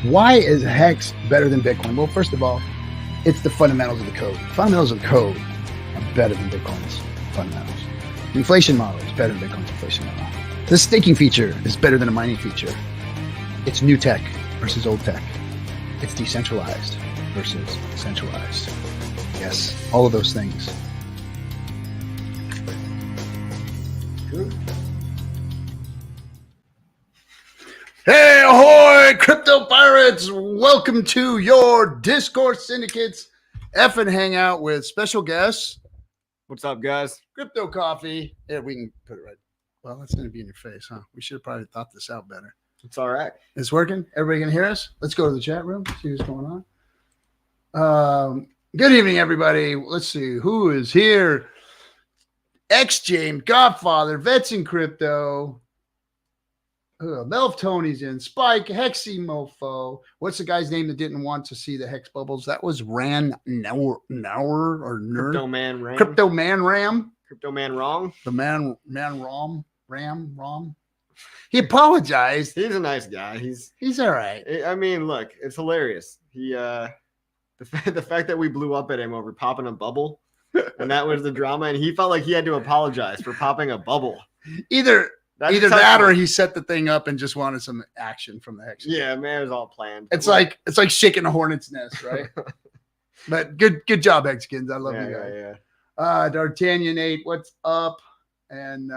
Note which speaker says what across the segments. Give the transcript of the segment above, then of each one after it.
Speaker 1: Why is Hex better than Bitcoin? Well, first of all, it's the fundamentals of the code. The fundamentals of code are better than Bitcoin's fundamentals. The inflation model is better than Bitcoin's inflation model. The staking feature is better than a mining feature. It's new tech versus old tech. It's decentralized versus centralized. Yes, all of those things. Hey, ahoy, crypto pirates! Welcome to your Discord Syndicates FN Hangout with special guests.
Speaker 2: What's up, guys?
Speaker 1: Crypto Coffee. Yeah, we can put it right. Well, that's going to be in your face, huh? We should have probably thought this out better.
Speaker 2: It's all right.
Speaker 1: It's working? Everybody can hear us? Let's go to the chat room, see what's going on. Good evening, everybody. Let's see who is here. X James, Godfather, Vets in Crypto. Melv Tony's in. Spike, Hexy Mofo. What's the guy's name that didn't want to see the Hex bubbles? That was Ran Nauer or Nerd.
Speaker 2: Crypto Man Ram.
Speaker 1: Crypto Man Ram.
Speaker 2: Crypto Man Wrong.
Speaker 1: The man Ram. He apologized.
Speaker 2: He's a nice guy.
Speaker 1: He's all right.
Speaker 2: I mean, look, it's hilarious. He the fact that we blew up at him over popping a bubble, and that was the drama, and he felt like he had to apologize for popping a bubble.
Speaker 1: Either that or he set the thing up and just wanted some action from the Hex.
Speaker 2: Yeah, man, it was all planned.
Speaker 1: It's like shaking a hornet's nest, right? But good job, Hexicans. I love you guys. Yeah. D'Artagnan 8, what's up? And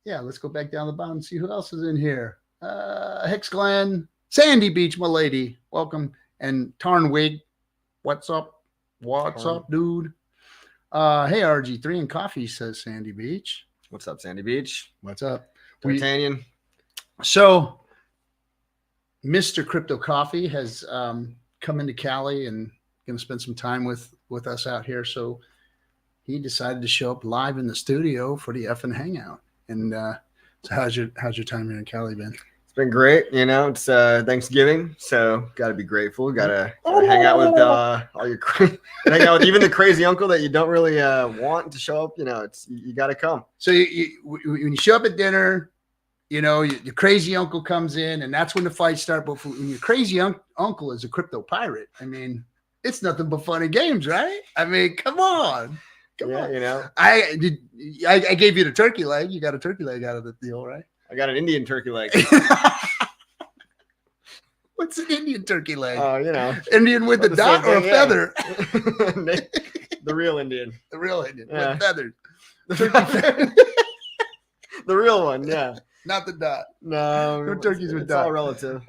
Speaker 1: yeah, let's go back down the bottom and see who else is in here. Hex Glenn, Sandy Beach, my lady, welcome. And Tarn Wig, what's up? What's up, dude? Hey, RG3 and coffee, says Sandy Beach.
Speaker 2: What's up, Sandy Beach?
Speaker 1: What's up?
Speaker 2: D'Artagnan.
Speaker 1: So, Mr. Crypto Coffee has come into Cali and going to spend some time with us out here. So, he decided to show up live in the studio for the FN Hangout. And so how's your time here in Cali been?
Speaker 2: It's been great. You know, it's Thanksgiving, so got to be grateful. Got to hang out with all your hang out with even the crazy uncle that you don't really want to show up. You know, you got to come.
Speaker 1: So when you show up at dinner, you know, your crazy uncle comes in, and that's when the fights start. But when your crazy uncle is a crypto pirate, I mean, it's nothing but fun and games, right? I mean, come on. Come on.
Speaker 2: You know,
Speaker 1: I gave you the turkey leg. You got a turkey leg out of the deal, right?
Speaker 2: I got an Indian turkey leg.
Speaker 1: What's an Indian turkey leg?
Speaker 2: Oh, you know,
Speaker 1: Indian with a dot or a feather?
Speaker 2: The real Indian.
Speaker 1: The real Indian with feathers.
Speaker 2: The real one, yeah.
Speaker 1: Not the dot.
Speaker 2: No
Speaker 1: turkeys with
Speaker 2: it's
Speaker 1: dot.
Speaker 2: all relative.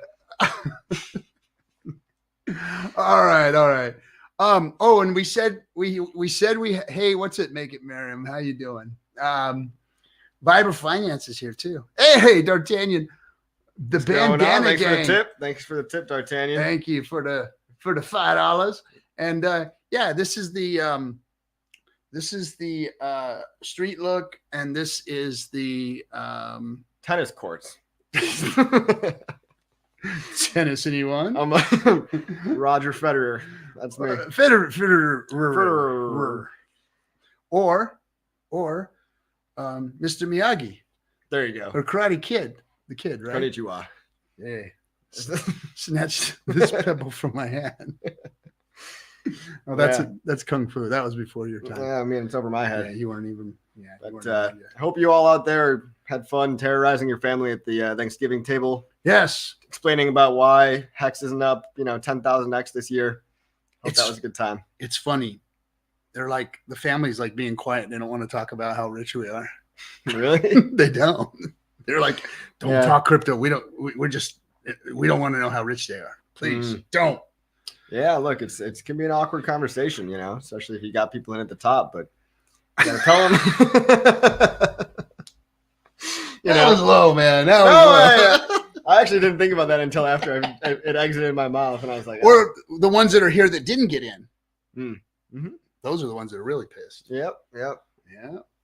Speaker 1: All right. Oh, and we said hey, what's it? Make it Miriam. How you doing? Viber Finance is here too. Hey, D'Artagnan, the bandana gang.
Speaker 2: Thanks for the tip, D'Artagnan.
Speaker 1: Thank you for the $5. And yeah, this is the street look, and this is the
Speaker 2: tennis courts.
Speaker 1: Tennis, anyone?
Speaker 2: I'm Roger Federer. That's me.
Speaker 1: Federer. Or Mr. Miyagi.
Speaker 2: There you go.
Speaker 1: Or Karate Kid. The kid, right?
Speaker 2: Konnichiwa.
Speaker 1: Hey. Snatched this pebble from my hand. Oh, that's Kung Fu. That was before your time.
Speaker 2: Yeah, I mean, it's over my head.
Speaker 1: Yeah, you weren't even. Yeah.
Speaker 2: But I hope you all out there had fun terrorizing your family at the Thanksgiving table.
Speaker 1: Yes.
Speaker 2: Explaining about why Hex isn't up, 10,000x this year. Hope that was a good time.
Speaker 1: It's funny. They're like, the family's like being quiet. They don't want to talk about how rich we are.
Speaker 2: Really?
Speaker 1: They don't. They're like, don't talk crypto. We don't want to know how rich they are. Please don't.
Speaker 2: Yeah, look, it can be an awkward conversation, especially if you got people in at the top, but you gotta tell them.
Speaker 1: That was low, man. That was low.
Speaker 2: I actually didn't think about that until after it exited my mouth, and I was like,
Speaker 1: or the ones that are here that didn't get in.
Speaker 2: Mm-hmm.
Speaker 1: Those are the ones that are really pissed.
Speaker 2: Yep.
Speaker 1: Yeah.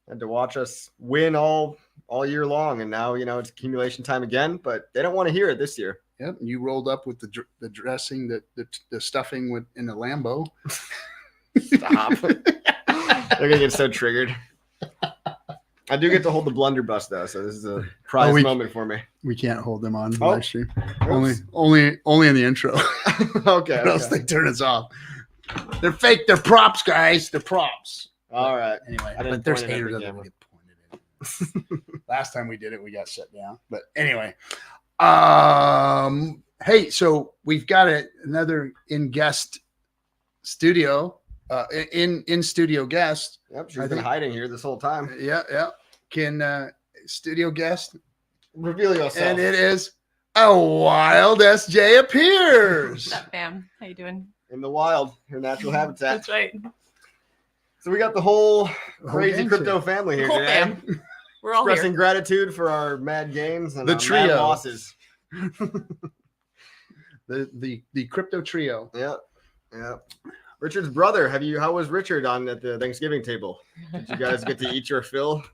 Speaker 2: Had to watch us win all year long, and now it's accumulation time again. But they don't want to hear it this year.
Speaker 1: Yep. You rolled up with the dressing, the stuffing in the Lambo.
Speaker 2: Stop. They're gonna get so triggered. I do get to hold the blunderbuss though, so this is a prize moment for me.
Speaker 1: We can't hold them on live stream.
Speaker 2: Oops.
Speaker 1: Only in the intro.
Speaker 2: Okay.
Speaker 1: Or else they turn us off. They're fake. They're props, guys. They're props.
Speaker 2: All right.
Speaker 1: Anyway,
Speaker 2: but
Speaker 1: there's haters that get pointed in. Last time we did it, we got shut down. But anyway, hey, so we've got another in-guest studio, in studio guest.
Speaker 2: Yep, she's been hiding here this whole time.
Speaker 1: Yeah. Can studio guest
Speaker 2: reveal yourself?
Speaker 1: And it is a wild SJ appears.
Speaker 3: What's up, fam? How you doing?
Speaker 2: In the wild, her natural habitat.
Speaker 3: That's right.
Speaker 2: So we got the whole crazy crypto family here today.
Speaker 3: Fam. We're all
Speaker 2: expressing
Speaker 3: here.
Speaker 2: gratitude for our mad games and
Speaker 1: the
Speaker 2: our
Speaker 1: trio
Speaker 2: mad losses.
Speaker 1: the crypto trio.
Speaker 2: Yeah. Richard's brother. How was Richard at the Thanksgiving table? Did you guys get to eat your fill?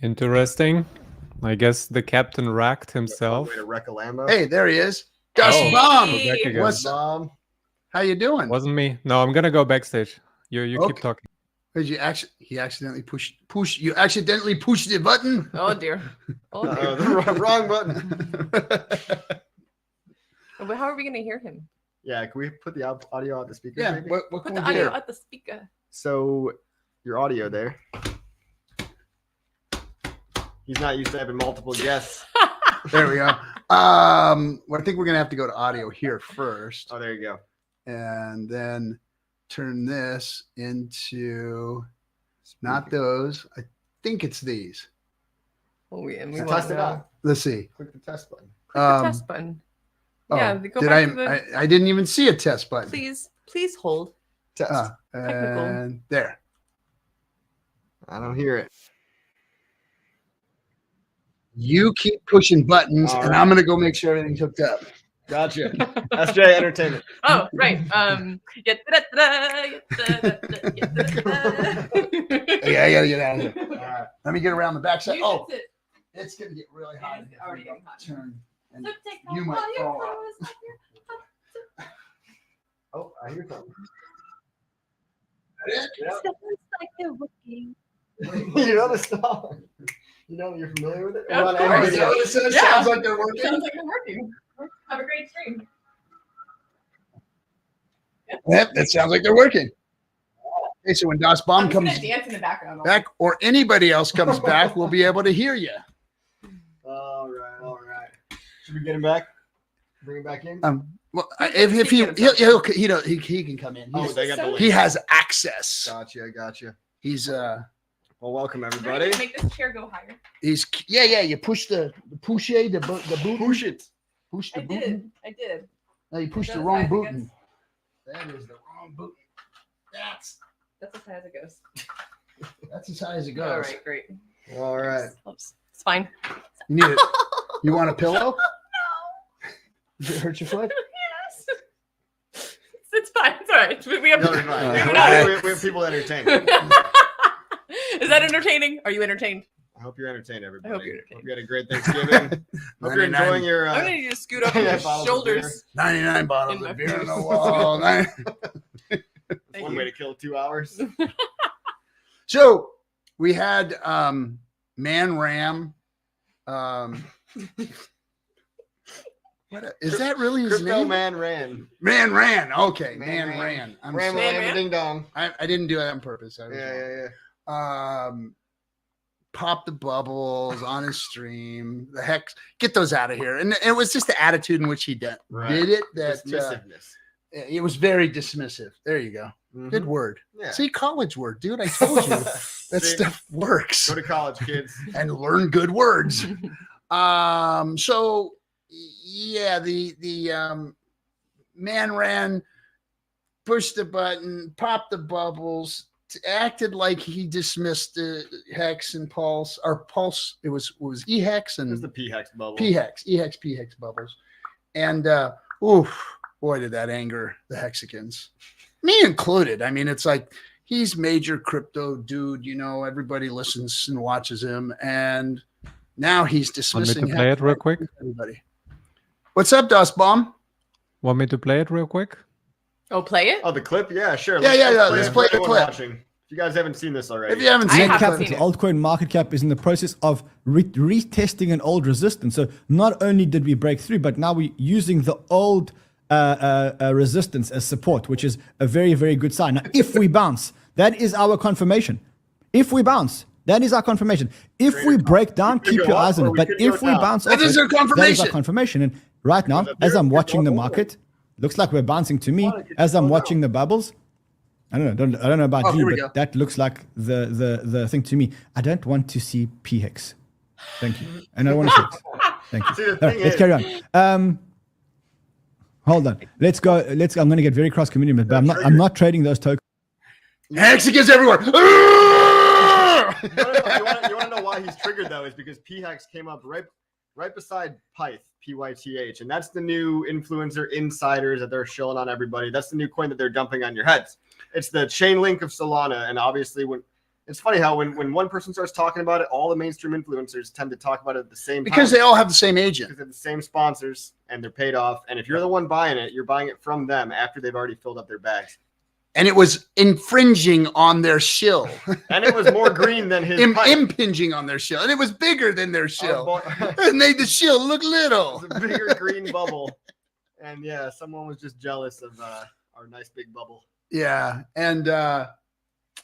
Speaker 4: Interesting. I guess the captain racked himself.
Speaker 2: Way to wreck a Lambo.
Speaker 1: Hey, there he is. Gus
Speaker 4: Oh,
Speaker 1: Baum.
Speaker 3: hey.
Speaker 4: Back again.
Speaker 1: What's up? How you doing?
Speaker 4: Wasn't me. No, I'm gonna go backstage. You
Speaker 1: Okay.
Speaker 4: keep talking.
Speaker 1: Did you he accidentally push you accidentally pushed the button?
Speaker 3: Oh dear. Oh dear.
Speaker 2: The wrong button.
Speaker 3: But how are we gonna hear him?
Speaker 2: Yeah, can we put the audio out the speaker?
Speaker 1: Yeah,
Speaker 2: maybe?
Speaker 1: what
Speaker 3: Put
Speaker 1: can
Speaker 3: the
Speaker 1: we
Speaker 3: audio
Speaker 1: do?
Speaker 3: at the speaker.
Speaker 2: So your audio there. He's not used to having multiple guests.
Speaker 1: There we go. Well, I think we're gonna have to go to audio here first,
Speaker 2: Oh, there you go.
Speaker 1: and then turn this into not those. I think it's these.
Speaker 3: Oh yeah. We
Speaker 2: So
Speaker 3: want
Speaker 2: test it
Speaker 3: to
Speaker 2: out.
Speaker 1: Let's see.
Speaker 2: Click the test button.
Speaker 3: click the test button. Yeah. Go
Speaker 1: did
Speaker 3: back to the.
Speaker 1: I didn't even see a test button.
Speaker 3: Please hold.
Speaker 2: Test.
Speaker 3: Technical.
Speaker 1: And there.
Speaker 2: I don't hear it.
Speaker 1: You keep pushing buttons,
Speaker 2: All
Speaker 1: and
Speaker 2: right.
Speaker 1: I'm gonna go make sure everything's hooked up.
Speaker 2: Gotcha. SJ Entertainment.
Speaker 3: Oh right.
Speaker 1: Okay, I gotta get out of here.
Speaker 2: All right.
Speaker 1: Let me get around the backside.
Speaker 3: You
Speaker 1: Oh,
Speaker 3: should sit.
Speaker 1: it's gonna get really hot.
Speaker 3: It is already getting hot.
Speaker 1: Turn. And
Speaker 3: Look, take
Speaker 1: you
Speaker 3: off
Speaker 1: might
Speaker 3: all your
Speaker 1: fall out.
Speaker 3: clothes, like your-
Speaker 2: Oh, I hear something.
Speaker 1: That it?
Speaker 2: Yep.
Speaker 3: Sounds like they're working.
Speaker 2: You know the song. You know you're familiar with it.
Speaker 3: Of
Speaker 2: We're on
Speaker 3: course.
Speaker 2: Android.
Speaker 1: Is that what it says?
Speaker 3: Yeah.
Speaker 1: Sounds like they're working.
Speaker 3: Sounds like they're working. Have a great stream.
Speaker 1: Yep, that sounds like they're working. Okay, so when Das Bomb
Speaker 3: I'm just gonna
Speaker 1: comes
Speaker 3: dance in the background.
Speaker 1: back, or anybody else comes back, we'll be able to hear you.
Speaker 2: All right. Should we get him back? Bring him back in.
Speaker 1: Well, if he can come in.
Speaker 2: Oh, they got the link.
Speaker 1: He has access.
Speaker 2: Gotcha.
Speaker 1: He's
Speaker 2: Well, welcome
Speaker 3: We're
Speaker 2: everybody.
Speaker 3: gonna make this chair go higher.
Speaker 1: he's yeah. You push the boot.
Speaker 2: Push it.
Speaker 1: Push the
Speaker 3: I
Speaker 1: boot.
Speaker 3: did.
Speaker 1: No, you pushed
Speaker 3: Is
Speaker 1: the
Speaker 3: that
Speaker 1: wrong
Speaker 3: as high as it
Speaker 1: button.
Speaker 3: gets?
Speaker 1: That is the wrong button. That's
Speaker 3: That's as high as it goes.
Speaker 1: as high as it
Speaker 3: All
Speaker 1: goes.
Speaker 3: right, great.
Speaker 2: All right.
Speaker 3: Oops. It's fine.
Speaker 1: You need it. You want a pillow?
Speaker 3: No.
Speaker 1: Did it hurt your foot?
Speaker 3: Yes. It's fine. It's all right. We have
Speaker 2: No, it's fine.
Speaker 3: we have
Speaker 1: All right.
Speaker 2: We have people entertained.
Speaker 3: Is that entertaining? Are you entertained?
Speaker 2: I hope you're entertained, everybody.
Speaker 3: I hope you're entertained.
Speaker 2: Hope you had a great Thanksgiving. Hope you're
Speaker 1: 99
Speaker 2: enjoying your.
Speaker 3: I'm gonna need you to scoot up
Speaker 2: yeah,
Speaker 3: your
Speaker 2: bottles of
Speaker 3: shoulders.
Speaker 1: 99 bottles
Speaker 3: In my
Speaker 1: of beer on the
Speaker 3: face.
Speaker 1: wall.
Speaker 3: Thank
Speaker 2: one
Speaker 3: you.
Speaker 2: way to kill 2 hours.
Speaker 1: So we had Man Ram. What is that really his
Speaker 2: Crypto
Speaker 1: name?
Speaker 2: Man ran.
Speaker 1: Man Ran. Okay, Man
Speaker 2: Man
Speaker 1: Ran. I'm
Speaker 2: Ram,
Speaker 1: sorry.
Speaker 3: Man,
Speaker 2: ram,
Speaker 3: ran?
Speaker 2: ding dong.
Speaker 1: I didn't do it on purpose. I was
Speaker 2: Yeah.
Speaker 1: Pop the bubbles on his stream. The heck, get those out of here. And it was just the attitude in which he did it that
Speaker 2: Dismissiveness.
Speaker 1: it was very dismissive. There you go.
Speaker 2: Mhm.
Speaker 1: Good word.
Speaker 2: Yeah.
Speaker 1: See, college word, dude. I told you that
Speaker 2: See?
Speaker 1: stuff works.
Speaker 2: Go to college, kids.
Speaker 1: And learn good words. So yeah, the Man Ran, pushed the button, popped the bubbles, acted like he dismissed Hex and Pulse, or Pulse. It was E-Hex
Speaker 2: It
Speaker 1: and
Speaker 2: was the P-Hex bubble.
Speaker 1: P-Hex, E-Hex, P-Hex bubbles. And oof, boy, did that anger the Hexicans. me included. I mean, it's like he's major crypto dude. Everybody listens and watches him, and now he's dismissing.
Speaker 4: Want me to play it real quick?
Speaker 1: Everybody, what's up, Dust Bomb?
Speaker 4: Want me to play it real quick?
Speaker 3: Oh, play it?
Speaker 2: Oh, the clip? Yeah, sure.
Speaker 1: Yeah. Let's play the clip.
Speaker 2: Watching. If you guys haven't seen this already.
Speaker 1: If you haven't
Speaker 3: I
Speaker 1: seen
Speaker 3: have
Speaker 1: it,
Speaker 3: seen it.
Speaker 5: Altcoin market cap is in the process of retesting an old resistance. So not only did we break through, but now we're using the old resistance as support, which is a very, very good sign. Now, if we bounce, that is our confirmation. If we bounce, that is our confirmation. If we break down, keep your eyes on it. But if we bounce off,
Speaker 1: that is our
Speaker 5: that is our
Speaker 1: confirmation.
Speaker 5: confirmation. And right now, as I'm watching the market, looks like we're bouncing to me. As I'm watching the bubbles, I don't know about you, but that looks like the thing to me. I don't want to see PHEX. Thank you. And I don't want to see it. Thank you. All right, let's carry on. Hold on. Let's go. I'm going to get very cross community, but I'm not trading those tokens.
Speaker 1: Hexicans everywhere.
Speaker 2: You want to know why he's triggered though? Is because PHEX came up right beside Pyth, PYTH, and that's the new influencer insiders that they're shilling on everybody. That's the new coin that they're dumping on your heads. It's the chain link of Solana, and obviously it's funny how when one person starts talking about it, all the mainstream influencers tend to talk about it at the same time.
Speaker 1: Because they all have the same agent.
Speaker 2: Because they're the same sponsors, and they're paid off. And if you're the one buying it, you're buying it from them after they've already filled up their bags.
Speaker 1: And it was infringing on their shill.
Speaker 2: And it was more green than his
Speaker 1: impinging on their shill. And it was bigger than their shill. It made the shill look little.
Speaker 2: It was a bigger green bubble. And yeah, someone was just jealous of our nice big bubble.
Speaker 1: Yeah. And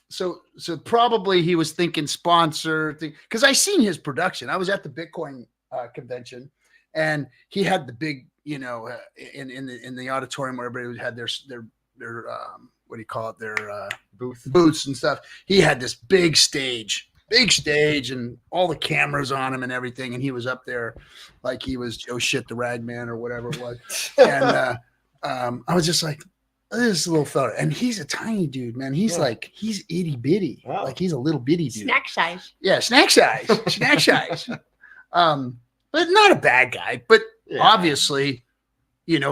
Speaker 1: so probably he was thinking sponsor thing. Because I seen his production. I was at the Bitcoin convention, and he had the big, in the auditorium where everybody had their what do you call it? Their booths and stuff. He had this big stage and all the cameras on him and everything. And he was up there like he was Joe Shit, the Rag Man or whatever it was. And I was just like, this little fella. And he's a tiny dude, man. He's he's itty bitty. Wow. Like he's a little bitty dude.
Speaker 3: Snack size.
Speaker 1: Yeah, snack size. Snack size. But not a bad guy. But obviously,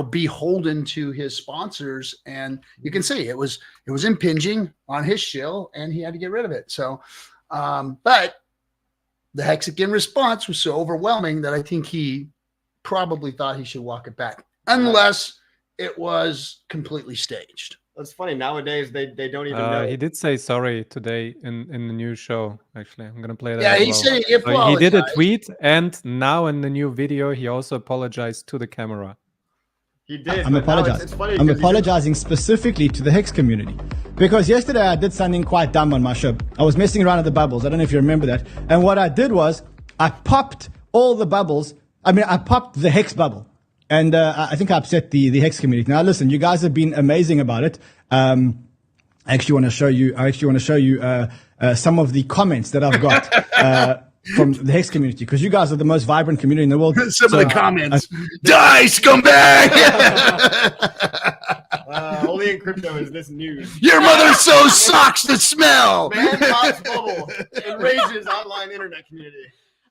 Speaker 1: beholden to his sponsors, and you can see it was impinging on his shill, and he had to get rid of it. So, but the Hexican response was so overwhelming that I think he probably thought he should walk it back, unless it was completely staged.
Speaker 2: That's funny. Nowadays, they don't even know.
Speaker 4: He did say sorry today in the new show. Actually, I'm gonna play that.
Speaker 1: Yeah, he said he
Speaker 4: did a tweet, and now in the new video, he also apologized to the camera.
Speaker 2: He did.
Speaker 5: I'm apologizing. I'm apologizing specifically to the Hex community, because yesterday I did something quite dumb on my show. I was messing around with the bubbles. I don't know if you remember that. And what I did was I popped all the bubbles. I popped the Hex bubble, and I think I upset the Hex community. Now listen, you guys have been amazing about it. I actually want to show you some of the comments that I've got. From the Hex community, because you guys are the most vibrant community in the world.
Speaker 1: Some of the comments. Die, scumbag!
Speaker 2: Only in crypto is this news.
Speaker 1: Your mother sews socks that smell.
Speaker 2: Man pops bubble enrages online internet community.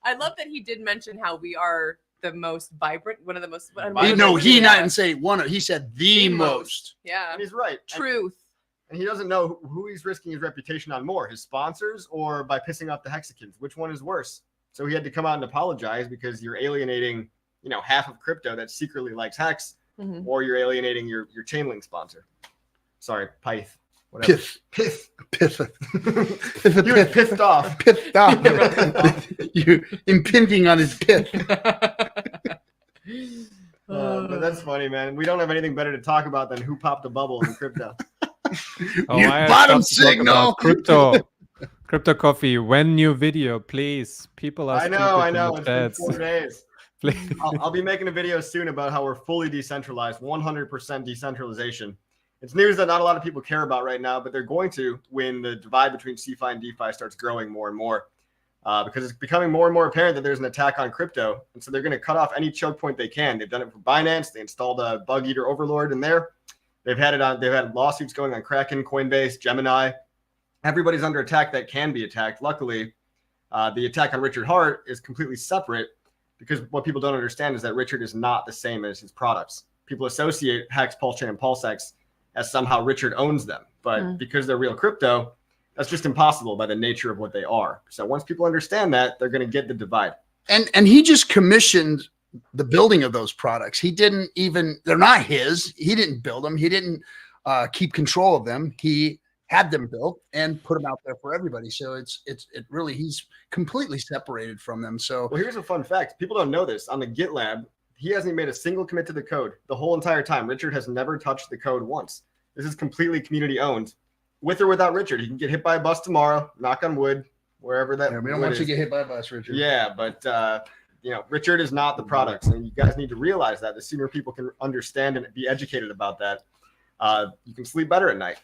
Speaker 3: I love that he did mention how we are the most vibrant, one of the most.
Speaker 1: No, he didn't say one. He said the most.
Speaker 3: Yeah,
Speaker 2: and he's right.
Speaker 3: Truth.
Speaker 2: And he doesn't know who he's risking his reputation on more, his sponsors or by pissing off the Hexicans. Which one is worse? So he had to come out and apologize because you're alienating, half of crypto that secretly likes Hex, or you're alienating your Chainlink sponsor. Sorry, Pyth. Whatever.
Speaker 1: Pith.
Speaker 2: You were pissed off.
Speaker 1: Pissed off. You impinging on his pith.
Speaker 2: But that's funny, man. We don't have anything better to talk about than who popped a bubble in crypto.
Speaker 1: Bottom signal.
Speaker 4: Crypto coffee. When new video, please. People are.
Speaker 2: I know. It's been 4 days.
Speaker 4: Please.
Speaker 2: I'll be making a video soon about how we're fully decentralized, 100% decentralization. It's news that not a lot of people care about right now, but they're going to when the divide between CeFi and DeFi starts growing more and more, because it's becoming more and more apparent that there's an attack on crypto, and so they're going to cut off any choke point they can. They've done it for Binance. They installed a bug eater overlord in there. They've had lawsuits going on Kraken, Coinbase, Gemini. Everybody's under attack that can be attacked. Luckily, the attack on Richard Hart is completely separate, because what people don't understand is that Richard is not the same as his products. People associate Hex, PulseChain, and PulseX as somehow Richard owns them. But because they're real crypto, that's just impossible by the nature of what they are. So once people understand that, they're going to get the divide.
Speaker 1: And he just commissioned the building of those products. He didn't even, they're not his. He didn't build them. He didn't keep control of them. He had them built and put them out there for everybody. So it really, he's completely separated from them. So
Speaker 2: well, here's a fun fact. People don't know this. On the GitLab, he hasn't made a single commit to the code the whole entire time. Richard has never touched the code once. This is completely community owned. With or without Richard, he can get hit by a bus tomorrow, knock on wood, wherever that
Speaker 1: we don't want you to get hit by a bus, Richard.
Speaker 2: Yeah, but Richard is not the product. And you guys need to realize that. The sooner people can understand and be educated about that, you can sleep better at night.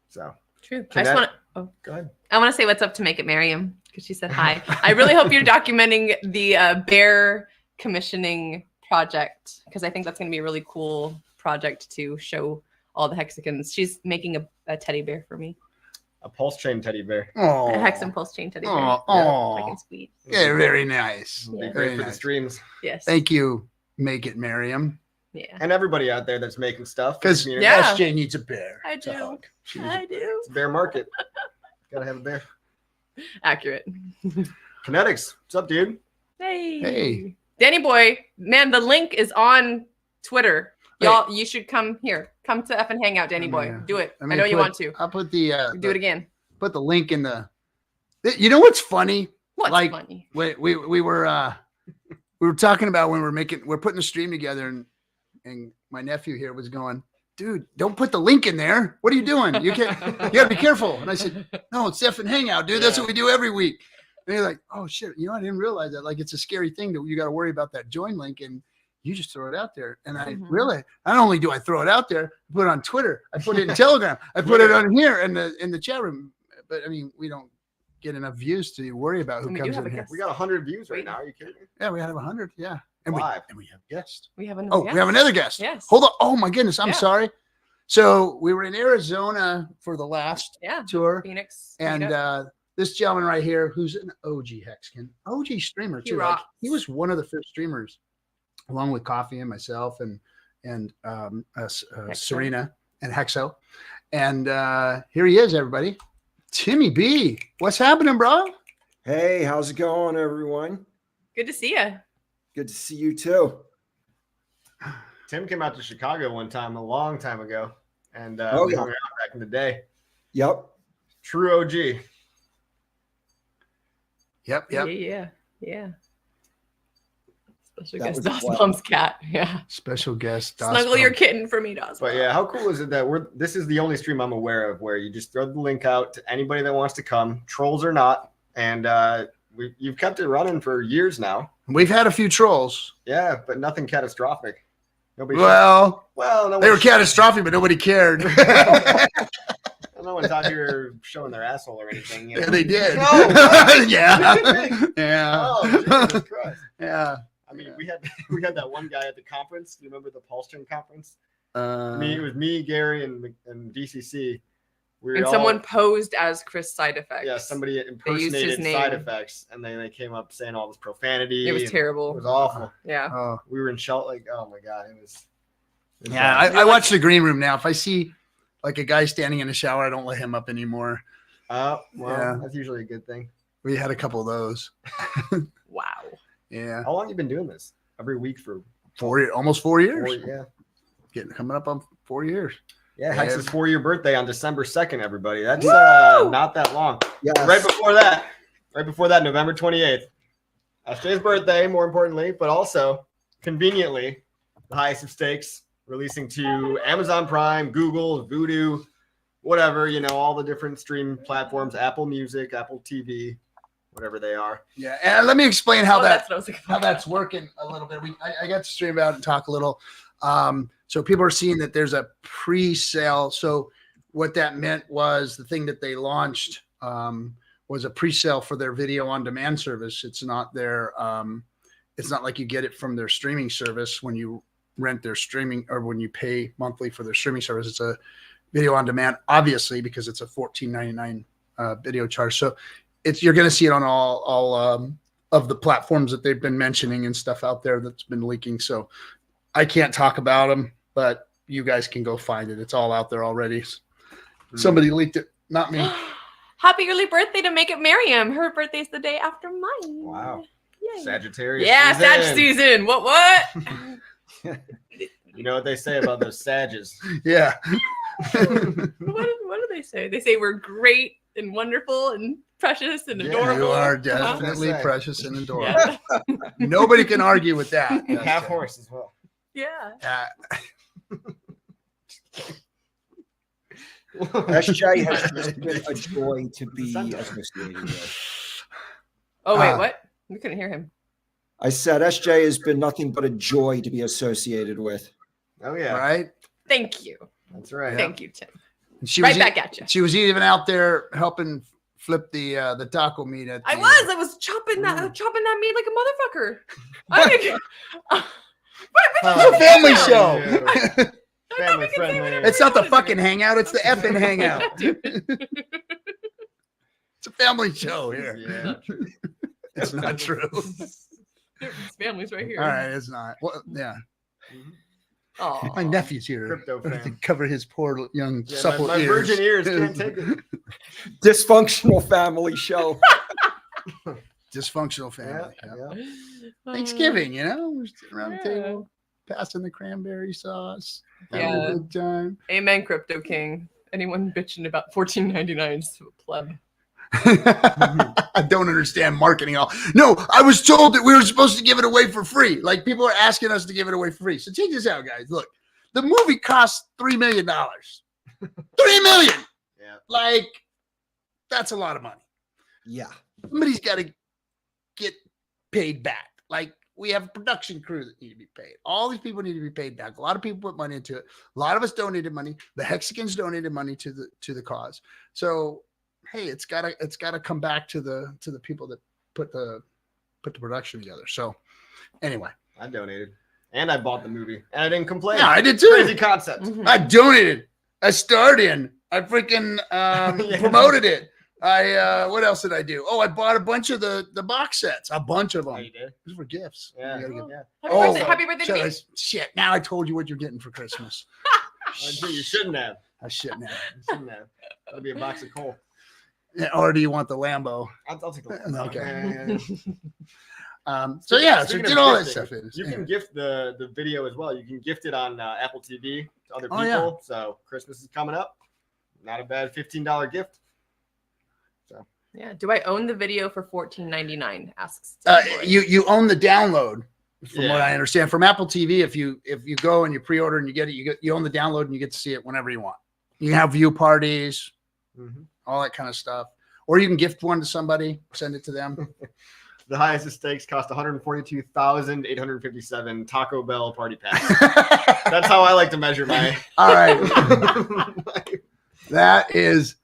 Speaker 2: So
Speaker 3: true. I just want to
Speaker 2: go ahead.
Speaker 3: I want to say what's up to Make It Miriam because she said hi. I really hope you're documenting the bear commissioning project because I think that's going to be a really cool project to show all the Hexicans. She's making a teddy bear for me.
Speaker 2: A pulse chain teddy bear.
Speaker 1: Oh,
Speaker 3: A Hexen pulse chain teddy bear.
Speaker 1: Oh,
Speaker 3: Like in sweet.
Speaker 1: yeah, very nice.
Speaker 2: It'll be
Speaker 3: Yeah.
Speaker 2: great
Speaker 1: Very
Speaker 2: for the
Speaker 1: nice.
Speaker 2: streams.
Speaker 3: Yes.
Speaker 1: Thank you, Make It Miriam.
Speaker 3: Yeah.
Speaker 2: And everybody out there that's making stuff.
Speaker 1: Because
Speaker 3: Yeah.
Speaker 1: SJ needs a bear.
Speaker 3: I
Speaker 1: to
Speaker 3: do.
Speaker 1: hug.
Speaker 3: I do.
Speaker 2: It's a bear market. Gotta have a bear.
Speaker 3: Accurate.
Speaker 2: Kinetics. What's up, dude?
Speaker 3: Hey.
Speaker 1: Hey.
Speaker 3: Danny boy, man, the link is on Twitter. Y'all, you should come here. Come to FN Hangout, Danny boy.
Speaker 1: Yeah.
Speaker 3: Do it. I
Speaker 1: mean,
Speaker 3: know you want to.
Speaker 1: I'll put the
Speaker 3: Do it again.
Speaker 1: put the link in the. You know what's funny?
Speaker 3: What's
Speaker 1: like,
Speaker 3: funny?
Speaker 1: We were talking about when we're putting a stream together and my nephew here was going, dude, don't put the link in there. What are you doing? You gotta be careful. And I said, no, it's FN Hangout, dude. That's what we do every week. And they're like, oh shit, I didn't realize that. Like it's a scary thing that you got to worry about that join link and you just throw it out there. And I realized not only do I throw it out there, I put it on Twitter, I put it in Telegram, I put it on here in the chat room. But I mean, we don't get enough views to worry about who comes in here.
Speaker 2: We got 100 views right now. Are you kidding me?
Speaker 1: Yeah, we have 100. Yeah. And
Speaker 2: Live.
Speaker 1: we have guests.
Speaker 3: We have another
Speaker 1: Oh, we have another guest.
Speaker 3: Yes.
Speaker 1: Hold on. Oh my goodness. I'm
Speaker 3: Yeah.
Speaker 1: sorry. So we were in Arizona for the last
Speaker 3: Yeah.
Speaker 1: tour.
Speaker 3: Phoenix.
Speaker 1: And
Speaker 3: meetup.
Speaker 1: this gentleman right here, who's an OG Hexkin, OG streamer
Speaker 3: He
Speaker 1: too. Like,
Speaker 3: rocks.
Speaker 1: he was one of the first streamers, along with Coffee and myself and Serena and Hexo. And here he is, everybody. Timmy B. What's happening, bro?
Speaker 6: Hey, how's it going, everyone?
Speaker 3: Good to see you.
Speaker 6: Good to see you too.
Speaker 2: Tim came out to Chicago one time, a long time ago. And we
Speaker 6: yeah.
Speaker 2: hung out back in the day.
Speaker 6: Yep.
Speaker 2: True OG.
Speaker 1: Yep.
Speaker 3: Yeah. Special
Speaker 6: That
Speaker 3: guest
Speaker 6: was
Speaker 3: Dos
Speaker 6: wild.
Speaker 3: Bomb's cat. Yeah.
Speaker 1: Special guest.
Speaker 3: Snuggle your kitten for me, Dos.
Speaker 2: But yeah, how cool is it that this is the only stream I'm aware of where you just throw the link out to anybody that wants to come, trolls or not. And you've kept it running for years now.
Speaker 1: We've had a few trolls.
Speaker 2: Yeah, but nothing catastrophic. Nobody.
Speaker 1: Well,
Speaker 2: no
Speaker 1: they were
Speaker 2: one's-
Speaker 1: catastrophic, but nobody cared.
Speaker 2: No one's out here showing their asshole or anything.
Speaker 1: Yeah, they did.
Speaker 2: No.
Speaker 1: Yeah. Yeah.
Speaker 2: Oh, Jesus Christ.
Speaker 1: Yeah.
Speaker 2: I mean, we had that one guy at the conference. Do you remember the Pulse Chain conference? It was me, Gary, and DCC. We were
Speaker 3: And
Speaker 2: all-
Speaker 3: someone posed as Chris Side Effects.
Speaker 2: Yeah, somebody
Speaker 3: his
Speaker 2: impersonated
Speaker 3: name.
Speaker 2: Side Effects, and then they came up saying all this profanity.
Speaker 3: It was
Speaker 2: and
Speaker 3: terrible.
Speaker 2: It was awful.
Speaker 3: Yeah.
Speaker 1: Oh.
Speaker 2: We were in shell. Like, oh my god, it was.
Speaker 1: Yeah, I watch the green room now. If I see like a guy standing in the shower, I don't let him up anymore.
Speaker 2: Well,
Speaker 1: Yeah.
Speaker 2: that's usually a good thing.
Speaker 1: We had a couple of those.
Speaker 3: Wow.
Speaker 1: Yeah.
Speaker 2: How long you been doing this? Every week for
Speaker 1: Almost 4 years.
Speaker 2: yeah.
Speaker 1: Coming up on 4 years.
Speaker 2: Yeah, Hex's
Speaker 1: Yeah.
Speaker 2: 4-year birthday on December 2nd, everybody. That's not that long.
Speaker 6: Yes.
Speaker 2: Right before that, November 28th. SJ's birthday, more importantly, but also conveniently, the highest of stakes, releasing to Amazon Prime, Google, Vudu, whatever, all the different stream platforms, Apple Music, Apple TV, whatever they are.
Speaker 1: Yeah. And let me explain how
Speaker 3: That's what I was looking for.
Speaker 1: how that's working a little bit. I got to stream out and talk a little. So people are seeing that there's a pre-sale. So what that meant was the thing that they launched was a pre-sale for their video on demand service. It's not their, it's not like you get it from their streaming service when you rent their streaming or when you pay monthly for their streaming service. It's a video on demand, obviously, because it's a $14.99 video charge. So you're going to see it on all of the platforms that they've been mentioning and stuff out there that's been leaking. So I can't talk about them, but you guys can go find it. It's all out there already. Somebody leaked it, not me.
Speaker 3: Happy early birthday to Make It Miriam. Her birthday's the day after mine.
Speaker 2: Wow.
Speaker 3: Yay.
Speaker 2: Sagittarius.
Speaker 3: Yeah,
Speaker 2: season.
Speaker 3: Sag season. What?
Speaker 2: You know what they say about those Sages?
Speaker 1: Yeah.
Speaker 3: What do they say? They say we're great and wonderful and precious and
Speaker 2: Yeah,
Speaker 3: adorable.
Speaker 1: You are
Speaker 2: That's
Speaker 1: definitely
Speaker 2: right.
Speaker 1: precious and adorable.
Speaker 3: Yeah.
Speaker 1: Nobody can argue with that.
Speaker 2: Half horse as well.
Speaker 3: Yeah.
Speaker 6: SJ has just been a joy to be associated with.
Speaker 3: Oh wait, what? We couldn't hear him.
Speaker 6: I said SJ has been nothing but a joy to be associated with.
Speaker 2: Oh yeah.
Speaker 1: Right?
Speaker 3: Thank you.
Speaker 2: That's right.
Speaker 3: Thank you, Tim.
Speaker 1: And she
Speaker 3: Right
Speaker 1: was
Speaker 3: back at you.
Speaker 1: She was even out there helping flip the taco meat at
Speaker 3: I
Speaker 1: the,
Speaker 3: was chopping that meat like a motherfucker.
Speaker 1: It's a family show.
Speaker 2: Family friendly.
Speaker 1: It's not the fucking hangout, it's the FN Hangout. It's a family show here.
Speaker 2: Yeah.
Speaker 1: It's not true.
Speaker 3: His family's right here.
Speaker 1: All right, it's not. Well, yeah.
Speaker 3: Aw.
Speaker 1: My nephew's here
Speaker 2: Crypto
Speaker 1: to
Speaker 2: fam.
Speaker 1: cover his poor young
Speaker 2: Yeah,
Speaker 1: supple
Speaker 2: my
Speaker 1: ears.
Speaker 2: virgin ears can't take it.
Speaker 6: Dysfunctional family show.
Speaker 1: Dysfunctional family.
Speaker 2: Yeah,
Speaker 1: yeah.
Speaker 2: yeah.
Speaker 1: Thanksgiving, we're sitting around the
Speaker 3: Yeah.
Speaker 1: table, passing the cranberry sauce, having
Speaker 3: Yeah.
Speaker 1: a good time.
Speaker 3: Amen, Crypto King. Anyone bitching about $14.99 is a pleb.
Speaker 1: I don't understand marketing at all. No, I was told that we were supposed to give it away for free. Like people are asking us to give it away for free. So check this out, guys. Look, the movie cost $3 million. $3 million.
Speaker 2: Yeah.
Speaker 1: Like, that's a lot of money.
Speaker 6: Yeah.
Speaker 1: Somebody's got to get paid back. Like, we have a production crew that need to be paid. All these people need to be paid back. A lot of people put money into it. A lot of us donated money. The Hexicans donated money to the cause. So hey, it's gotta come back to the people that put the production together. So anyway,
Speaker 2: I donated. And I bought the movie. And I didn't complain.
Speaker 1: yeah, I did too.
Speaker 2: Crazy concept.
Speaker 3: Mhm.
Speaker 1: I donated. I starred in. I freaking
Speaker 2: Yeah.
Speaker 1: promoted it. What else did I do? Oh, I bought a bunch of the box sets. A bunch of them.
Speaker 2: Yeah, you did.
Speaker 1: These were gifts.
Speaker 2: Yeah.
Speaker 1: You gotta get-
Speaker 2: Yeah.
Speaker 3: Happy birthday to me.
Speaker 1: Shit. Now I told you what you're getting for Christmas.
Speaker 2: You shouldn't have.
Speaker 1: I shouldn't have.
Speaker 2: You shouldn't have. That'd be a box of coal.
Speaker 1: Or do you want the Lambo?
Speaker 2: I'll take the
Speaker 1: Okay.
Speaker 2: Yeah.
Speaker 1: So yeah, so
Speaker 2: Speaking
Speaker 1: get
Speaker 2: of
Speaker 1: all that
Speaker 2: gifting,
Speaker 1: stuff in.
Speaker 2: You can gift the video as well. You can gift it on Apple TV to other people.
Speaker 1: Oh, yeah.
Speaker 2: So Christmas is coming up. Not a bad $15 gift.
Speaker 3: Yeah. Do I own the video for $14.99? Asks.
Speaker 1: You own the download, from what
Speaker 2: Yeah.
Speaker 1: I understand, from Apple TV. If you go and you pre-order and you get it, you own the download and you get to see it whenever you want. You can have view parties, all that kind of stuff, or you can gift one to somebody, send it to them.
Speaker 2: The highest of stakes cost $142,857 Taco Bell party pass. That's how I like to measure my.
Speaker 1: All right, that is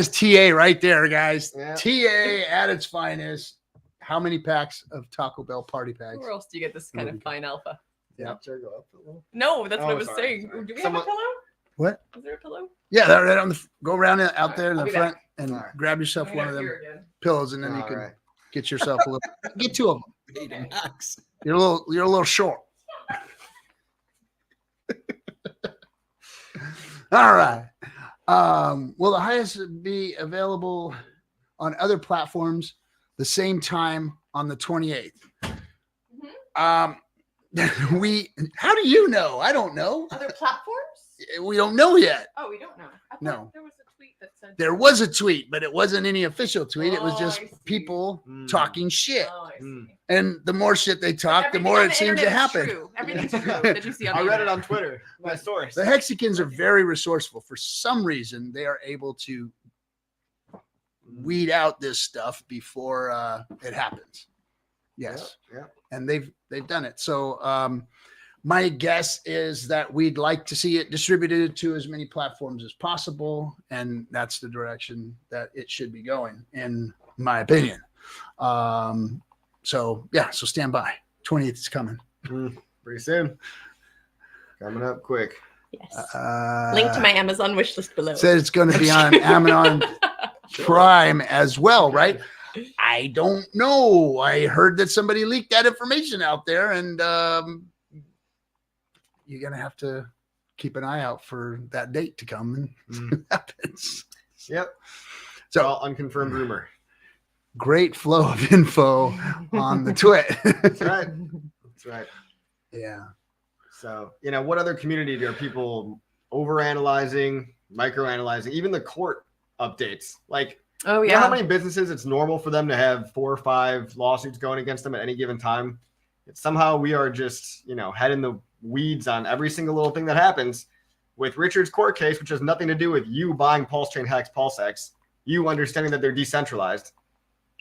Speaker 1: TA right there, guys.
Speaker 2: Yeah.
Speaker 1: TA at its finest. How many packs of Taco Bell party packs?
Speaker 3: Where else do you get this kind of fine alpha?
Speaker 1: Yeah.
Speaker 2: Chair go up a little.
Speaker 3: No, that's what I
Speaker 2: Oh,
Speaker 3: was
Speaker 2: sorry,
Speaker 3: saying.
Speaker 2: sorry.
Speaker 3: Do we
Speaker 2: Someone-
Speaker 3: have a pillow?
Speaker 1: What?
Speaker 3: Is there a pillow?
Speaker 1: Yeah, they're right on the. Go around out there in
Speaker 3: I'll
Speaker 1: the
Speaker 3: be
Speaker 1: front
Speaker 3: back.
Speaker 1: and
Speaker 2: All right.
Speaker 1: grab yourself
Speaker 3: I'm
Speaker 1: one of
Speaker 3: gonna
Speaker 1: them
Speaker 3: hear again.
Speaker 1: pillows, and then you
Speaker 2: All
Speaker 1: can
Speaker 2: right.
Speaker 1: get yourself a little. Get two of them. You're a little short. All right. Will the highest be available on other platforms the same time on the 28th? How do you know? I don't know.
Speaker 3: Other platforms?
Speaker 1: We don't know yet.
Speaker 3: Oh, we don't know. I thought
Speaker 1: No.
Speaker 3: there was a tweet that said
Speaker 1: There was a tweet, but it wasn't any official tweet. It was
Speaker 3: Oh,
Speaker 1: just
Speaker 3: I see.
Speaker 1: people
Speaker 2: Mm.
Speaker 1: talking shit.
Speaker 3: Oh, I see.
Speaker 2: Mm.
Speaker 1: And the more shit they talk, the
Speaker 3: Everything
Speaker 1: more
Speaker 3: on
Speaker 1: it
Speaker 3: the
Speaker 1: seems to
Speaker 3: internet is
Speaker 1: happen.
Speaker 3: true. Everything's true that you see on
Speaker 2: I
Speaker 3: the
Speaker 2: read it
Speaker 3: internet.
Speaker 2: on Twitter. My source.
Speaker 1: The Hexicans are very resourceful. For some reason, they are able to weed out this stuff before it happens. Yes,
Speaker 2: Yeah.
Speaker 1: and they've done it. So my guess is that we'd like to see it distributed to as many platforms as possible, and that's the direction that it should be going, in my opinion. So yeah, so stand by. 20th is coming.
Speaker 2: Pretty soon. Coming up quick.
Speaker 3: Yes. Link to my Amazon wish list below.
Speaker 1: Said it's going to be on Amazon Prime as well, right? I don't know. I heard that somebody leaked that information out there, and you're gonna have to keep an eye out for that date to come and see what happens.
Speaker 2: Yep.
Speaker 1: So
Speaker 2: all unconfirmed rumor.
Speaker 1: Great flow of info on the twit.
Speaker 2: That's right. That's right.
Speaker 1: Yeah.
Speaker 2: So, what other community are people overanalyzing, microanalyzing, even the court updates? Like,
Speaker 3: Oh,
Speaker 2: you
Speaker 3: yeah.
Speaker 2: know how many businesses it's normal for them to have 4 or 5 lawsuits going against them at any given time? Somehow we are just, head in the weeds on every single little thing that happens with Richard's court case, which has nothing to do with you buying Pulse Chain Hex, PulseX, you understanding that they're decentralized.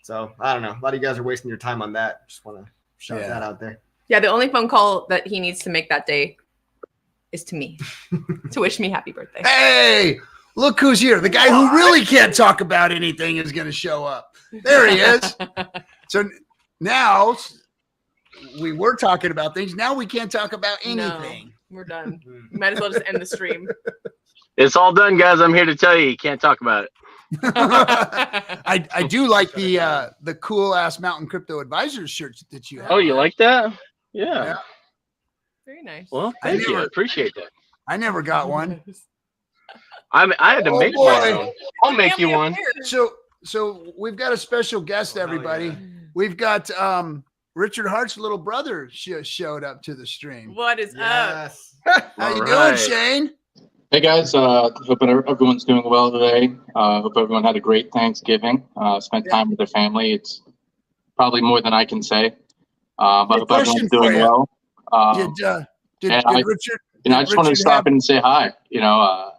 Speaker 2: So I don't know. A lot of you guys are wasting your time on that. Just want to shout that out there.
Speaker 3: Yeah, the only phone call that he needs to make that day is to me to wish me happy birthday.
Speaker 1: Hey, look who's here. The guy who really can't talk about anything is going to show up. There he is. So now we were talking about things. Now we can't talk about anything.
Speaker 3: No, we're done. Might as well just end the stream.
Speaker 7: It's all done, guys. I'm here to tell you can't talk about it.
Speaker 1: I do like the cool ass Mountain Crypto Advisors shirt that you have.
Speaker 7: Oh, you like that? Yeah.
Speaker 3: Very nice.
Speaker 7: Well, thank you. I appreciate that.
Speaker 1: I never got one.
Speaker 7: I had to make one. I'll make you one.
Speaker 1: So we've got a special guest, everybody.
Speaker 3: Yeah.
Speaker 1: We've got Richard Hart's little brother showed up to the stream.
Speaker 3: What is up?
Speaker 1: How you doing, Shane?
Speaker 8: Hey guys, hope everyone's doing well today. Hope everyone had a great Thanksgiving. Spent time with their family. It's probably more than I can say. But hope everyone's doing well.
Speaker 1: Did Richard?
Speaker 8: I just wanted to stop in and say hi.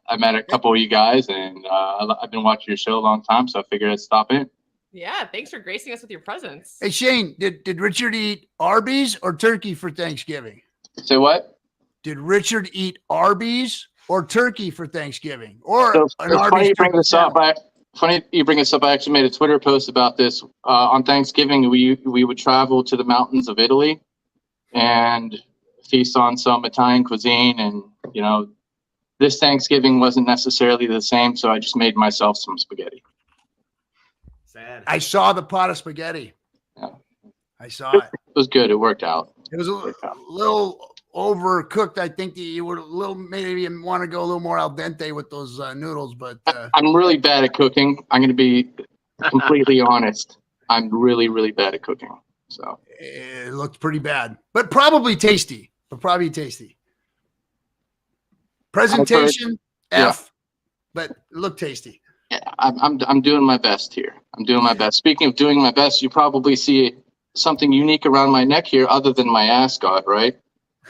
Speaker 8: I met a couple of you guys, and I've been watching your show a long time, so I figured I'd stop in.
Speaker 3: Yeah, thanks for gracing us with your presence.
Speaker 1: Hey Shane, did Richard eat Arby's or turkey for Thanksgiving?
Speaker 8: Say what?
Speaker 1: Did Richard eat Arby's or turkey for Thanksgiving? Or
Speaker 8: so
Speaker 1: an
Speaker 8: it's
Speaker 1: Arby's
Speaker 8: funny you bring this up.
Speaker 1: sandwich?
Speaker 8: Funny you bring this up. I actually made a Twitter post about this. On Thanksgiving, we would travel to the mountains of Italy and feast on some Italian cuisine. And, this Thanksgiving wasn't necessarily the same, so I just made myself some spaghetti.
Speaker 2: Sad.
Speaker 1: I saw the pot of spaghetti.
Speaker 8: Yeah.
Speaker 1: I saw it.
Speaker 8: It was good. It worked out.
Speaker 1: It was a little overcooked. I think that you were maybe want to go a little more al dente with those noodles, but
Speaker 8: I'm really bad at cooking. I'm going to be completely honest. I'm really, really bad at cooking. So
Speaker 1: it looked pretty bad, but probably tasty. Presentation F, but it looked tasty.
Speaker 8: Yeah, I'm doing my best here. I'm doing my best. Speaking of doing my best, you probably see something unique around my neck here, other than my ascot, right?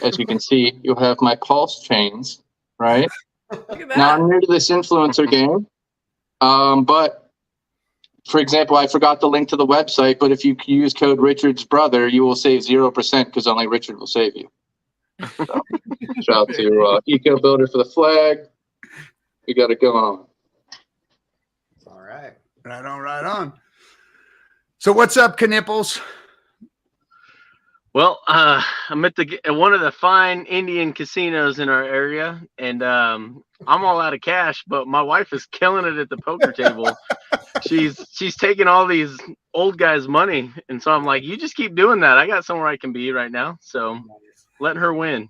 Speaker 8: As you can see, you have my pulse chains, right?
Speaker 3: Look at that.
Speaker 8: Now I'm new to this influencer game, but for example, I forgot the link to the website. But if you use code Richard's brother, you will save 0% because only Richard will save you. So, shout out to Eco Builder for the flag. We got it going on.
Speaker 2: All right.
Speaker 1: Right on. So what's up, Knipples?
Speaker 7: Well, I'm at one of the fine Indian casinos in our area, and I'm all out of cash, but my wife is killing it at the poker table. She's taking all these old guys' money, and so I'm like, you just keep doing that. I got somewhere I can be right now, so letting her win.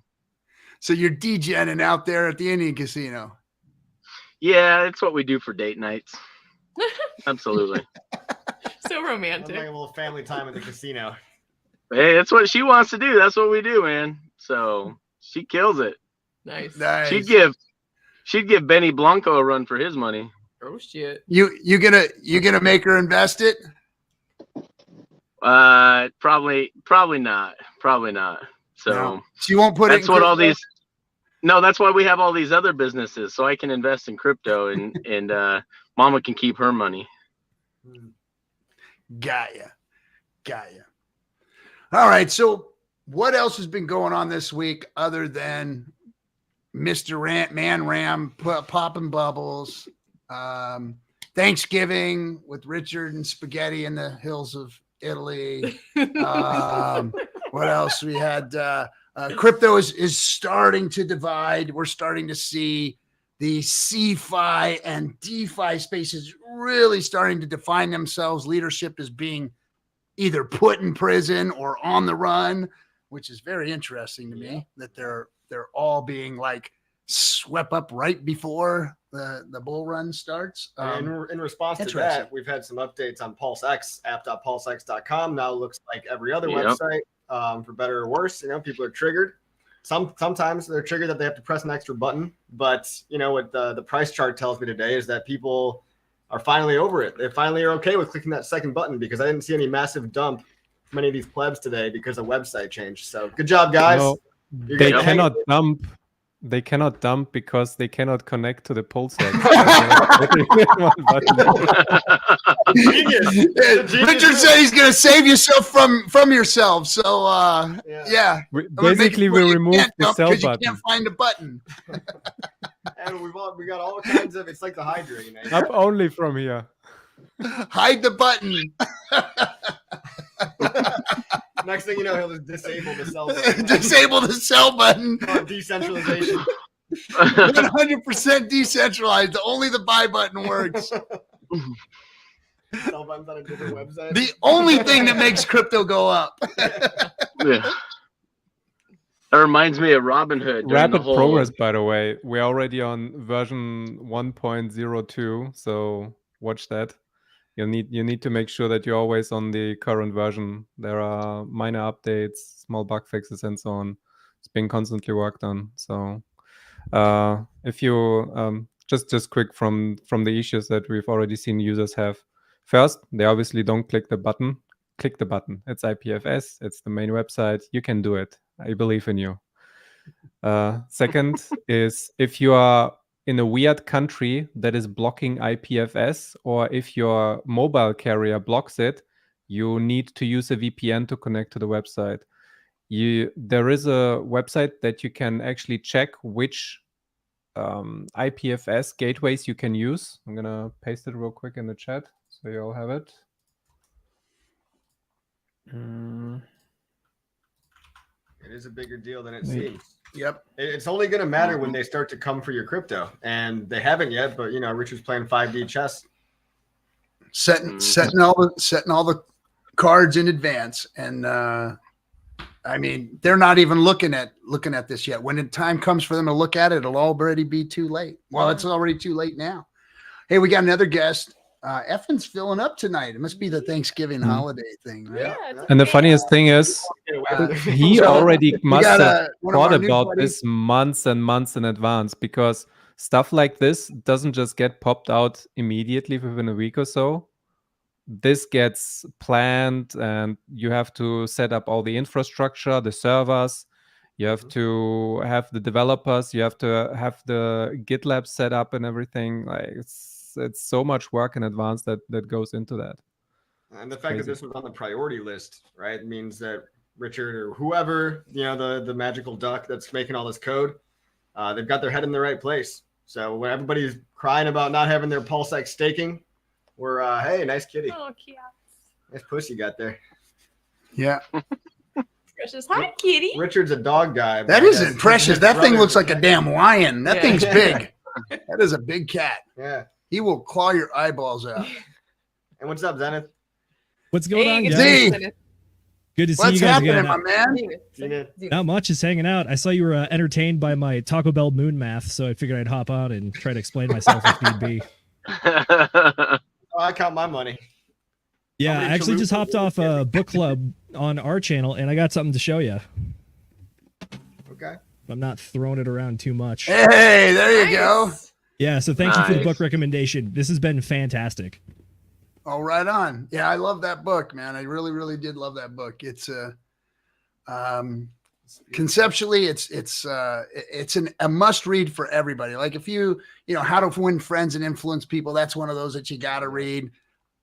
Speaker 1: So you're degenning out there at the Indian casino.
Speaker 7: Yeah, it's what we do for date nights. Absolutely.
Speaker 3: So romantic.
Speaker 2: Like a little family time at the casino.
Speaker 7: Hey, that's what she wants to do. That's what we do, man. So she kills it.
Speaker 3: Nice.
Speaker 7: She'd give Benny Blanco a run for his money.
Speaker 3: Oh shit.
Speaker 1: You gonna make her invest it?
Speaker 7: Probably not. So
Speaker 1: no. She won't put
Speaker 7: that's
Speaker 1: it in
Speaker 7: what
Speaker 1: crypto?
Speaker 7: all these. No, that's why we have all these other businesses, so I can invest in crypto and Mama can keep her money.
Speaker 1: Got ya. All right. So what else has been going on this week other than Mr. Ram popping bubbles? Thanksgiving with Richard and spaghetti in the hills of Italy. What else we had? Crypto is starting to divide. We're starting to see the CeFi and DeFi spaces really starting to define themselves. Leadership is being either put in prison or on the run, which is very interesting to me that they're all being like swept up right before the bull run starts.
Speaker 2: In response to that, we've had some updates on PulseX, app.pulsex.com. Now looks like every other website, for better or worse. People are triggered. Sometimes they're triggered that they have to press an extra button. But, what the price chart tells me today is that people are finally over it. They finally are okay with clicking that second button, because I didn't see any massive dump from any of these plebs today because the website changed. So good job, guys.
Speaker 4: No, they cannot dump. They cannot dump because they cannot connect to the PulseX.
Speaker 1: Richard said he's going to save yourself from yourself. So, yeah.
Speaker 4: Basically, we removed the sell button.
Speaker 1: You can't find the button.
Speaker 2: And we got all kinds of, it's like the Hydra.
Speaker 4: Up only from here.
Speaker 1: Hide the button.
Speaker 2: Next thing you know, he'll just disable the sell button.
Speaker 1: Disable the sell button.
Speaker 2: Decentralization.
Speaker 1: 100% decentralized. Only the buy button works.
Speaker 2: Sell button's on a different website.
Speaker 1: The only thing that makes crypto go up.
Speaker 7: Yeah. That reminds me of Robinhood.
Speaker 4: Rapid progress, by the way. We're already on version 1.02, so watch that. You need to make sure that you're always on the current version. There are minor updates, small bug fixes, and so on. It's being constantly worked on. So if you just quick from the issues that we've already seen users have. First, they obviously don't click the button. Click the button. It's IPFS. It's the main website. You can do it. I believe in you. Second is if you are in a weird country that is blocking IPFS, or if your mobile carrier blocks it, you need to use a VPN to connect to the website. There is a website that you can actually check which IPFS gateways you can use. I'm gonna paste it real quick in the chat so you all have it.
Speaker 2: It is a bigger deal than it seems.
Speaker 1: Yep.
Speaker 2: It's only going to matter when they start to come for your crypto, and they haven't yet. But Richard's playing 5D chess,
Speaker 1: setting all the cards in advance, and I mean they're not even looking at this yet. When the time comes for them to look at it, it'll already be too late. Well, it's already too late now. Hey, we got another guest. Effen's filling up tonight. It must be the Thanksgiving holiday thing, right?
Speaker 3: Yeah,
Speaker 4: and the funniest thing is, he already must have thought about this months and months in advance, because stuff like this doesn't just get popped out immediately within a week or so. This gets planned, and you have to set up all the infrastructure, the servers. You have to have the developers. You have to have the GitLab set up and everything. Like it's so much work in advance that goes into that.
Speaker 2: And the fact that this was on the priority list, right, means that Richard or whoever, the magical duck that's making all this code, they've got their head in the right place. So when everybody's crying about not having their PulseX staking, we're hey, nice kitty.
Speaker 3: Oh, cute.
Speaker 2: Nice pussy you got there.
Speaker 1: Yeah.
Speaker 3: Precious. Hi, kitty.
Speaker 2: Richard's a dog guy.
Speaker 1: That isn't Precious. That thing looks like a damn lion. That thing's big. That is a big cat.
Speaker 2: Yeah.
Speaker 1: He will claw your eyeballs out.
Speaker 2: And what's up, Zenith?
Speaker 9: What's going on, guys?
Speaker 1: Z.
Speaker 9: Good to see
Speaker 1: What's
Speaker 9: you guys
Speaker 1: happening,
Speaker 9: again.
Speaker 1: my man?
Speaker 9: Not much, just hanging out. I saw you were entertained by my Taco Bell moon math, so I figured I'd hop on and try to explain myself if need be.
Speaker 2: Oh, I count my money.
Speaker 9: Yeah, I actually just hopped off a book club on our channel, and I got something to show you.
Speaker 2: Okay.
Speaker 9: I'm not throwing it around too much.
Speaker 1: Hey, there you go.
Speaker 9: Yeah, so thank you for the book recommendation. This has been fantastic.
Speaker 1: Oh, right on. Yeah, I love that book, man. I really, really did love that book. It's conceptually, it's a must read for everybody. Like if you How to Win Friends and Influence People, that's one of those that you got to read.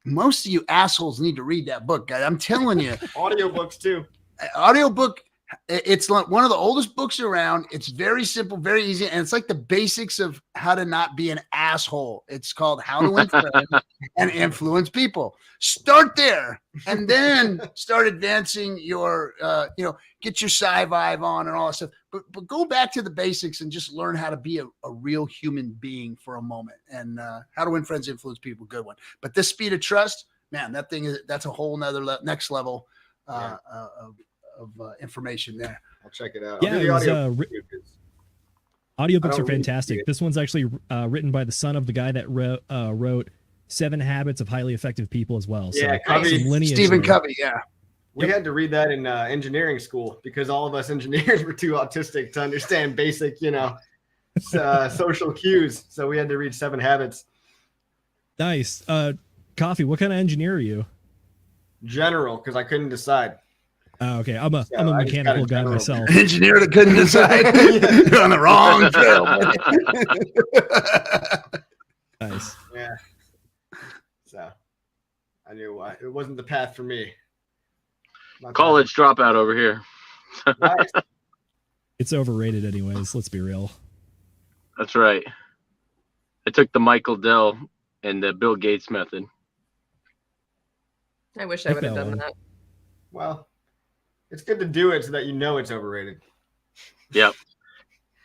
Speaker 1: Most of you assholes need to read that book, guys. I'm telling you.
Speaker 2: Audiobooks too.
Speaker 1: Audiobook. It's one of the oldest books around. It's very simple, very easy, and it's like the basics of how to not be an asshole. It's called How to Win Friends and Influence People. Start there, and then start advancing your, get your sci-vibe on and all that stuff. But go back to the basics and just learn how to be a real human being for a moment. And How to Win Friends, Influence People, good one. But this Speed of Trust, man, that's a whole nother next level of information there.
Speaker 2: I'll check it out.
Speaker 9: Yeah, Audiobooks are fantastic. This one's actually written by the son of the guy that wrote 7 Habits of Highly Effective People as well. So
Speaker 2: Yeah, Covey,
Speaker 9: some lineage
Speaker 1: Stephen
Speaker 9: there.
Speaker 1: Covey. Yeah.
Speaker 2: We had to read that in engineering school because all of us engineers were too autistic to understand basic, social cues. So we had to read 7 Habits.
Speaker 9: Nice. Coffee, what kind of engineer are you?
Speaker 2: General, because I couldn't decide.
Speaker 9: Oh, okay. I'm a mechanical guy myself.
Speaker 1: Engineer that couldn't decide. You're on the wrong trail.
Speaker 9: Nice.
Speaker 2: Yeah. So I knew it wasn't the path for me.
Speaker 7: College dropout over here.
Speaker 2: Nice.
Speaker 9: It's overrated anyways. Let's be real.
Speaker 7: That's right. I took the Michael Dell and the Bill Gates method.
Speaker 3: I wish I would have done
Speaker 9: one.
Speaker 3: that.
Speaker 2: Well, it's good to do it so that you know it's overrated.
Speaker 7: Yep.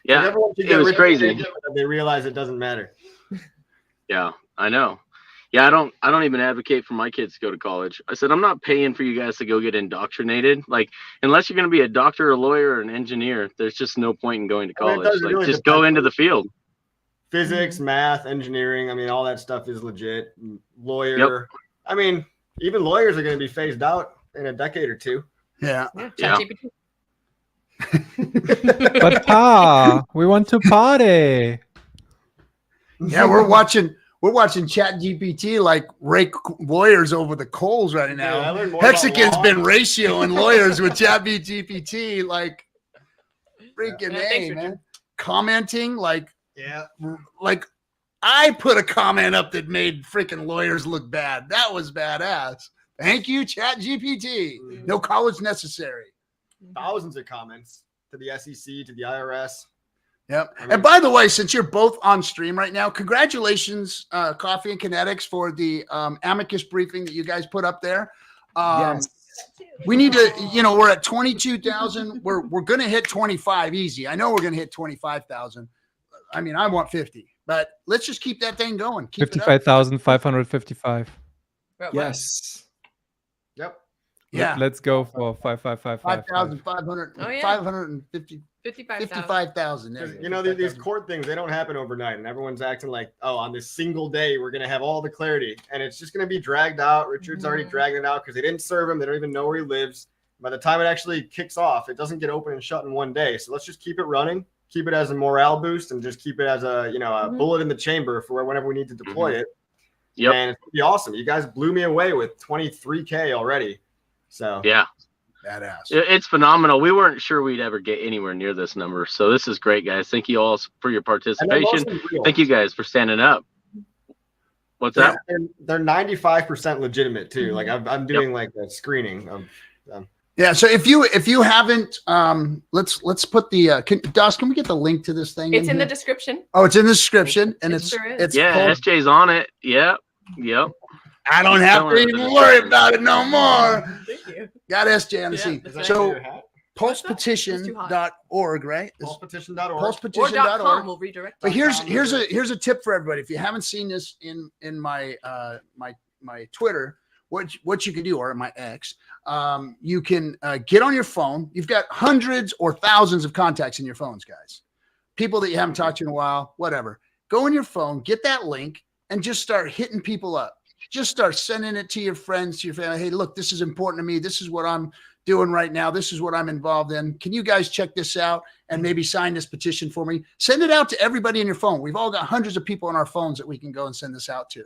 Speaker 7: Yeah.
Speaker 2: Everyone should
Speaker 7: It
Speaker 2: get
Speaker 7: was
Speaker 2: rid of
Speaker 7: crazy.
Speaker 2: it, but they realize it doesn't matter.
Speaker 7: Yeah, I know. Yeah, I don't even advocate for my kids to go to college. I said, I'm not paying for you guys to go get indoctrinated. Like, unless you're going to be a doctor, a lawyer, or an engineer, there's just no point in going to
Speaker 2: I mean, it
Speaker 7: college.
Speaker 2: doesn't
Speaker 7: Like,
Speaker 2: really
Speaker 7: just
Speaker 2: depend.
Speaker 7: go into the field.
Speaker 2: Physics, math, engineering. I mean, all that stuff is legit. Lawyer.
Speaker 7: Yep.
Speaker 2: I mean, even lawyers are going to be phased out in a decade or two.
Speaker 1: Yeah.
Speaker 7: Yeah.
Speaker 3: ChatGPT.
Speaker 4: But Pa, we want to party.
Speaker 1: Yeah, we're watching ChatGPT like rake lawyers over the coals right now.
Speaker 2: Yeah, I learned more about
Speaker 1: Hexicans
Speaker 2: law.
Speaker 1: been ratioing lawyers with ChatGPT like freaking
Speaker 3: Yeah, thanks,
Speaker 1: A, man.
Speaker 3: Richard.
Speaker 1: Commenting like
Speaker 2: Yeah.
Speaker 1: I put a comment up that made freaking lawyers look bad. That was badass. Thank you, ChatGPT. No college necessary.
Speaker 2: Thousands of comments to the SEC, to the IRS.
Speaker 1: Yep.
Speaker 2: I mean-
Speaker 1: And by the way, since you're both on stream right now, congratulations, Coffee and Kinetics, for the amicus briefing that you guys put up there. We need to, we're at 22,000. We're going to hit 25 easy. I know we're going to hit 25,000. I mean, I want 50, but let's just keep that thing going. Keep it up.
Speaker 4: 55,555.
Speaker 3: What?
Speaker 6: Yes.
Speaker 2: Yep.
Speaker 1: Yeah.
Speaker 4: Let's go for 5,555.
Speaker 1: 5,500,
Speaker 3: Oh, yeah.
Speaker 1: 550,
Speaker 3: 55,000.
Speaker 1: 55,000. There you go.
Speaker 2: These court things, they don't happen overnight, and everyone's acting like, oh, on this single day, we're going to have all the clarity, and it's just going to be dragged out. Richard's already dragging it out because they didn't serve him. They don't even know where he lives. By the time it actually kicks off, it doesn't get open and shut in one day. So let's just keep it running, keep it as a morale boost, and just keep it as a, a bullet in the chamber for whenever we need to deploy it.
Speaker 7: Yep.
Speaker 2: And it's going to be awesome. You guys blew me away with 23K already. So
Speaker 7: Yeah.
Speaker 1: Badass.
Speaker 7: It's phenomenal. We weren't sure we'd ever get anywhere near this number. So this is great, guys. Thank you all for your
Speaker 2: and they're
Speaker 7: participation.
Speaker 2: mostly real.
Speaker 7: Thank you guys for standing up. What's that?
Speaker 2: They're 95% legitimate too. Like I'm doing like a screening of them.
Speaker 1: Yeah. So if you haven't, let's put the Dos, can we get the link to this thing?
Speaker 3: It's in the
Speaker 1: here?
Speaker 3: description.
Speaker 1: Oh, it's in the description, and
Speaker 3: It
Speaker 1: it's
Speaker 3: sure is.
Speaker 1: it's
Speaker 7: Yeah,
Speaker 1: called-
Speaker 7: SJ's on it. Yep.
Speaker 1: I don't have to
Speaker 7: Telling
Speaker 1: even
Speaker 7: us.
Speaker 1: worry about it no more.
Speaker 3: Thank you.
Speaker 1: Got SJ on the
Speaker 3: Yeah,
Speaker 1: scene.
Speaker 3: that's right.
Speaker 1: So
Speaker 3: It's too hot.
Speaker 1: pulsepetition.org, right?
Speaker 2: Pulsepetition.org.
Speaker 3: Or
Speaker 1: Pulsepetition.org.
Speaker 3: .com will redirect.
Speaker 1: But here's a tip for everybody. If you haven't seen this in my my Twitter, what you can do, or my X, you can get on your phone. You've got hundreds or thousands of contacts in your phones, guys. People that you haven't talked to in a while, whatever. Go in your phone, get that link, and just start hitting people up. Just start sending it to your friends, to your family. Hey, look, this is important to me. This is what I'm doing right now. This is what I'm involved in. Can you guys check this out and maybe sign this petition for me? Send it out to everybody in your phone. We've all got hundreds of people on our phones that we can go and send this out to.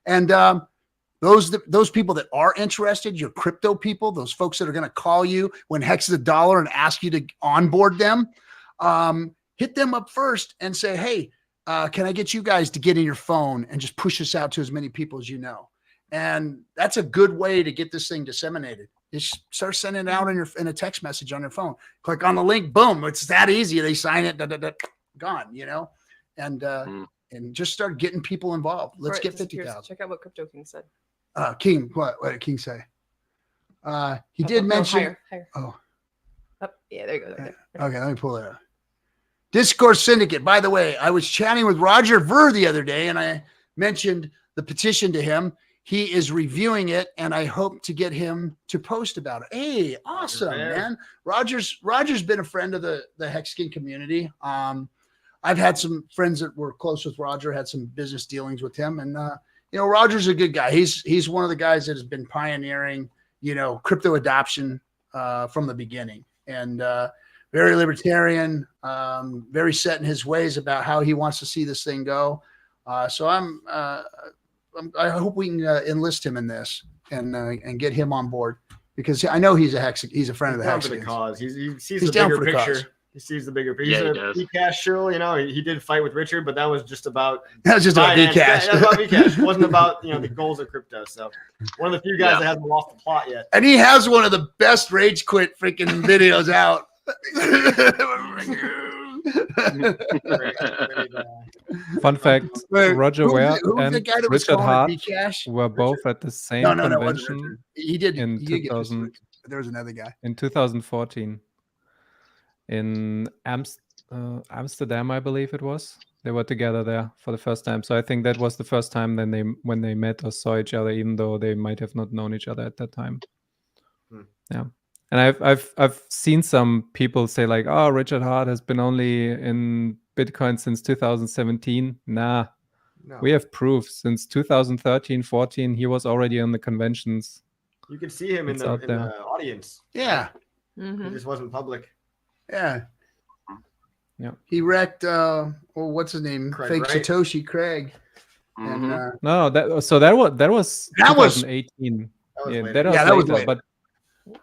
Speaker 1: And those people that are interested, your crypto people, those folks that are going to call you when Hex is $1 and ask you to onboard them, hit them up first and say, hey, can I get you guys to get in your phone and just push this out to as many people as you know? And that's a good way to get this thing disseminated. Just start sending it out in a text message on your phone. Click on the link, boom. It's that easy. They sign it, gone, and just start getting people involved. Let's get 50,000.
Speaker 3: Check out what Crypto King said.
Speaker 1: King, what did King say? He did mention.
Speaker 3: Higher.
Speaker 1: Oh,
Speaker 3: Yeah, there you go. There.
Speaker 1: okay. Let me pull it up. Discourse Syndicate. By the way, I was chatting with Roger Ver the other day, and I mentioned the petition to him. He is reviewing it, and I hope to get him to post about it. Hey, awesome, man. Roger's been a friend of the Hexican community. I've had some friends that were close with Roger, had some business dealings with him, and Roger's a good guy. He's one of the guys that has been pioneering, crypto adoption from the beginning, and very libertarian, very set in his ways about how he wants to see this thing go. So I hope we can enlist him in this and get him on board, because I know he's a friend of the
Speaker 2: down for the
Speaker 1: Hexicans.
Speaker 2: cause. He sees
Speaker 1: He's
Speaker 2: the
Speaker 1: down
Speaker 2: bigger
Speaker 1: for the
Speaker 2: picture.
Speaker 1: cause.
Speaker 2: He sees the bigger picture.
Speaker 7: Yeah,
Speaker 2: He's a Bcash shill, he did fight with Richard, but that was just about
Speaker 1: That was just about
Speaker 2: finance.
Speaker 1: Bcash.
Speaker 2: That was about Bcash. It wasn't about the goals of crypto. So one of the few guys that hasn't lost the plot yet.
Speaker 1: And he has one of the best rage quit freaking videos out.
Speaker 4: Fun fact:
Speaker 1: Wait,
Speaker 4: Roger
Speaker 1: who's
Speaker 4: Ware
Speaker 1: the
Speaker 4: and
Speaker 1: guy that was
Speaker 4: Richard
Speaker 1: calling it
Speaker 4: Hart
Speaker 1: Bcash?
Speaker 4: were both at the same
Speaker 1: No, it wasn't
Speaker 4: convention
Speaker 1: Richard. He did.
Speaker 4: in
Speaker 1: He did get
Speaker 4: 2000
Speaker 1: this, but there was another guy.
Speaker 4: in 2014 in Amsterdam, I believe it was. They were together there for the first time. So I think that was the first time when they met or saw each other, even though they might have not known each other at that time. Yeah. And I've seen some people say like, "Oh, Richard Hart has been only in Bitcoin since 2017." Nah,
Speaker 2: No.
Speaker 4: we have proof. Since 2013, 14, he was already on the conventions.
Speaker 2: You could see him in
Speaker 4: It's
Speaker 2: the
Speaker 4: out there.
Speaker 2: audience.
Speaker 1: Yeah,
Speaker 2: He just wasn't public.
Speaker 1: yeah.
Speaker 4: Yeah.
Speaker 1: He wrecked. What's his name?
Speaker 2: Craig,
Speaker 1: Fake
Speaker 2: right?
Speaker 1: Satoshi Craig. And
Speaker 4: No, that was 2018.
Speaker 2: That was
Speaker 4: Yeah,
Speaker 2: later.
Speaker 4: that was
Speaker 1: Yeah, that was
Speaker 4: later,
Speaker 1: later.
Speaker 4: but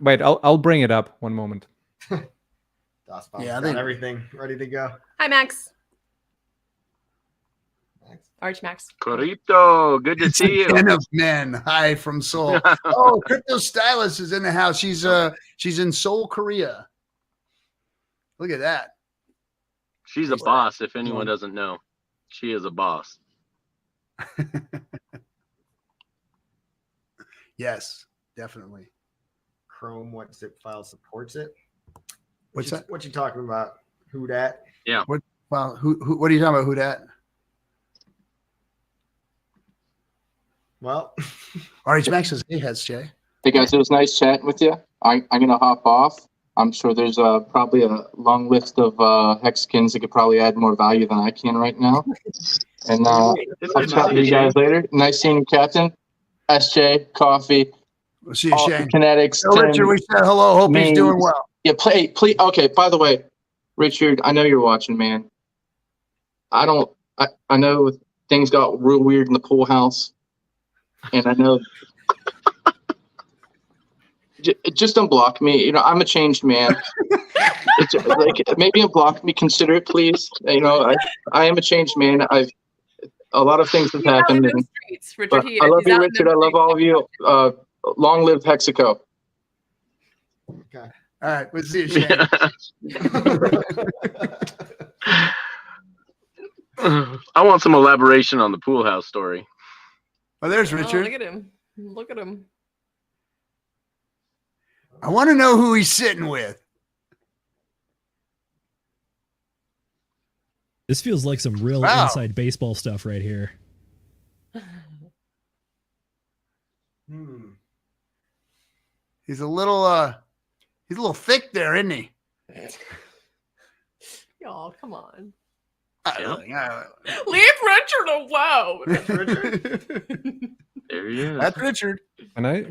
Speaker 4: wait, I'll bring it up one moment.
Speaker 2: Das Bomb's
Speaker 1: Yeah, I
Speaker 2: got
Speaker 1: think-
Speaker 2: everything ready to go.
Speaker 3: Hi, Max.
Speaker 2: Thanks.
Speaker 3: Arch Max.
Speaker 7: Corito, good to
Speaker 1: it's
Speaker 7: see
Speaker 1: a
Speaker 7: you.
Speaker 1: den of men. Hi from Seoul. Oh, Crypto Stylist is in the house. She's in Seoul, Korea. Look at that.
Speaker 7: She's a boss, if anyone doesn't know. She is a boss.
Speaker 1: Yes, definitely.
Speaker 2: Chrome what zip file supports it.
Speaker 1: What's that?
Speaker 2: What you talking about? Who dat?
Speaker 1: Well, who? What are you talking about? Who dat?
Speaker 2: Well,
Speaker 1: RH Max says, "Hey, heads, Jay."
Speaker 8: Hey guys, it was nice chatting with you. I'm gonna hop off. I'm sure there's probably a long list of Hexicans that could probably add more value than I can right now. And I'll chat with you guys later. Nice seeing you, Captain. SJ, Coffee,
Speaker 1: We'll see you, Shane.
Speaker 8: Kinetics.
Speaker 1: Tell Richard we said hello. Hope he's doing
Speaker 8: Names.
Speaker 1: well.
Speaker 8: Yeah, please. Okay, by the way, Richard, I know you're watching, man. I know things got real weird in the pool house, and I know. Just unblock me. I'm a changed man. Maybe unblock me. Consider it, please. I am a changed man. A lot of things have happened. And,
Speaker 3: Richard,
Speaker 8: but I love you, Richard. I love all of you. Long live Hexico.
Speaker 2: okay.
Speaker 1: All right, we'll see you, Shane.
Speaker 7: I want some elaboration on the pool house story.
Speaker 1: Well, there's
Speaker 3: Oh,
Speaker 1: Richard.
Speaker 3: look at him. Look at him.
Speaker 1: I want to know who he's sitting with.
Speaker 9: This feels like some real
Speaker 1: Wow.
Speaker 9: inside baseball stuff right here.
Speaker 1: He's a little thick there, isn't he?
Speaker 3: Y'all, come on.
Speaker 1: Leave
Speaker 3: Richard alone.
Speaker 1: Richard.
Speaker 7: There he is.
Speaker 1: That's Richard.
Speaker 4: Can I?
Speaker 1: Yeah,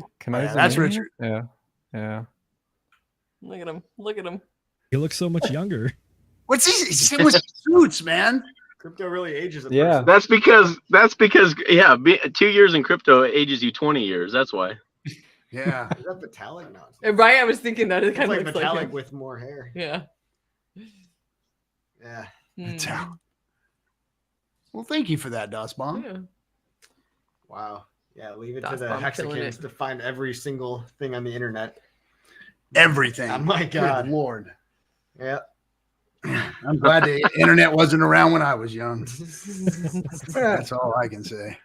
Speaker 4: zoom
Speaker 1: that's
Speaker 4: in
Speaker 1: Richard.
Speaker 4: here? Yeah.
Speaker 3: Look at him. Look at him.
Speaker 9: He looks so much younger.
Speaker 1: What's he? He's with suits, man.
Speaker 2: Crypto really ages a
Speaker 4: Yeah.
Speaker 2: person.
Speaker 7: That's because 2 years in crypto ages you 20 years. That's why.
Speaker 1: Yeah.
Speaker 2: Is that Vitalik? No, it's
Speaker 3: Right, I was thinking that it
Speaker 2: it's
Speaker 3: kind of
Speaker 2: like
Speaker 3: looks
Speaker 2: Vitalik
Speaker 3: like him.
Speaker 2: with more hair.
Speaker 3: Yeah.
Speaker 2: Yeah.
Speaker 3: Hmm.
Speaker 1: Well, thank you for that, Das Bomb.
Speaker 3: Yeah.
Speaker 2: Wow. Yeah, leave it
Speaker 3: Das
Speaker 2: to the
Speaker 3: Bomb killing
Speaker 2: Hexicans
Speaker 3: it.
Speaker 2: to find every single thing on the internet.
Speaker 1: Everything.
Speaker 2: Oh my God.
Speaker 1: Good Lord.
Speaker 2: Yeah.
Speaker 1: I'm glad the internet wasn't around when I was young. That's all I can say.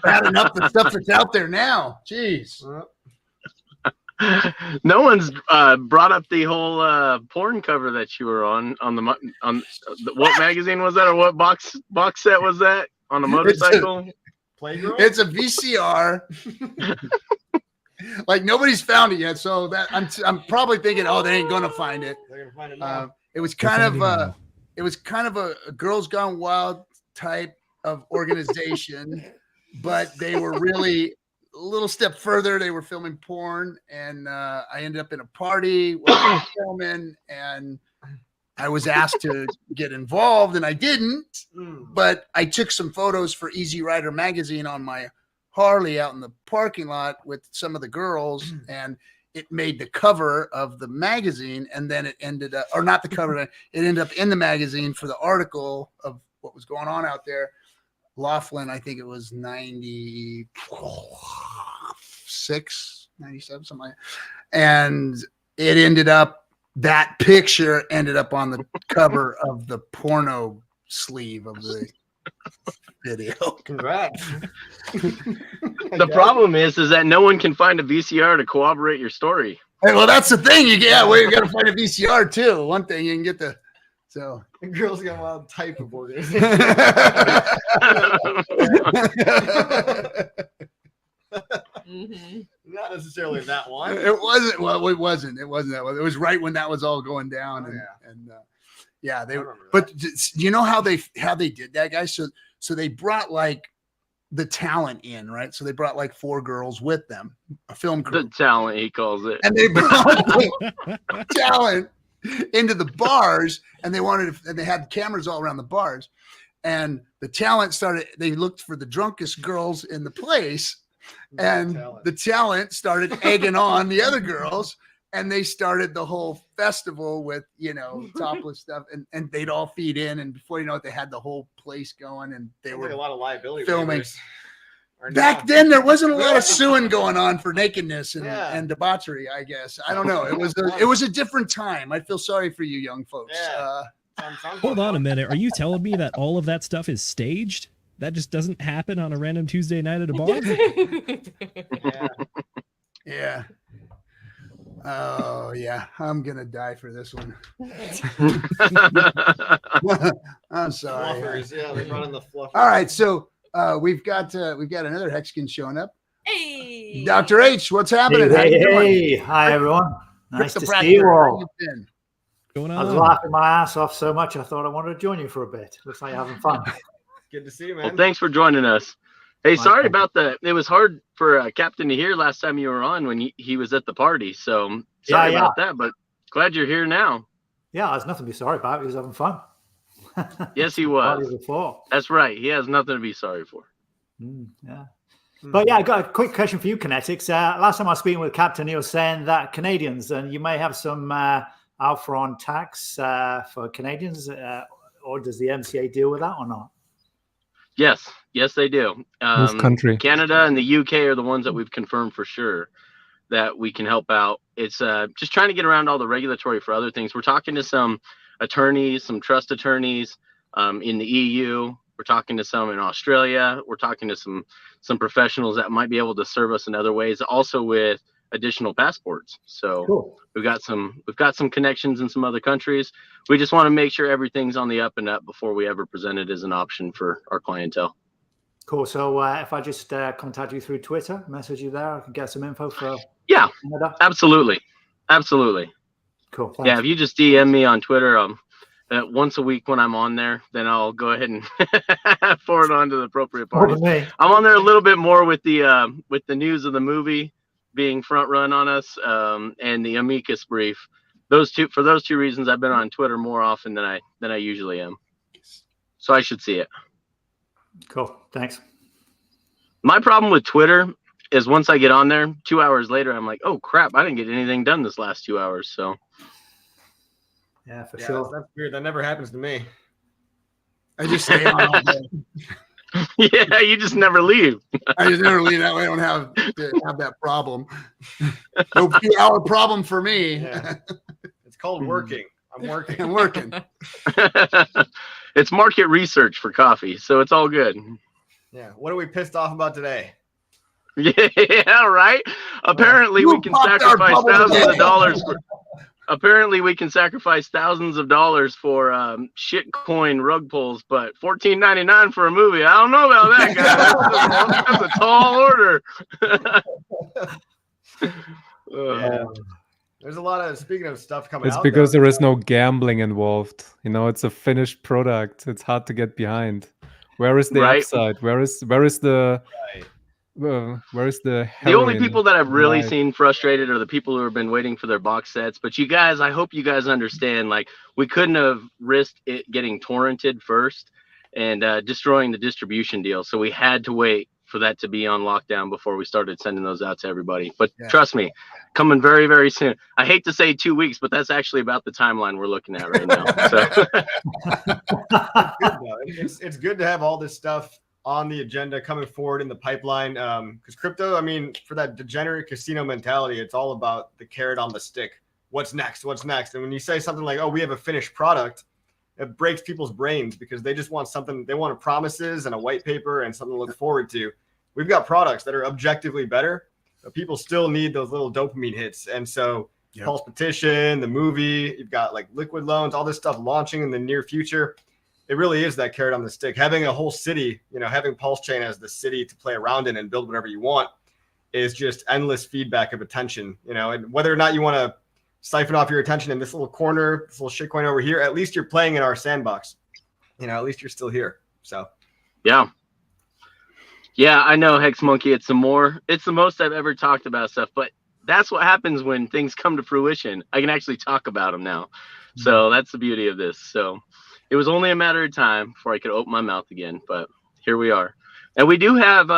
Speaker 1: Bad enough the stuff that's out there now. Jeez.
Speaker 7: No one's brought up the whole porn cover that you were on what magazine was that, or what box set was that on a motorcycle?
Speaker 2: Playgirl?
Speaker 1: It's a VCR. Like nobody's found it yet, so that I'm probably thinking, oh, they ain't gonna find it.
Speaker 2: They're gonna find it now.
Speaker 1: It was
Speaker 9: They're
Speaker 1: kind
Speaker 9: finding
Speaker 1: of
Speaker 9: it now.
Speaker 1: it was kind of a Girls Gone Wild type of organization, but they were really a little step further. They were filming porn, and I ended up in a party while I was filming, and I was asked to get involved, and I didn't, but I took some photos for Easy Rider magazine on my Harley out in the parking lot with some of the girls, and it made the cover of the magazine, and then it ended up, or not the cover, it ended up in the magazine for the article of what was going on out there. Laughlin, I think it was 96, 97, something like that. And it ended up, that picture ended up on the cover of the porno sleeve of the video.
Speaker 2: Congrats.
Speaker 7: The problem is that no one can find a VCR to corroborate your story.
Speaker 1: Hey, well, that's the thing. You got to find a VCR too. One thing you can get the so.
Speaker 2: The Girls Gone Wild type of organization. Not necessarily that one.
Speaker 1: It wasn't. Well, it wasn't. It wasn't that one. It was right when that was all going down, yeah, they were. But you know how they did that, guys? So they brought like the talent in, right? So they brought like 4 girls with them, a film crew.
Speaker 7: The talent, he calls it.
Speaker 1: And they brought the talent into the bars, and and they had cameras all around the bars, and the talent started. They looked for the drunkest girls in the place. And the talent started egging on the other girls, and they started the whole festival with, topless stuff, and they'd all feed in, and before you know it, they had the whole place going, and they were
Speaker 2: like a lot of liability
Speaker 1: filming. Back then, there wasn't a lot of suing going on for nakedness and debauchery, I guess. I don't know. It was a different time. I feel sorry for you young folks.
Speaker 2: Yeah.
Speaker 9: Hold on a minute. Are you telling me that all of that stuff is staged? That just doesn't happen on a random Tuesday night at a bar?
Speaker 1: Yeah. Oh, yeah. I'm going to die for this one. I'm sorry.
Speaker 2: Fluffers. Yeah, they brought in the fluffers.
Speaker 1: All right. So we've got another Hexican showing up.
Speaker 3: Hey.
Speaker 1: Dr. H, what's happening?
Speaker 10: Hey. Hi, everyone. Nice to see you all.
Speaker 9: Going on?
Speaker 10: I was laughing my ass off so much, I thought I wanted to join you for a bit. Looks like you're having fun.
Speaker 2: Good to see you, man.
Speaker 7: Well, thanks for joining us. Hey, sorry about it was hard for Captain to hear last time you were on when he was at the party. So sorry about that, but glad you're here now.
Speaker 10: Yeah, there's nothing to be sorry about. He was having fun.
Speaker 7: Yes, he was. That's right. He has nothing to be sorry for.
Speaker 10: But yeah, I got a quick question for you, Kinetics. Last time I was speaking with Captain, he was saying that Canadians, and you may have some Alpharon tax for Canadians, or does the MCA deal with that or not?
Speaker 7: Yes, they do.
Speaker 4: Country?
Speaker 7: Canada and the UK are the ones that we've confirmed for sure that we can help out. It's just trying to get around all the regulatory for other things. We're talking to some attorneys, some trust attorneys in the EU. We're talking to some in Australia. We're talking to some professionals that might be able to serve us in other ways, also with additional passports. So cool. we've got some connections in some other countries. We just want to make sure everything's on the up and up before we ever present it as an option for our clientele.
Speaker 10: Cool. So if I just contact you through Twitter, message you there, I can get some info for
Speaker 7: Canada? Absolutely.
Speaker 10: Cool. Thanks.
Speaker 7: Yeah, if you just DM me on Twitter, once a week when I'm on there, then I'll go ahead and forward on to the appropriate party. I'm on there a little bit more with the news of the movie being front run on us, and the amicus brief. For those two reasons, I've been on Twitter more often than I usually am. So I should see it.
Speaker 10: Cool. Thanks.
Speaker 7: My problem with Twitter is once I get on there, 2 hours later, I'm like, oh crap, I didn't get anything done this last 2 hours. So
Speaker 10: yeah, for sure.
Speaker 2: That's weird. That never happens to me.
Speaker 1: I just stay on all day.
Speaker 7: Yeah, you just never leave.
Speaker 1: I just never leave. That way I don't have that problem. No 2 hour problem for me.
Speaker 2: Yeah. It's called working. I'm working.
Speaker 1: I'm working.
Speaker 7: It's market research for coffee, so it's all good.
Speaker 2: Yeah. What are we pissed off about today?
Speaker 7: Yeah, right. Apparently, we can sacrifice thousands of dollars. Apparently, we can sacrifice thousands of dollars for shitcoin rug pulls, but $14.99 for a movie. I don't know about that, guys. That's a tall order.
Speaker 2: There's a lot of, speaking of stuff coming
Speaker 4: It's
Speaker 2: out.
Speaker 4: because
Speaker 2: though,
Speaker 4: there is no gambling involved. You know, it's a finished product. It's hard to get behind. Where is the
Speaker 7: Right.
Speaker 4: upside? Where is the where is the
Speaker 7: The only
Speaker 4: heroin
Speaker 7: people that I've
Speaker 4: in
Speaker 7: really
Speaker 4: life?
Speaker 7: seen frustrated are the people who have been waiting for their box sets. But you guys, I hope you guys understand, like, we couldn't have risked it getting torrented first and destroying the distribution deal. So we had to wait for that to be on lockdown before we started sending those out to everybody. But trust me, coming very, very soon. I hate to say 2 weeks, but that's actually about the timeline we're looking at right now. So
Speaker 2: it's good to have all this stuff on the agenda coming forward in the pipeline, because crypto, I mean, for that degenerate casino mentality, it's all about the carrot on the stick. What's next? And when you say something like, oh, we have a finished product, it breaks people's brains because they just want something. They want promises and a white paper and something to look forward to. We've got products that are objectively better, but people still need those little dopamine hits. And so Pulse Petition, the movie, you've got like liquid loans, all this stuff launching in the near future. It really is that carrot on the stick. Having a whole city, you know, having Pulse Chain as the city to play around in and build whatever you want is just endless feedback of attention, you know, and whether or not you want to siphon off your attention in this little corner, this little shitcoin over here, at least you're playing in our sandbox, you know, at least you're still here. So, yeah,
Speaker 7: I know, Hex Monkey. It's the most I've ever talked about stuff, but that's what happens when things come to fruition. I can actually talk about them now. So that's the beauty of this. So it was only a matter of time before I could open my mouth again, but here we are. And we do have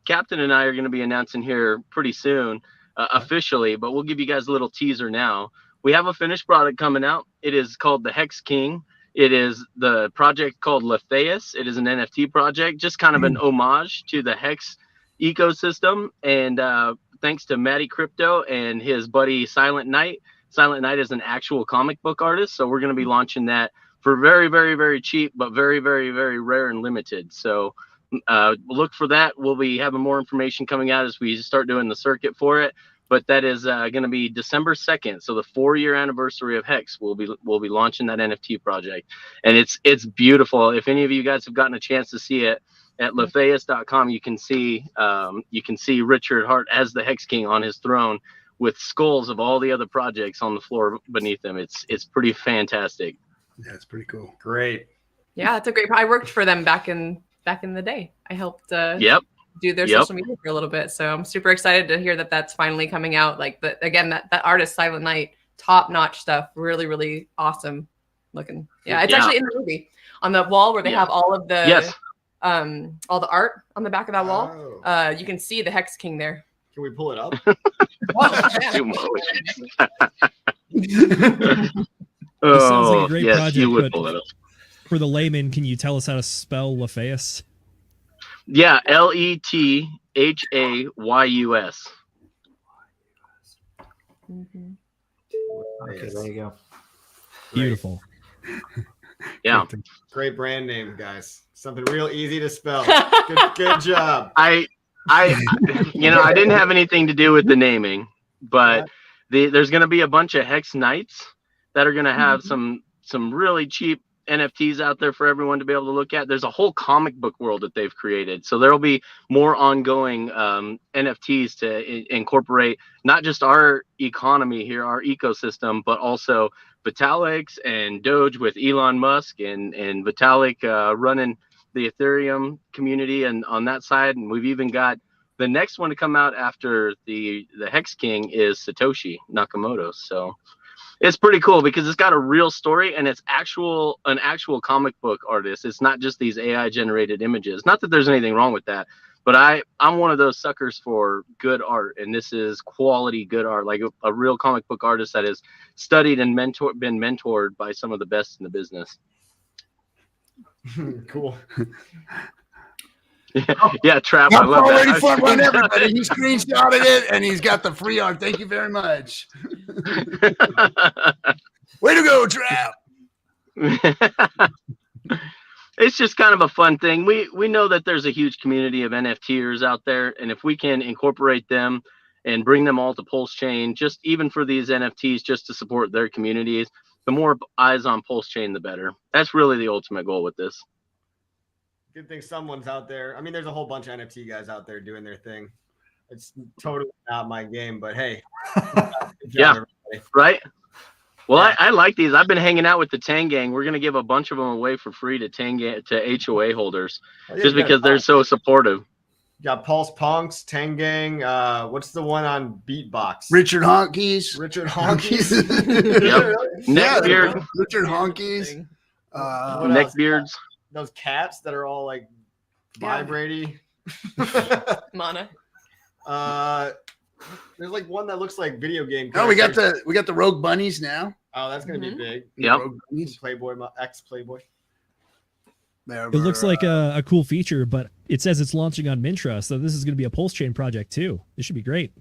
Speaker 7: Captain and I are going to be announcing here pretty soon officially, but we'll give you guys a little teaser now. We have a finished product coming out. It is called the Hex King. It is the project called Letheus. It is an NFT project, just kind of an homage to the Hex ecosystem. And thanks to Matty Crypto and his buddy Silent Knight. Silent Knight is an actual comic book artist, so we're going to be launching that for very, very, very cheap, but very, very, very rare and limited. So look for that. We'll be having more information coming out as we start doing the circuit for it. But that is going to be December 2nd, so the 4-year anniversary of Hex. We'll be launching that NFT project, and it's beautiful. If any of you guys have gotten a chance to see it at letheus.com, you can see Richard Hart as the Hex King on his throne with skulls of all the other projects on the floor beneath them. It's pretty fantastic.
Speaker 1: Yeah, it's pretty cool.
Speaker 2: Great.
Speaker 3: Yeah, it's a great. I worked for them back in the day. I helped. Do their social media for a little bit, so I'm super excited to hear that that's finally coming out. Like that artist Silent Knight, top notch stuff, really, really awesome looking. Yeah, it's actually in the movie on the wall where they have all of the all the art on the back of that wall. You can see the Hex King there.
Speaker 2: Can we pull it up?
Speaker 9: This sounds like a great
Speaker 7: yes,
Speaker 9: project.
Speaker 7: you would pull it up.
Speaker 9: For the layman, can you tell us how to spell Letheus?
Speaker 7: Yeah, Letheyaus.
Speaker 10: Okay, there you go.
Speaker 9: Beautiful.
Speaker 7: Yeah.
Speaker 2: Great brand name, guys. Something real easy to spell. Good job.
Speaker 7: I didn't have anything to do with the naming, but there's going to be a bunch of Hex Knights that are going to have some really cheap NFTs out there for everyone to be able to look at. There's a whole comic book world that they've created, so there'll be more ongoing NFTs to incorporate not just our economy here, our ecosystem, but also Vitalik's and Doge with Elon Musk and Vitalik running the Ethereum community and on that side. And we've even got the next one to come out after the Hex King is Satoshi Nakamoto. So it's pretty cool because it's got a real story and it's an actual comic book artist. It's not just these AI generated images. Not that there's anything wrong with that, but I'm one of those suckers for good art, and this is quality good art, like a real comic book artist that has studied and been mentored by some of the best in the business.
Speaker 2: Cool.
Speaker 7: Yeah, Trap. I love
Speaker 1: already
Speaker 7: that.
Speaker 1: front run everybody. He screenshotted it and he's got the free art. Thank you very much. Way to go, Trap.
Speaker 7: It's just kind of a fun thing. We know that there's a huge community of NFTers out there, and if we can incorporate them and bring them all to Pulse Chain, just even for these NFTs, just to support their communities, the more eyes on Pulse Chain, the better. That's really the ultimate goal with this.
Speaker 2: Good thing someone's out there. I mean, there's a whole bunch of NFT guys out there doing their thing. It's totally not my game, but hey.
Speaker 7: Yeah. Right. Well, I like these. I've been hanging out with the Tang Gang. We're gonna give a bunch of them away for free to HOA holders, just because they're so supportive.
Speaker 2: You got Pulse Punks, Tang Gang. What's the one on Beatbox?
Speaker 1: Richard Honkies.
Speaker 2: Richard Honkies.
Speaker 7: Yep. Neckbeard.
Speaker 1: Richard Honkies.
Speaker 7: Neckbeards.
Speaker 2: Those cats that are all like vibrating.
Speaker 3: Mana.
Speaker 2: There's like one that looks like video game.
Speaker 1: Oh, we got the Rogue Bunnies now.
Speaker 2: Oh, that's gonna be big.
Speaker 7: Yeah.
Speaker 2: Playboy, ex-Playboy.
Speaker 9: It looks like a cool feature, but it says it's launching on Mintra, so this is going to be a pulse chain project too. This should be great.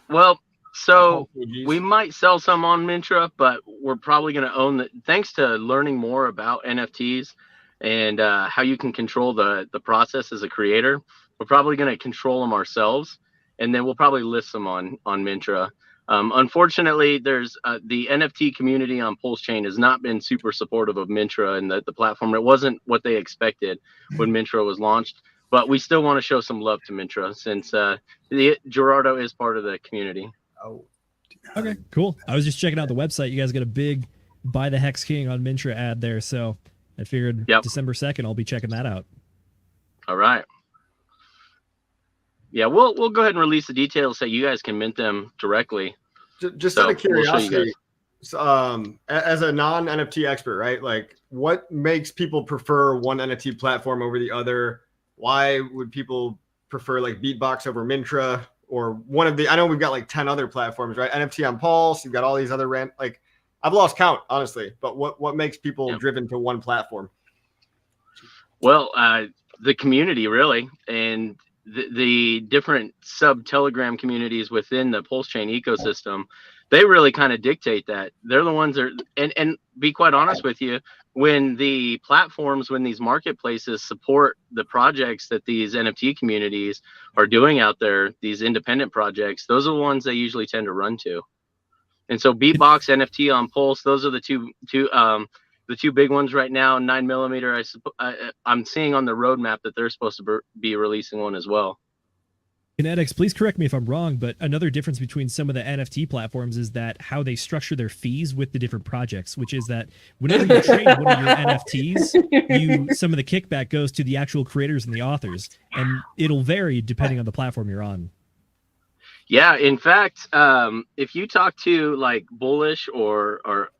Speaker 7: Well, so we might sell some on Mintra, but we're probably going to own it. Thanks to learning more about NFTs and how you can control the process as a creator, we're probably going to control them ourselves, and then we'll probably list them on Mintra. Unfortunately, there's the NFT community on Pulse Chain has not been super supportive of Mintra and the platform. It wasn't what they expected when Mintra was launched, but we still want to show some love to Mintra since Gerardo is part of the community.
Speaker 2: Oh,
Speaker 9: okay, cool. I was just checking out the website. You guys got a big Buy the Hex King on Mintra ad there, so I figured December 2nd I'll be checking that out.
Speaker 7: All right. Yeah, we'll go ahead and release the details so you guys can mint them directly.
Speaker 2: Just out of curiosity, as a non-NFT expert, right? Like, what makes people prefer one NFT platform over the other? Why would people prefer like Beatbox over Mintra or one of the? I know we've got like 10 other platforms, right? NFT on Pulse. You've got all these other like, I've lost count honestly. But what makes people driven to one platform?
Speaker 7: Well, the community really, and the different sub-Telegram communities within the Pulse Chain ecosystem, they really kind of dictate that. They're the ones that and be quite honest with you, when the platforms, when these marketplaces support the projects that these NFT communities are doing out there, these independent projects, those are the ones they usually tend to run to. And so Beatbox, NFT on Pulse, those are the two big ones right now. 9mm, I'm seeing on the roadmap that they're supposed to be releasing one as well.
Speaker 9: Kinetics, please correct me if I'm wrong, but another difference between some of the NFT platforms is that how they structure their fees with the different projects, which is that whenever you trade one of your NFTs, some of the kickback goes to the actual creators and the authors, and it'll vary depending on the platform you're on.
Speaker 7: Yeah, in fact, if you talk to like Bullish or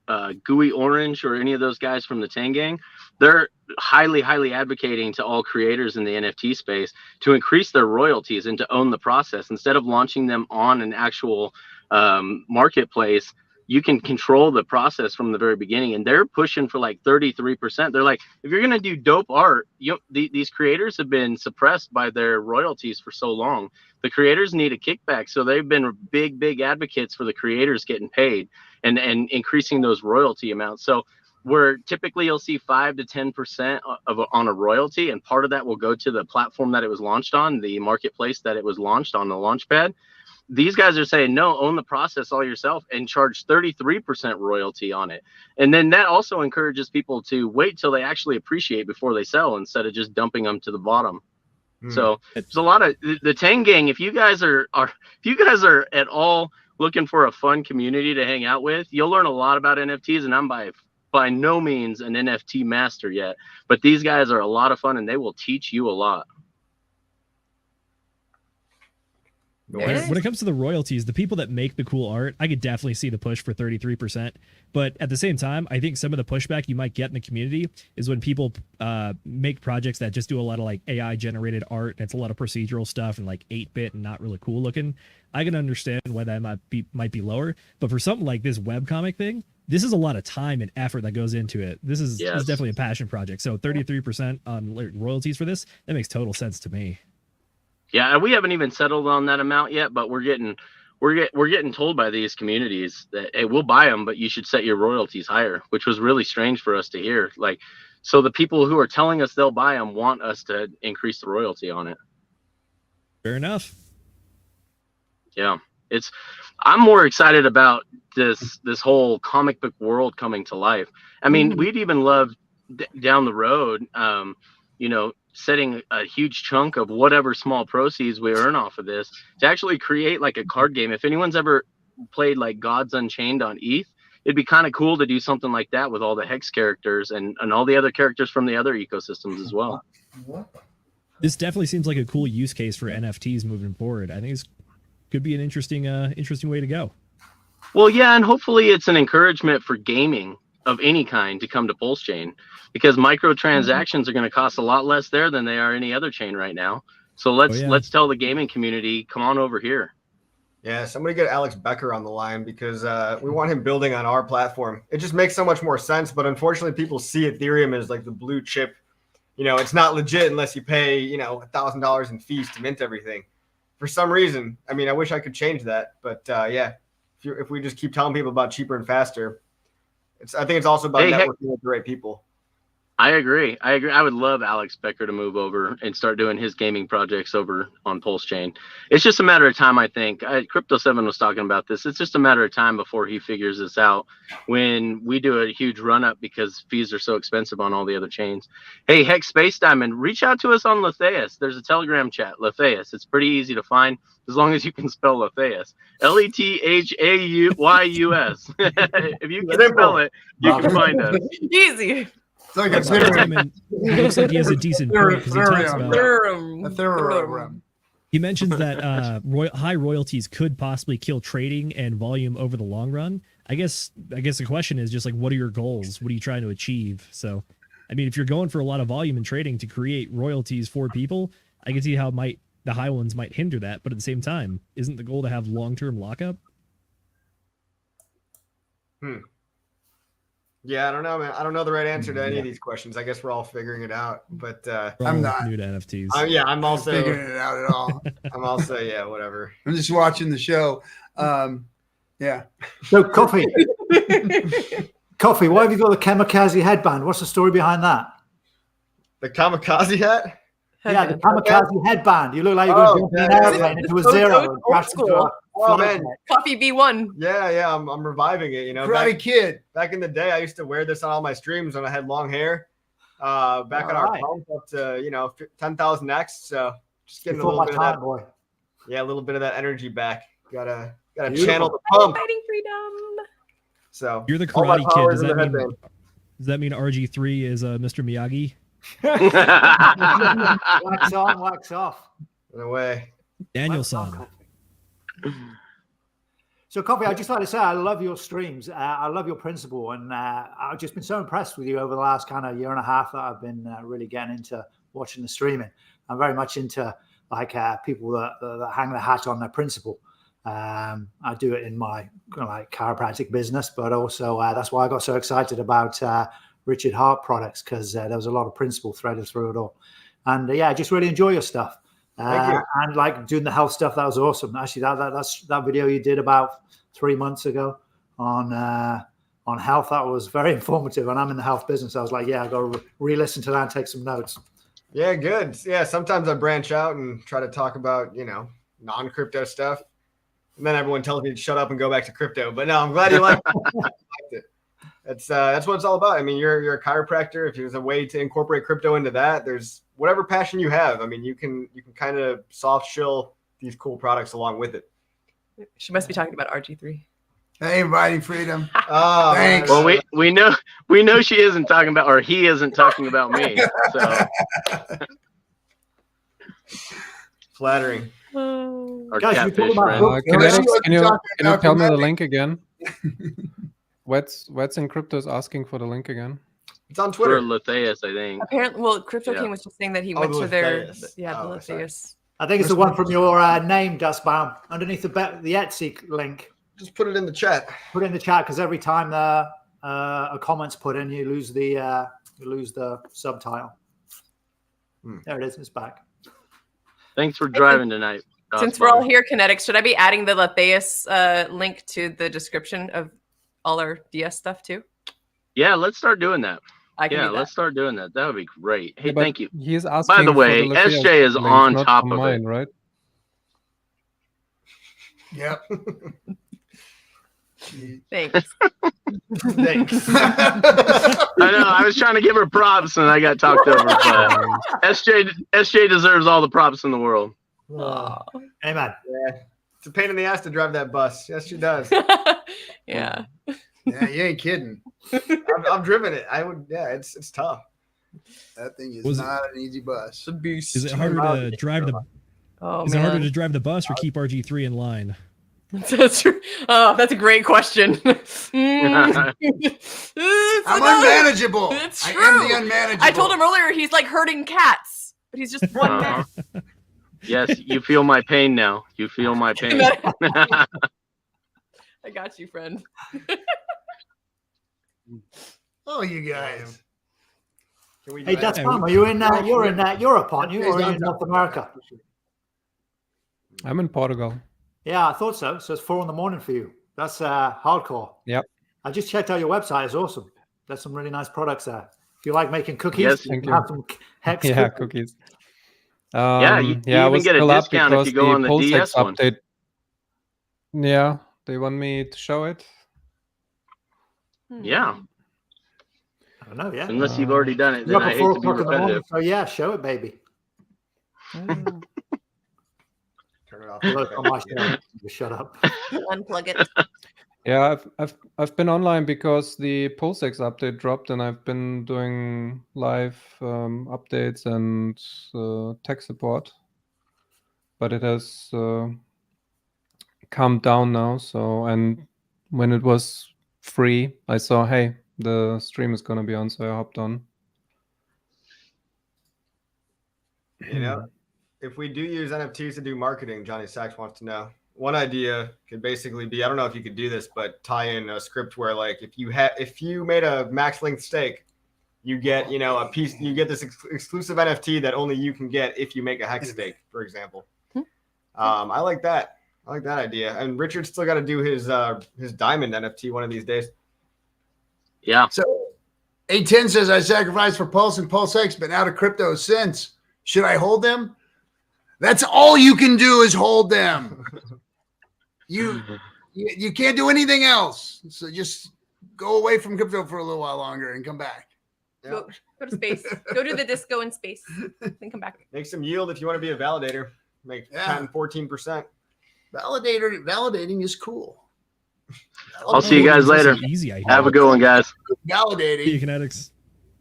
Speaker 7: Gooey Orange or any of those guys from the Tang Gang, they're highly advocating to all creators in the NFT space to increase their royalties and to own the process. Instead of launching them on an actual marketplace, you can control the process from the very beginning. And they're pushing for like 33%. They're like, if you're going to do dope art, these creators have been suppressed by their royalties for so long. The creators need a kickback. So they've been big advocates for the creators getting paid and increasing those royalty amounts. So where typically you'll see 5 to 10% on a royalty, and part of that will go to the platform that it was launched on, the marketplace that it was launched on, the launchpad. These guys are saying, no, own the process all yourself and charge 33% royalty on it. And then that also encourages people to wait till they actually appreciate before they sell instead of just dumping them to the bottom. So it's a lot of the Tang Gang. If you guys are at all looking for a fun community to hang out with, you'll learn a lot about NFTs. And I'm by no means an NFT master yet, but these guys are a lot of fun and they will teach you a lot.
Speaker 9: When it comes to the royalties, the people that make the cool art, I could definitely see the push for 33%. But at the same time, I think some of the pushback you might get in the community is when people make projects that just do a lot of like AI generated art and it's a lot of procedural stuff and like 8-bit and not really cool looking. I can understand why that might be lower. But for something like this webcomic thing, this is a lot of time and effort that goes into it. This is definitely a passion project. So 33% on royalties for this, that makes total sense to me.
Speaker 7: Yeah, we haven't even settled on that amount yet, but we're getting told by these communities that, hey, we'll buy them, but you should set your royalties higher, which was really strange for us to hear. Like, so the people who are telling us they'll buy them want us to increase the royalty on it.
Speaker 9: Fair enough.
Speaker 7: Yeah, I'm more excited about this whole comic book world coming to life. I mean, we'd even love down the road, setting a huge chunk of whatever small proceeds we earn off of this to actually create like a card game. If anyone's ever played like Gods Unchained on ETH, it'd be kind of cool to do something like that with all the Hex characters and all the other characters from the other ecosystems as well.
Speaker 9: This definitely seems like a cool use case for NFTs moving forward. I think this could be an interesting way to go.
Speaker 7: Well, yeah, and hopefully it's an encouragement for gaming of any kind to come to Pulse Chain, because microtransactions are going to cost a lot less there than they are any other chain right now. So let's tell the gaming community, come on over here.
Speaker 2: Yeah, somebody get Alex Becker on the line, because we want him building on our platform. It just makes so much more sense, but unfortunately people see Ethereum as like the blue chip. You know, it's not legit unless you pay, you know, $1,000 in fees to mint everything. For some reason, I mean, I wish I could change that, but yeah, if we just keep telling people about cheaper and faster, I think it's also about networking with the right people.
Speaker 7: I agree. I would love Alex Becker to move over and start doing his gaming projects over on Pulse Chain. It's just a matter of time, I think. Crypto 7 was talking about this. It's just a matter of time before he figures this out when we do a huge run up because fees are so expensive on all the other chains. Hey, Hex Space Diamond, reach out to us on Letheus. There's a Telegram chat, Letheus. It's pretty easy to find as long as you can spell Letheus. Lethayus. If you can spell it, you can find us.
Speaker 3: Easy.
Speaker 1: It's like
Speaker 9: Looks like he has a decent point because he talks about. He mentions that high royalties could possibly kill trading and volume over the long run. I guess the question is just like, what are your goals? What are you trying to achieve? So, I mean, if you're going for a lot of volume in trading to create royalties for people, I can see how the high ones might hinder that. But at the same time, isn't the goal to have long-term lockup?
Speaker 2: Yeah, I don't know, man. I don't know the right answer to any of these questions. I guess we're all figuring it out, but
Speaker 1: I'm not
Speaker 9: new to NFTs.
Speaker 2: I'm also
Speaker 1: figuring it out at all.
Speaker 2: I'm also, yeah, whatever.
Speaker 1: I'm just watching the show. Yeah.
Speaker 10: So Coffee, why have you got the kamikaze headband? What's the story behind that?
Speaker 2: The kamikaze hat?
Speaker 10: Yeah, the kamikaze headband. You look like you're going to jump in an airplane into a zero and crash into a
Speaker 2: man.
Speaker 3: Coffee B1.
Speaker 2: Yeah, I'm reviving it. You know,
Speaker 1: Karate Kid.
Speaker 2: Back in the day, I used to wear this on all my streams when I had long hair. Back on our pump up to 10,000x. So just getting a little bit of that.
Speaker 10: Boy.
Speaker 2: Yeah, a little bit of that energy back. Gotta channel the pump.
Speaker 3: Fighting freedom.
Speaker 2: So
Speaker 9: you're the Karate Kid. Does that mean RG3 is Mr. Miyagi?
Speaker 10: Wax on, wax off.
Speaker 2: In a way.
Speaker 9: Daniel-san.
Speaker 10: So, Coffee, I'd just like to say I love your streams. I love your principle, and I've just been so impressed with you over the last kind of year and a half that I've been really getting into watching the streaming. I'm very much into like people that hang their hat on their principle. I do it in my like chiropractic business, but also that's why I got so excited about Richard Hart products, because there was a lot of principle threaded through it all. And I just really enjoy your stuff. And like doing the health stuff, that was awesome. Actually, that video you did about 3 months ago on health, that was very informative. And I'm in the health business. I was like, I got to re-listen to that and take some notes.
Speaker 2: Yeah, good. Yeah, sometimes I branch out and try to talk about non-crypto stuff, and then everyone tells me to shut up and go back to crypto. But no, I'm glad you liked it. That's what it's all about. I mean, you're a chiropractor. If there's a way to incorporate crypto into that, there's whatever passion you have. I mean, you can kind of soft shill these cool products along with it.
Speaker 3: She must be talking about RG3.
Speaker 1: Hey, fighting freedom.
Speaker 2: Oh,
Speaker 1: thanks.
Speaker 7: Well, we know she isn't talking about, or he isn't talking about me. So
Speaker 2: flattering.
Speaker 7: Or
Speaker 10: Guys,
Speaker 7: catfish friend.
Speaker 4: Can you tell me the link again? What's in Crypto's asking for the link again?
Speaker 2: It's on Twitter.
Speaker 7: For Letheus, I think.
Speaker 3: Apparently, well, Crypto King was just saying that he went to their the Letheus.
Speaker 10: I think it's the one from your name, Dustbound, underneath the Etsy link.
Speaker 2: Just put it in the chat.
Speaker 10: Put it in the chat, because every time a comment's put in, you lose the subtitle. There it is. It's back.
Speaker 7: Thanks for driving tonight.
Speaker 3: Since we're all here, Kinetics, should I be adding the Letheus link to the description of all our DS stuff too?
Speaker 7: Yeah, let's start doing that. Let's start doing that. That would be great. Hey, thank you.
Speaker 4: He is asking.
Speaker 7: By the way, SJ is on top of
Speaker 4: mine,
Speaker 7: it,
Speaker 4: right?
Speaker 1: Yep.
Speaker 3: Thanks.
Speaker 2: Thanks.
Speaker 7: I know. I was trying to give her props and I got talked over. But SJ deserves all the props in the world.
Speaker 10: Amen.
Speaker 2: Yeah. a pain in the ass to drive that bus. Yes, she does.
Speaker 3: Yeah.
Speaker 1: Yeah, you ain't kidding.
Speaker 2: I've driven it. I would. Yeah, it's tough.
Speaker 1: That thing is
Speaker 9: Was it-
Speaker 1: not an easy bus.
Speaker 3: The beast.
Speaker 9: Is it harder to drive the?
Speaker 3: Oh,
Speaker 9: Is it harder
Speaker 3: man.
Speaker 9: to drive the bus or keep RG3 in line?
Speaker 3: That's oh, that's a great question.
Speaker 1: I'm unmanageable.
Speaker 3: It's
Speaker 1: I
Speaker 3: true.
Speaker 1: am the unmanageable.
Speaker 3: I told him earlier he's like hurting cats, but he's just one man.
Speaker 7: Yes, you feel my pain now. You feel my pain.
Speaker 3: I got you, friend.
Speaker 1: Oh, you guys.
Speaker 2: Can we
Speaker 10: Hey,
Speaker 2: do
Speaker 10: that's
Speaker 2: that?
Speaker 10: fine. Are you in? You're in Europe, aren't you, or are you in North America?
Speaker 4: I'm in Portugal.
Speaker 10: Yeah, I thought so. So it's 4 a.m. for you. That's hardcore.
Speaker 4: Yep.
Speaker 10: I just checked out your website. It's awesome. There's some really nice products there. If you like making cookies,
Speaker 7: Yes,
Speaker 10: you
Speaker 4: thank
Speaker 10: can
Speaker 4: you.
Speaker 10: have some Hex
Speaker 4: Yeah,
Speaker 10: cookies.
Speaker 4: cookies.
Speaker 7: Yeah, you
Speaker 4: I
Speaker 7: even
Speaker 4: was
Speaker 7: get a
Speaker 4: still up
Speaker 7: discount if
Speaker 4: because
Speaker 7: you go on the
Speaker 4: PulseX
Speaker 7: DS one.
Speaker 4: update. Yeah, they want me to show it.
Speaker 7: Yeah,
Speaker 10: I don't know, yeah.
Speaker 7: unless you've already done it,
Speaker 10: You're
Speaker 7: then
Speaker 10: up
Speaker 7: I
Speaker 10: at
Speaker 7: hate
Speaker 10: 4
Speaker 7: to be
Speaker 10: o'clock in the morning,
Speaker 7: repetitive.
Speaker 10: so yeah, show it, baby.
Speaker 2: Turn it off.
Speaker 10: Look on my show. Shut up.
Speaker 3: Unplug it.
Speaker 4: Yeah, I've been online because the PulseX update dropped, and I've been doing live updates and tech support. But it has calmed down now. So, and when it was free, I saw, hey, the stream is gonna be on, so I hopped on.
Speaker 2: You know, if we do use NFTs to do marketing, Johnny Sachs wants to know. One idea could basically be, I don't know if you could do this, but tie in a script where, like, if you made a max length steak, you get, you know, a piece, you get this exclusive NFT that only you can get if you make a hex steak, for example. I like that. I like that idea. And Richard's still got to do his diamond NFT one of these days.
Speaker 7: Yeah.
Speaker 1: So A10 says I sacrificed for Pulse and PulseX, been out of crypto since. Should I hold them? That's all you can do is hold them. You can't do anything else. So just go away from crypto for a little while longer and come back.
Speaker 3: Go to space. Go to the disco in space. Then come back.
Speaker 2: Make some yield if you want to be a validator. Make 10, 14%.
Speaker 1: Validating is cool.
Speaker 7: I'll see you guys later.
Speaker 9: Easy, I
Speaker 7: Have a good one, guys.
Speaker 1: Validating.
Speaker 9: Kinetics.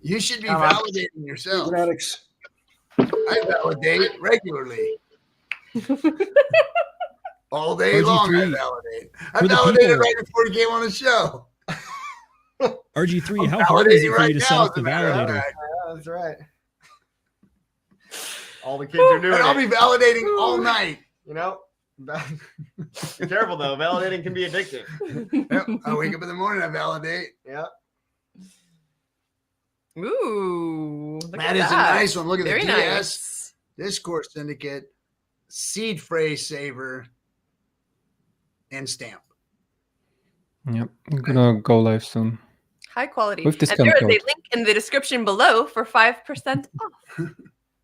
Speaker 1: You should be validating yourself.
Speaker 6: Kinetics.
Speaker 1: I validate regularly. All day long, I validate. I
Speaker 9: For the
Speaker 1: validated
Speaker 9: people-
Speaker 1: right before he came on the show.
Speaker 9: RG3,
Speaker 1: I'm
Speaker 9: how hard is it
Speaker 1: validating
Speaker 9: for you
Speaker 1: right
Speaker 9: to set
Speaker 1: now,
Speaker 9: up the
Speaker 1: as a matter of
Speaker 9: validator?
Speaker 1: fact.
Speaker 2: Yeah, that's right. All the kids are doing
Speaker 1: And I'll
Speaker 2: it.
Speaker 1: be validating all night.
Speaker 2: You know, be careful though. Validating can be addictive.
Speaker 1: Yep. I wake up in the morning, I validate.
Speaker 2: Yeah.
Speaker 3: Ooh. Look
Speaker 1: That
Speaker 3: at
Speaker 1: is a nice one. Look at
Speaker 3: Very
Speaker 1: the DS
Speaker 3: nice.
Speaker 1: Discord Syndicate, Seed Phrase Saver, and Stamp.
Speaker 4: Yep, I'm gonna go live soon.
Speaker 3: High quality.
Speaker 4: With
Speaker 3: And
Speaker 4: discount
Speaker 3: there is a
Speaker 4: code.
Speaker 3: link in the description below for 5% off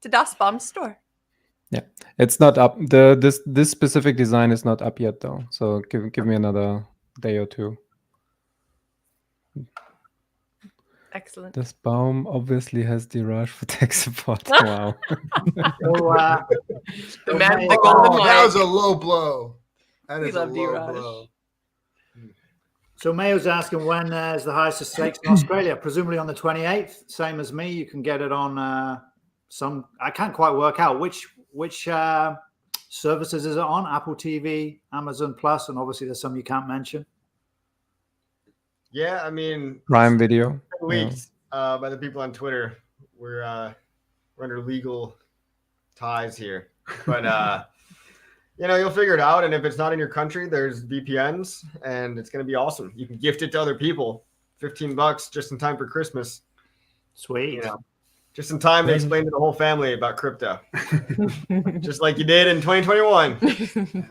Speaker 3: to Das Bomb's store.
Speaker 4: Yeah, it's not up. This specific design is not up yet though. So give me another day or two.
Speaker 3: Excellent.
Speaker 4: This Baum obviously has the rush for tech support. Wow.
Speaker 10: So,
Speaker 3: The man with the
Speaker 1: Oh,
Speaker 3: golden
Speaker 1: that
Speaker 3: mic.
Speaker 1: was a low blow. That
Speaker 3: We
Speaker 1: is a
Speaker 3: love
Speaker 1: low
Speaker 3: D-Rush.
Speaker 1: blow.
Speaker 10: so Mayo's asking when is the highest of stakes in Australia? Presumably on the 28th. Same as me. You can get it on some. I can't quite work out which services is it on? Apple TV, Amazon Plus, and obviously there's some you can't mention.
Speaker 2: Yeah, I mean,
Speaker 4: Prime Video.
Speaker 2: leaked by the people on Twitter. We're under legal ties here, but you know, you'll figure it out. And if it's not in your country, there's VPNs, and it's going to be awesome. You can gift it to other people, $15 just in time for Christmas.
Speaker 10: Sweet.
Speaker 2: You know, just in time to explain to the whole family about crypto, just like you did in 2021.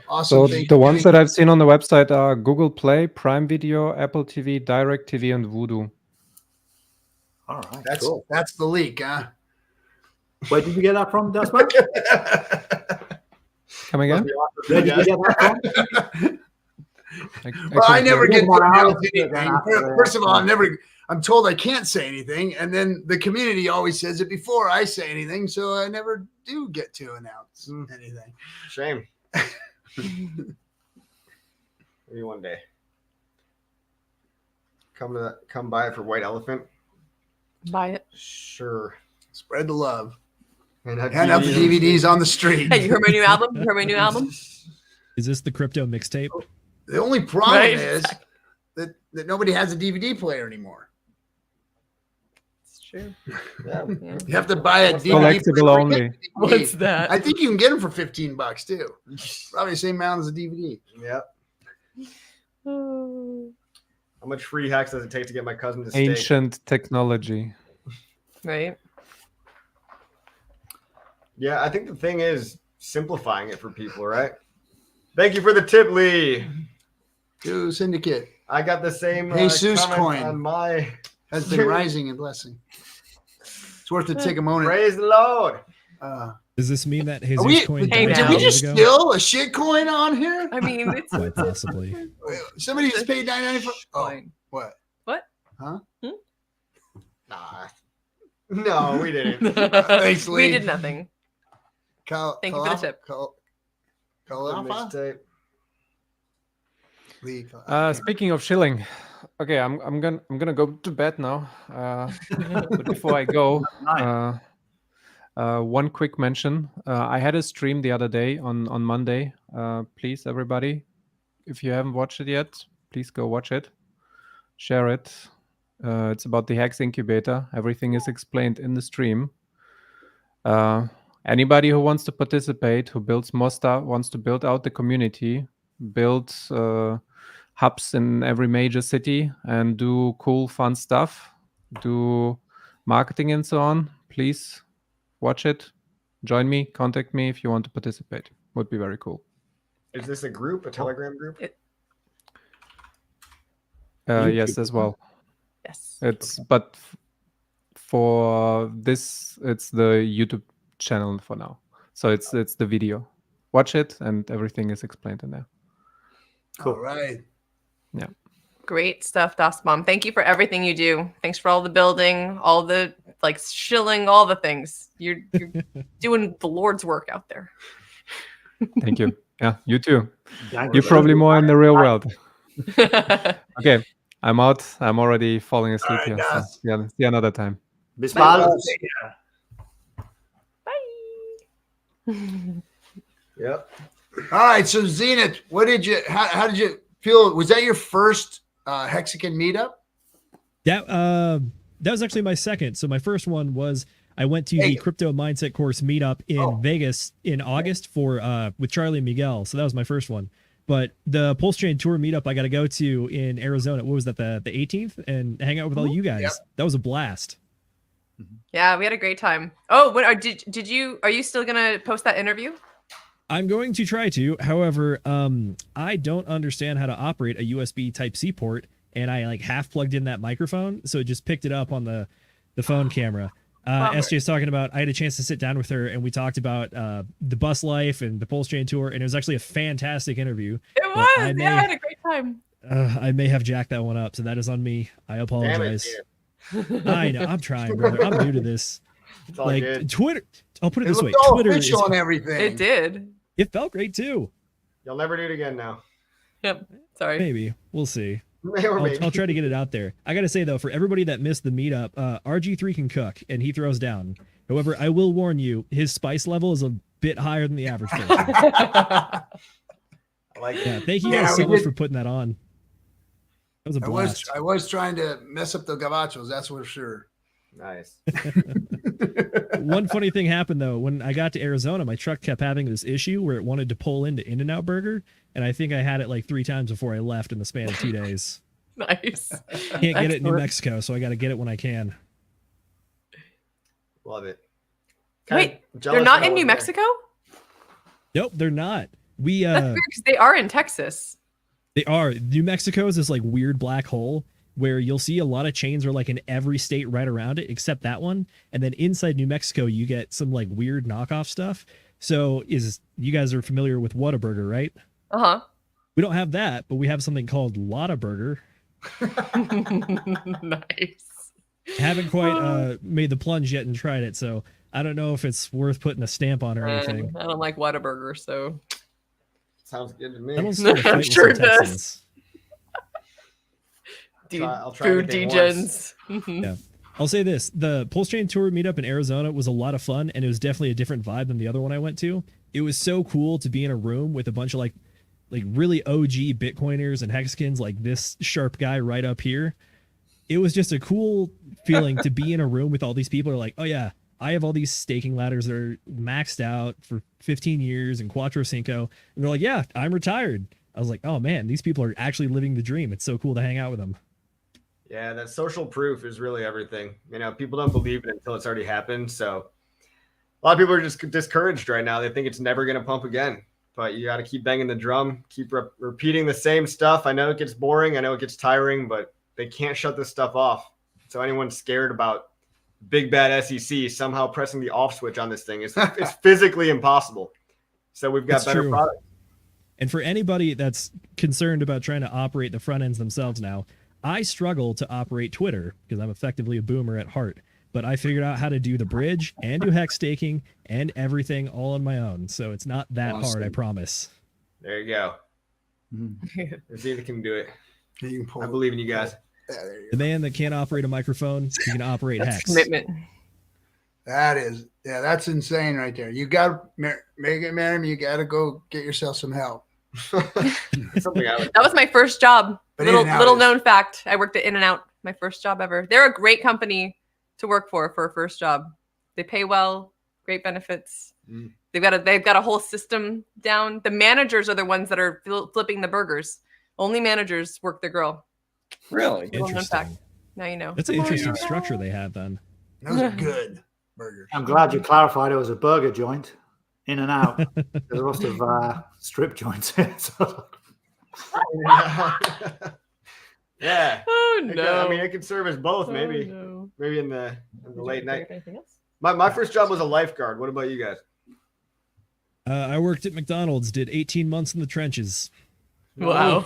Speaker 1: Awesome.
Speaker 4: So the ones that I've seen on the website are Google Play, Prime Video, Apple TV, Direct TV, and Vudu.
Speaker 10: All right.
Speaker 1: That's
Speaker 10: Cool.
Speaker 1: that's the leak, huh?
Speaker 10: Where did you get that from, Dustman?
Speaker 4: Come again?
Speaker 10: Where did you get that from?
Speaker 1: Well, I never get to
Speaker 10: Well,
Speaker 1: announce
Speaker 10: yeah.
Speaker 1: anything. First of all, I'm told I can't say anything, and then the community always says it before I say anything, so I never do get to announce anything.
Speaker 2: Shame. Maybe one day. Come by for White Elephant.
Speaker 3: Buy it.
Speaker 2: Sure.
Speaker 1: Spread the love.
Speaker 2: And
Speaker 1: Hand out the DVDs on the street.
Speaker 3: Hey, you heard my new album? You heard my new album?
Speaker 9: Is this the crypto mixtape?
Speaker 1: The only problem
Speaker 3: Right.
Speaker 1: is that nobody has a DVD player anymore.
Speaker 3: It's true.
Speaker 2: Yeah.
Speaker 1: You have to buy a DVD
Speaker 4: Collectible
Speaker 1: player.
Speaker 4: only.
Speaker 3: What's that?
Speaker 1: I think you can get them for $15 too. Probably the same amount as a DVD.
Speaker 2: Yep.
Speaker 3: Oh.
Speaker 2: How much free hacks does it take to get my cousin to steak?
Speaker 4: Ancient technology.
Speaker 3: Right.
Speaker 2: Yeah, I think the thing is simplifying it for people, right? Thank you for the tip, Lee.
Speaker 1: To Syndicate
Speaker 2: I got the same
Speaker 1: Jesus
Speaker 2: comment
Speaker 1: coin.
Speaker 2: on my
Speaker 1: has been rising in blessing. It's worth to take a moment.
Speaker 2: Praise the Lord.
Speaker 9: Does this mean that
Speaker 1: Are
Speaker 9: Jesus
Speaker 1: we,
Speaker 9: coin
Speaker 3: Hey,
Speaker 9: died
Speaker 1: did
Speaker 3: now.
Speaker 1: we
Speaker 9: years
Speaker 1: just
Speaker 9: ago?
Speaker 1: steal a shit coin on here?
Speaker 3: I mean, it's
Speaker 9: Quite possibly.
Speaker 1: Somebody just paid $9.95. Oh,
Speaker 3: fine.
Speaker 1: what?
Speaker 3: What?
Speaker 1: Huh?
Speaker 2: Nah. No, we didn't.
Speaker 1: Thanks, Lee.
Speaker 3: We did nothing. Thank you for the tip.
Speaker 2: Mixtape.
Speaker 1: Lee,
Speaker 4: Speaking of shilling, okay, I'm gonna go to bed now. But before I go, one quick mention. I had a stream the other day on Monday. Please, everybody, if you haven't watched it yet, please go watch it. Share it. It's about the Hex Incubator. Everything is explained in the stream. Anybody who wants to participate, who builds more stuff, wants to build out the community, build hubs in every major city and do cool, fun stuff, do marketing and so on, please watch it. Join me, contact me if you want to participate. Would be very cool.
Speaker 2: Is this a group, a Telegram group?
Speaker 4: Yes, as well.
Speaker 3: Yes.
Speaker 4: For this, it's the YouTube channel for now. So it's the video. Watch it, and everything is explained in there.
Speaker 1: Cool. All right.
Speaker 4: Yeah.
Speaker 3: Great stuff, Das Mom. Thank you for everything you do. Thanks for all the building, all the shilling, all the things. You're doing the Lord's work out there.
Speaker 4: Thank you. Yeah, you too.
Speaker 10: Thank
Speaker 4: You're
Speaker 10: you.
Speaker 4: probably more in the real world. Okay, I'm out. I'm already falling asleep
Speaker 1: All right,
Speaker 4: here. So
Speaker 1: Das.
Speaker 4: see you another time.
Speaker 10: Bis bald.
Speaker 2: Yep.
Speaker 1: All right. So Zenith, how did you feel? Was that your first Hexican meetup?
Speaker 9: That was actually my second. So my first one was I went to the crypto mindset course meetup in Vegas in August for with Charlie and Miguel. So that was my first one. But the Pulse Chain Tour meetup I got to go to in Arizona. What was that? The 18th, and hang out with all you guys.
Speaker 1: Yep.
Speaker 9: That was a blast.
Speaker 3: Yeah, we had a great time. Oh, what are you still gonna post that interview?
Speaker 9: I'm going to try to. However, I don't understand how to operate a USB Type-C port, and I half plugged in that microphone, so it just picked it up on the phone camera. SJ's talking about, I had a chance to sit down with her, and we talked about the bus life and the Pulse Chain Tour, and it was actually a fantastic interview.
Speaker 3: It was. I had a great time.
Speaker 9: I may have jacked that one up, so that is on me. I apologize. I know. I'm trying, brother. I'm new to this.
Speaker 2: It's all good.
Speaker 9: Twitter. I'll put it this way.
Speaker 1: Looked all
Speaker 9: Twitter is.
Speaker 1: official and everything.
Speaker 3: It did.
Speaker 9: It felt great too.
Speaker 2: You'll never do it again now.
Speaker 3: Yep. Sorry.
Speaker 9: Maybe we'll see.
Speaker 2: Or maybe.
Speaker 9: I'll try to get it out there. I gotta say though, for everybody that missed the meetup, RG3 can cook and he throws down. However, I will warn you, his spice level is a bit higher than the average person.
Speaker 2: I like it.
Speaker 9: Yeah, thank you guys so much for putting that on. That was a blast.
Speaker 1: I was trying to mess up the gabachos, that's for sure.
Speaker 2: Nice.
Speaker 9: One funny thing happened though. When I got to Arizona, my truck kept having this issue where it wanted to pull into In-N-Out Burger, and I think I had it 3 times before I left in the span of 2 days.
Speaker 3: Nice.
Speaker 9: Can't get it in New Mexico, so I got to get it when I can.
Speaker 2: Love it.
Speaker 3: Wait, they're not in New Mexico?
Speaker 9: Nope, they're not. We
Speaker 3: That's weird because they are in Texas.
Speaker 9: They are. New Mexico is this weird black hole where you'll see a lot of chains are in every state right around it except that one, and then inside New Mexico you get some weird knockoff stuff. So you guys are familiar with Whataburger, right?
Speaker 3: Uh-huh.
Speaker 9: We don't have that, but we have something called Lotta Burger.
Speaker 3: Nice.
Speaker 9: Haven't quite made the plunge yet and tried it, so I don't know if it's worth putting a stamp on or anything.
Speaker 3: I don't like Whataburger, so
Speaker 2: Sounds good to
Speaker 9: That
Speaker 2: me.
Speaker 9: one's still a fight
Speaker 3: I'm
Speaker 9: with
Speaker 3: sure
Speaker 9: some
Speaker 3: it does.
Speaker 9: Texans.
Speaker 2: I'll try
Speaker 3: Food
Speaker 2: anything
Speaker 3: degens.
Speaker 9: Yeah. I'll say this: the Pulse Chain Tour meetup in Arizona was a lot of fun, and it was definitely a different vibe than the other one I went to. It was so cool to be in a room with a bunch of like really OG Bitcoiners and Hexicans, like this sharp guy right up here. It was just a cool feeling to be in a room with all these people who are like, oh yeah, I have all these staking ladders that are maxed out for 15 years and Quattro Cinco. And they're like, yeah, I'm retired. I was like, oh man, these people are actually living the dream. It's so cool to hang out with them.
Speaker 2: Yeah, that social proof is really everything. You know, people don't believe it until it's already happened. So a lot of people are just discouraged right now. They think it's never going to pump again. But you got to keep banging the drum, keep repeating the same stuff. I know it gets boring. I know it gets tiring, but they can't shut this stuff off. So anyone scared about big bad SEC somehow pressing the off switch on this thing, it's physically impossible. So we've got
Speaker 9: That's
Speaker 2: better
Speaker 9: true.
Speaker 2: products.
Speaker 9: And for anybody that's concerned about trying to operate the front ends themselves now, I struggle to operate Twitter because I'm effectively a boomer at heart. But I figured out how to do the bridge and do hex staking and everything all on my own. So it's not that hard, I promise.
Speaker 2: There you go. Zeta can do it.
Speaker 1: You can pull
Speaker 2: I believe in you guys.
Speaker 9: The man that can't operate a microphone, he can operate
Speaker 3: That's
Speaker 9: hex.
Speaker 3: commitment.
Speaker 1: That's insane right there. You got Megan, Miriam, you got to go get yourself some help.
Speaker 3: That was my first job.
Speaker 1: But
Speaker 3: Little known fact. I worked at In-N-Out, my first job ever. They're a great company to work for a first job. They pay well, great benefits. They've got a whole system down. The managers are the ones that are flipping the burgers. Only managers work the grill.
Speaker 6: Really?
Speaker 3: Little known fact. Now you know.
Speaker 9: That's an interesting structure they have then.
Speaker 1: Those are good burgers.
Speaker 10: I'm glad you clarified it was a burger joint. In and out. There's lots of strip joints here.
Speaker 2: Yeah.
Speaker 3: Oh no.
Speaker 2: I mean, it could serve as both, maybe.
Speaker 3: Oh, no.
Speaker 2: Maybe in the late night.
Speaker 3: Anything else?
Speaker 2: My first job was a lifeguard. What about you guys?
Speaker 9: I worked at McDonald's, did 18 months in the trenches.
Speaker 3: Wow.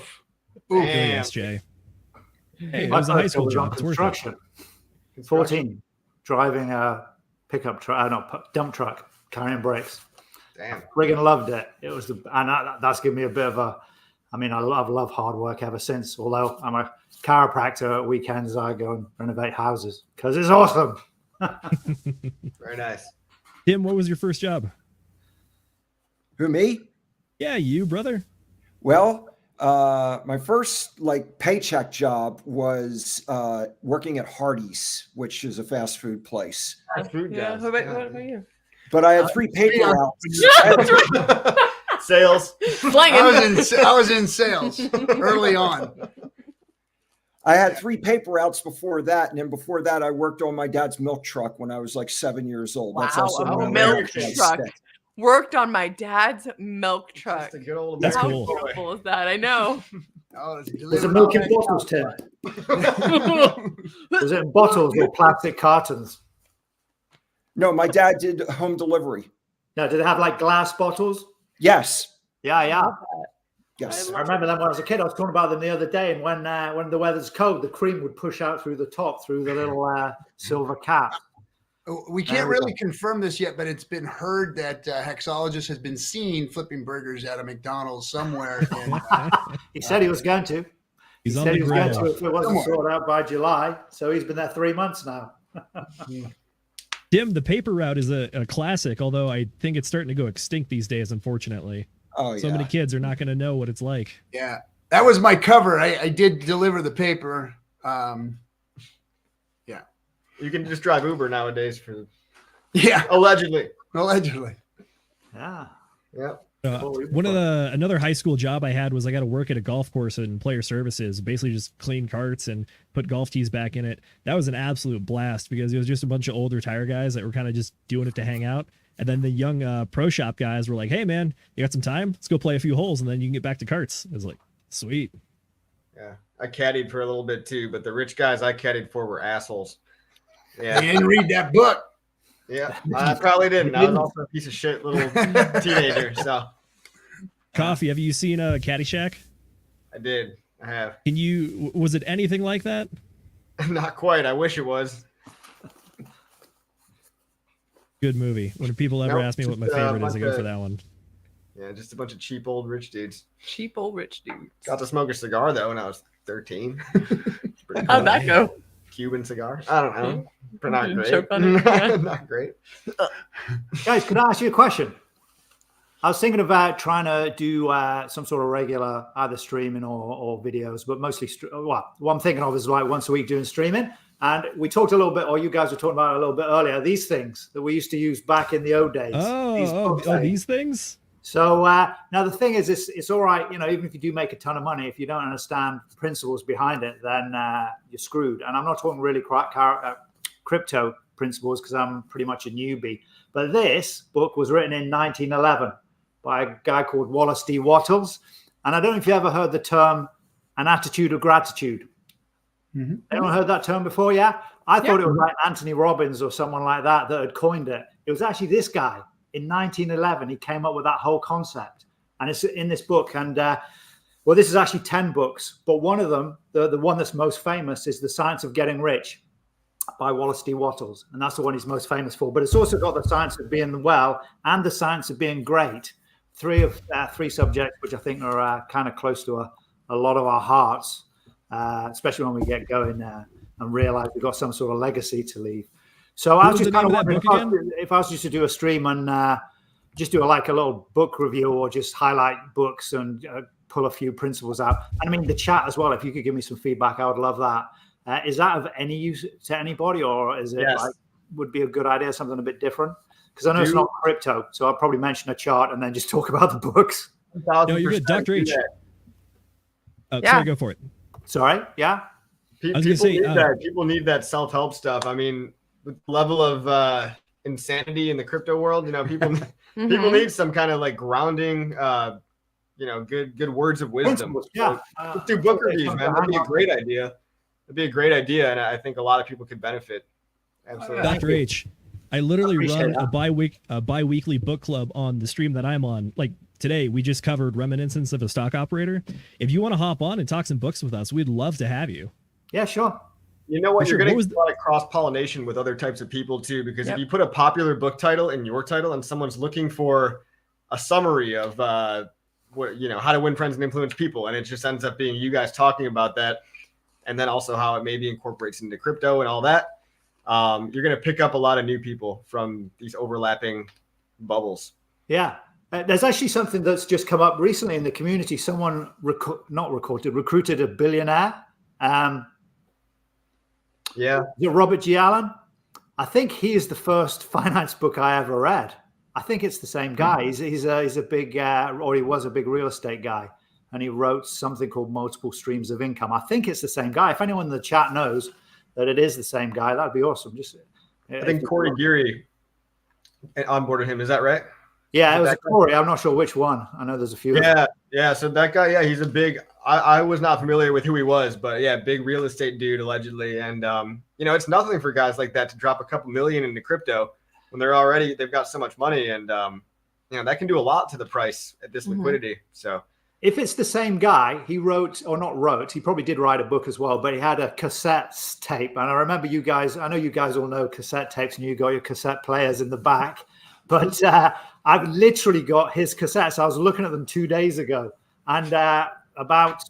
Speaker 9: Go
Speaker 2: Damn.
Speaker 9: SJ. Hey, it
Speaker 10: My
Speaker 9: was a high
Speaker 10: first
Speaker 9: school
Speaker 10: was on
Speaker 9: job. It's worth it.
Speaker 10: construction. 14, driving a pickup truck, dump truck, carrying brakes.
Speaker 2: Damn.
Speaker 10: Friggin' loved it. It was that's given me a bit of a. I mean, I've loved hard work ever since. Although I'm a chiropractor, at weekends I go and renovate houses because it's awesome.
Speaker 2: Very nice.
Speaker 9: Tim, what was your first job?
Speaker 6: Who, me?
Speaker 9: Yeah, you, brother.
Speaker 6: Well, my first paycheck job was working at Hardee's, which is a fast food place.
Speaker 2: Food
Speaker 3: Yeah.
Speaker 2: guys.
Speaker 3: What about you?
Speaker 6: But I had 3 paper routes.
Speaker 2: Sales.
Speaker 1: I was in sales early on.
Speaker 6: I had 3 paper routes before that, and then before that, I worked on my dad's milk truck when I was like 7 years old. That's
Speaker 3: Wow,
Speaker 6: also
Speaker 3: a
Speaker 6: when I
Speaker 3: milk
Speaker 6: learned how to
Speaker 3: truck.
Speaker 6: stick.
Speaker 3: Worked on my dad's milk truck.
Speaker 2: Just a good old
Speaker 9: That's
Speaker 3: How
Speaker 9: cool.
Speaker 3: beautiful is that? I know.
Speaker 1: Oh,
Speaker 10: Was it milk in bottles, Tim? Was it in bottles or plastic cartons?
Speaker 6: No, my dad did home delivery.
Speaker 10: No, did it have glass bottles?
Speaker 6: Yes.
Speaker 10: Yeah.
Speaker 6: Yes.
Speaker 10: I remember them when I was a kid. I was talking about them the other day, and when the weather's cold, the cream would push out through the top, through the little silver cap.
Speaker 1: We can't really confirm this yet, but it's been heard that Hexologist has been seen flipping burgers at a McDonald's somewhere.
Speaker 10: He said he was going to.
Speaker 9: He's
Speaker 10: He
Speaker 9: on
Speaker 10: said
Speaker 9: the
Speaker 10: he was going to
Speaker 9: grill.
Speaker 10: if it wasn't sorted out by July. So he's been there 3 months now.
Speaker 9: Tim, the paper route is a classic, although I think it's starting to go extinct these days, unfortunately.
Speaker 6: Oh,
Speaker 9: So
Speaker 6: yeah.
Speaker 9: many kids are not going to know what it's like.
Speaker 1: Yeah, that was my cover. I did deliver the paper.
Speaker 2: You can just drive Uber nowadays for
Speaker 1: Yeah,
Speaker 2: allegedly.
Speaker 10: Yeah.
Speaker 2: Yeah.
Speaker 9: Another high school job I had was I got to work at a golf course and player services, basically just clean carts and put golf tees back in it. That was an absolute blast because it was just a bunch of older tire guys that were kind of just doing it to hang out. And then the young pro shop guys were like, hey man, you got some time? Let's go play a few holes and then you can get back to carts. It was like, sweet.
Speaker 2: Yeah. I caddied for a little bit too, but the rich guys I caddied for were assholes.
Speaker 1: Yeah, you didn't read that book.
Speaker 2: Yeah, I probably didn't. I was also a piece of shit little teenager. So,
Speaker 9: Coffee, have you seen Caddyshack?
Speaker 2: I did. I have.
Speaker 9: Was it anything like that?
Speaker 2: Not quite. I wish it was.
Speaker 9: Good movie. When people ever
Speaker 2: Nope,
Speaker 9: ask me what my
Speaker 2: just,
Speaker 9: favorite is, I go
Speaker 2: bunch
Speaker 9: for
Speaker 2: of-
Speaker 9: that one.
Speaker 2: Yeah, just a bunch of cheap old rich dudes.
Speaker 3: Cheap old rich dudes.
Speaker 2: Got to smoke a cigar though when I was 13.
Speaker 3: How'd that go?
Speaker 2: Cuban cigar. I don't know. But not great.
Speaker 3: Choke on it? Yeah.
Speaker 2: Not great.
Speaker 10: Guys, could I ask you a question? I was thinking about trying to do some sort of regular either streaming or videos, but mostly, what I'm thinking of is like once a week doing streaming. And we talked a little bit, or you guys were talking about it a little bit earlier, these things that we used to use back in the old days.
Speaker 9: These things?
Speaker 10: So now the thing is, it's all right, even if you do make a ton of money, if you don't understand the principles behind it, then you're screwed. And I'm not talking really crypto principles because I'm pretty much a newbie. But this book was written in 1911 by a guy called Wallace D. Wattles. And I don't know if you ever heard the term an attitude of gratitude.
Speaker 1: Mm-hmm.
Speaker 10: Anyone heard that term before? Yeah. I thought it was like Anthony Robbins or someone like that had coined it. It was actually this guy in 1911. He came up with that whole concept, and it's in this book. And well, this is actually 10 books, but one of them, the one that's most famous, is The Science of Getting Rich by Wallace D. Wattles, and that's the one he's most famous for. But it's also got The Science of Being Well and The Science of Being Great. Three subjects which I think are kind of close to a lot of our hearts. Especially when we get going and realize we've got some sort of legacy to leave. So I was just kind of wondering if I was just to do a stream and just do a little book review or just highlight books and pull a few principles out. And I mean, the chat as well, if you could give me some feedback, I would love that. Is that of any use to anybody, or is it would be a good idea, something a bit different? Because I know it's not crypto, so I'll probably mention a chart and then just talk about the books.
Speaker 9: No, you're good. Dr. H. Sorry, go for it.
Speaker 10: Sorry, yeah.
Speaker 9: I was going to say,
Speaker 2: people need that self-help stuff. I mean, the level of insanity in the crypto world, people people need some kind of like grounding, good words of wisdom.
Speaker 10: Yeah.
Speaker 2: So, let's do book reviews, man. That'd be a great idea. It'd be a great idea, and I think a lot of people could benefit. Absolutely.
Speaker 9: Dr. H, I literally run a bi-weekly book club on the stream that I'm on. Like today, we just covered Reminiscence of a Stock Operator. If you want to hop on and talk some books with us, we'd love to have you.
Speaker 10: Yeah, sure.
Speaker 2: You know what? You're going to get a lot of cross-pollination with other types of people too, because if you put a popular book title in your title and someone's looking for a summary of how to win friends and influence people, and it just ends up being you guys talking about that, and then also how it maybe incorporates into crypto and all that, you're going to pick up a lot of new people from these overlapping bubbles.
Speaker 10: Yeah. There's actually something that's just come up recently in the community. Someone recruited a billionaire. Robert G. Allen. I think he is the first finance book I ever read. I think it's the same guy. He's a big, or he was a big real estate guy, and he wrote something called Multiple Streams of Income. I think it's the same guy. If anyone in the chat knows that it is the same guy, that'd be awesome.
Speaker 2: I think Corey Geary onboarded him. Is that right?
Speaker 10: Yeah, it was Corey. I'm not sure which one. I know there's a few.
Speaker 2: Yeah. So that guy, he's a big. I was not familiar with who he was, but big real estate dude allegedly. And it's nothing for guys like that to drop a couple million into crypto when they've got so much money, and that can do a lot to the price at this liquidity. So
Speaker 10: if it's the same guy, he probably did write a book as well, but he had a cassette tape. And I remember I know you guys all know cassette tapes, and you got your cassette players in the back. But I've literally got his cassettes. I was looking at them 2 days ago, and about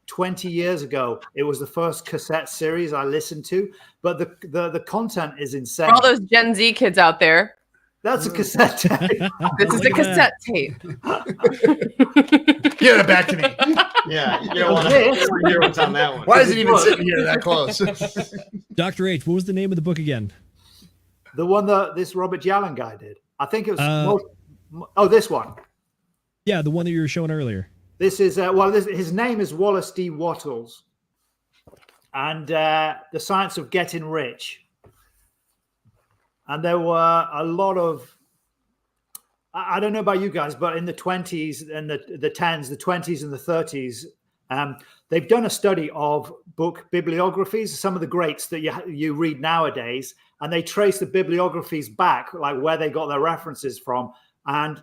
Speaker 10: 20 years ago, it was the first cassette series I listened to. But the content is insane.
Speaker 3: For all those Gen Z kids out there,
Speaker 10: that's a cassette tape.
Speaker 3: This is a cassette tape.
Speaker 1: Give it back to me.
Speaker 2: Yeah, you don't want to hear what's on that one.
Speaker 1: Why is it even sitting here that close?
Speaker 9: Dr. H, what was the name of the book again?
Speaker 10: The one that this Robert G. Allen guy did. I think it was. This one.
Speaker 9: Yeah, the one that you were showing earlier.
Speaker 10: This is his name is Wallace D. Wattles, and The Science of Getting Rich. And there were a lot of. I don't know about you guys, but in the 20s and the 10s, the 20s and the 30s, they've done a study of book bibliographies, some of the greats that you read nowadays, and they trace the bibliographies back, like where they got their references from. And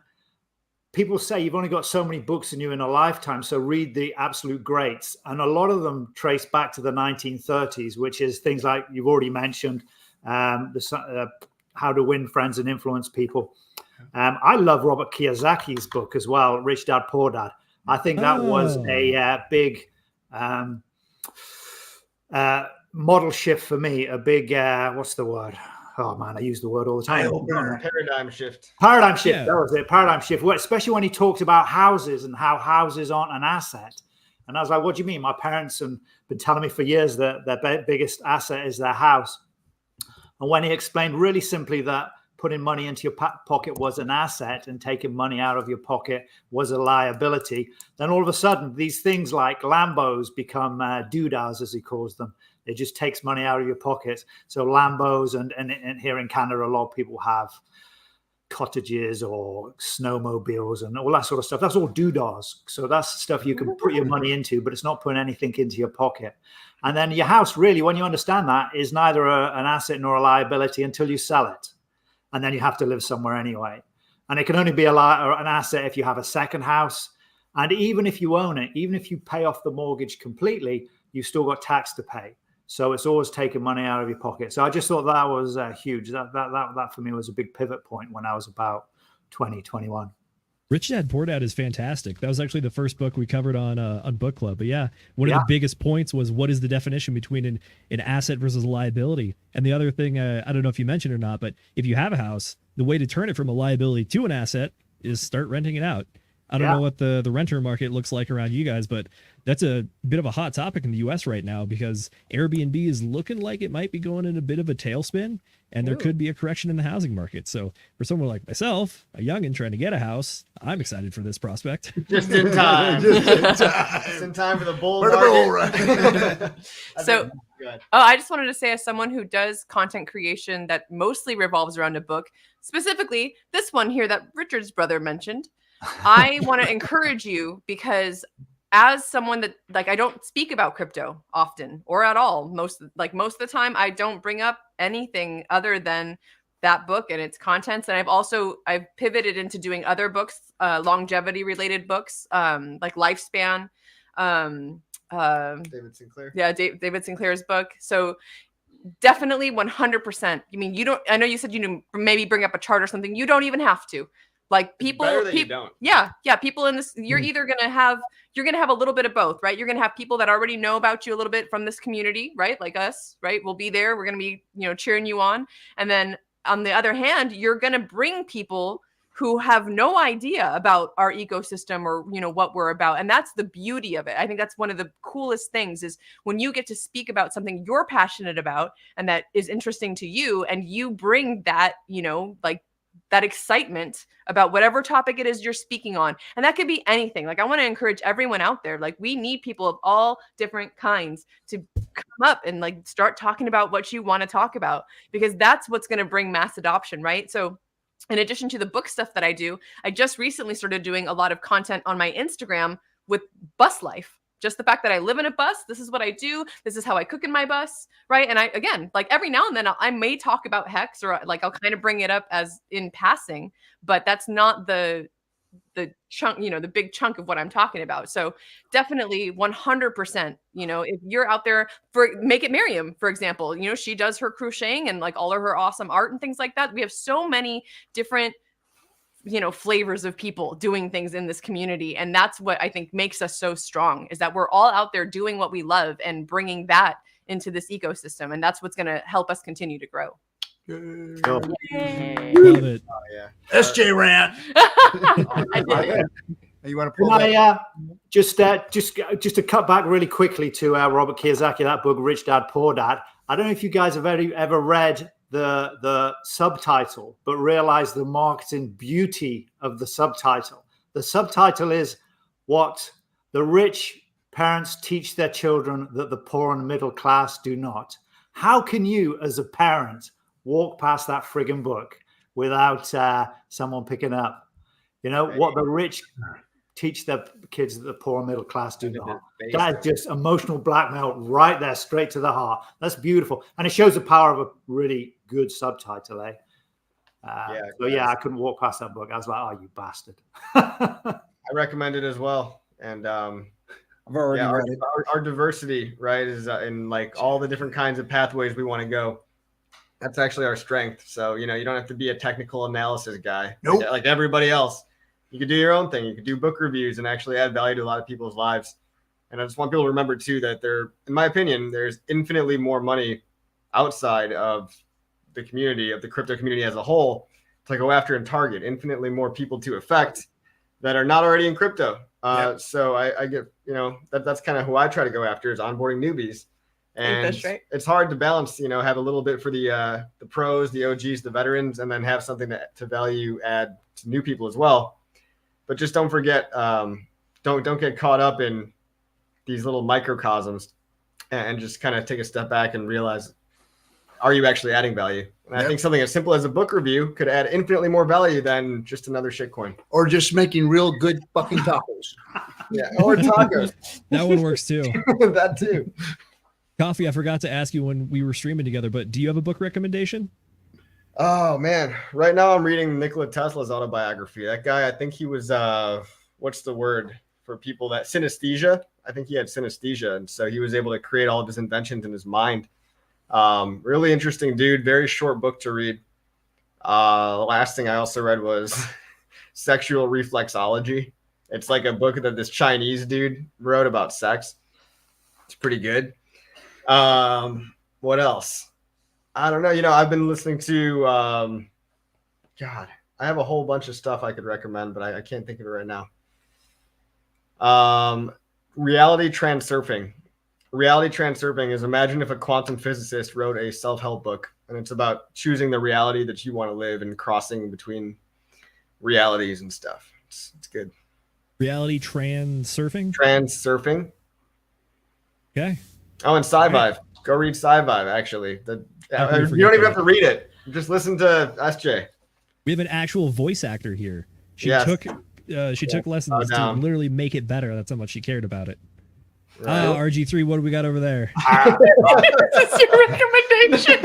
Speaker 10: people say you've only got so many books in you in a lifetime, so read the absolute greats. And a lot of them trace back to the 1930s, which is things like you've already mentioned, How to Win Friends and Influence People. I love Robert Kiyosaki's book as well, Rich Dad Poor Dad. I think that was a big model shift for me. A big what's the word? Oh man, I use the word all the time.
Speaker 2: Paradigm shift.
Speaker 10: Paradigm shift. Yeah. That was it. Paradigm shift. Especially when he talked about houses and how houses aren't an asset. And I was like, what do you mean? My parents have been telling me for years that their biggest asset is their house. And when he explained really simply that putting money into your pocket was an asset and taking money out of your pocket was a liability, then all of a sudden these things like Lambos become doodahs, as he calls them. It just takes money out of your pocket. So Lambos and here in Canada, a lot of people have cottages or snowmobiles and all that sort of stuff. That's all doodahs. So that's stuff you can put your money into, but it's not putting anything into your pocket. And then your house, really, when you understand that, is neither an asset nor a liability until you sell it. And then you have to live somewhere anyway. And it can only be an asset if you have a second house. And even if you own it, even if you pay off the mortgage completely, you've still got tax to pay. So it's always taking money out of your pocket. So I just thought that was huge. That for me was a big pivot point when I was about 20, 21.
Speaker 9: Rich Dad Poor Dad is fantastic. That was actually the first book we covered on Book Club. But yeah, one of the biggest points was what is the definition between an asset versus a liability. And the other thing, I don't know if you mentioned or not, but if you have a house, the way to turn it from a liability to an asset is start renting it out. I don't know what the renter market looks like around you guys, but that's a bit of a hot topic in the US right now because Airbnb is looking like it might be going in a bit of a tailspin and there could be a correction in the housing market. So for someone like myself, a youngin' trying to get a house, I'm excited for this prospect.
Speaker 2: Just in time. Just in time for the bull market.
Speaker 3: So, I just wanted to say, as someone who does content creation that mostly revolves around a book, specifically this one here that Richard's brother mentioned, I want to encourage you because as someone that I don't speak about crypto often or at all, most of the time, I don't bring up anything other than that book and its contents. And I've pivoted into doing other books, longevity related books, like Lifespan,
Speaker 2: David Sinclair.
Speaker 3: Yeah. David Sinclair's book. So definitely 100%. I mean, I know you said you maybe bring up a chart or something. You don't even have to. Like people,
Speaker 2: you don't.
Speaker 3: Yeah. People in this, you're either going to have a little bit of both, right? You're going to have people that already know about you a little bit from this community, right? Like us, right? We'll be there. We're going to be, cheering you on. And then on the other hand, you're going to bring people who have no idea about our ecosystem or, what we're about. And that's the beauty of it. I think that's one of the coolest things is when you get to speak about something you're passionate about and that is interesting to you and you bring that, that excitement about whatever topic it is you're speaking on. And that could be anything. I want to encourage everyone out there. We need people of all different kinds to come up and start talking about what you want to talk about, because that's what's going to bring mass adoption, right? So in addition to the book stuff that I do, I just recently started doing a lot of content on my Instagram with bus life. Just the fact that I live in a bus, this is what I do. This is how I cook in my bus, right? And every now and then I may talk about Hex or I'll kind of bring it up as in passing, but that's not the chunk, the big chunk of what I'm talking about. So definitely 100%, if you're out there Make It Miriam, for example, she does her crocheting and all of her awesome art and things like that. We have so many different flavors of people doing things in this community. And that's what I think makes us so strong, is that we're all out there doing what we love and bringing that into this ecosystem. And that's what's going to help us continue to grow.
Speaker 2: Cool.
Speaker 9: Love it.
Speaker 2: Oh, yeah.
Speaker 1: SJ rant. You want to pull
Speaker 10: just to cut back really quickly to Robert Kiyosaki, that book, Rich Dad, Poor Dad. I don't know if you guys have ever read the subtitle, but realize the marketing beauty of the subtitle. The subtitle is what the rich parents teach their children that the poor and middle class do not. How can you, as a parent, walk past that friggin' book without someone picking up? What the rich teach their kids that the poor and middle class do not. That is just emotional blackmail right there, straight to the heart. That's beautiful. And it shows the power of a really good subtitle, eh? I couldn't walk past that book. I was like, oh, you bastard.
Speaker 2: I recommend it as well. And
Speaker 6: I've already read it.
Speaker 2: Our diversity, right, is in all the different kinds of pathways we want to go. That's actually our strength. So, you don't have to be a technical analysis guy.
Speaker 1: Nope.
Speaker 2: Like everybody else. You could do your own thing. You could do book reviews and actually add value to a lot of people's lives. And I just want people to remember too that in my opinion, there's infinitely more money outside of the community, of the crypto community as a whole, to go after and target infinitely more people to affect that are not already in crypto. So I get, that's kind of who I try to go after, is onboarding newbies. And
Speaker 3: that's right.
Speaker 2: It's hard to balance, have a little bit for the pros, the OGs, the veterans, and then have something to value add to new people as well. But just don't forget, don't get caught up in these little microcosms, and just kind of take a step back and realize, are you actually adding value? And I think something as simple as a book review could add infinitely more value than just another shitcoin.
Speaker 1: Or just making real good fucking tacos.
Speaker 2: Or tacos.
Speaker 9: That one works too.
Speaker 2: That too.
Speaker 9: Coffee, I forgot to ask you when we were streaming together, but do you have a book recommendation?
Speaker 2: Oh man, right now I'm reading Nikola Tesla's autobiography. That guy, I think he was what's the word for people that synesthesia? I think he had synesthesia, and so he was able to create all of his inventions in his mind. Really interesting dude, very short book to read. The last thing I also read was Sexual Reflexology. It's like a book that this Chinese dude wrote about sex. It's pretty good. What else? I don't know. I've been listening to, God, I have a whole bunch of stuff I could recommend, but I can't think of it right now. Reality transurfing. Reality transurfing is, imagine if a quantum physicist wrote a self-help book, and it's about choosing the reality that you want to live and crossing between realities and stuff. It's good.
Speaker 9: Reality transurfing?
Speaker 2: Transurfing.
Speaker 9: Okay.
Speaker 2: Oh, and Sci-Vive. Go read Sci-Vive, actually. You don't even have to read it. Just listen to SJ.
Speaker 9: We have an actual voice actor here. She took lessons to literally make it better. That's how much she cared about it.
Speaker 2: Right.
Speaker 9: RG3, what do we got over there?
Speaker 3: That's your recommendation.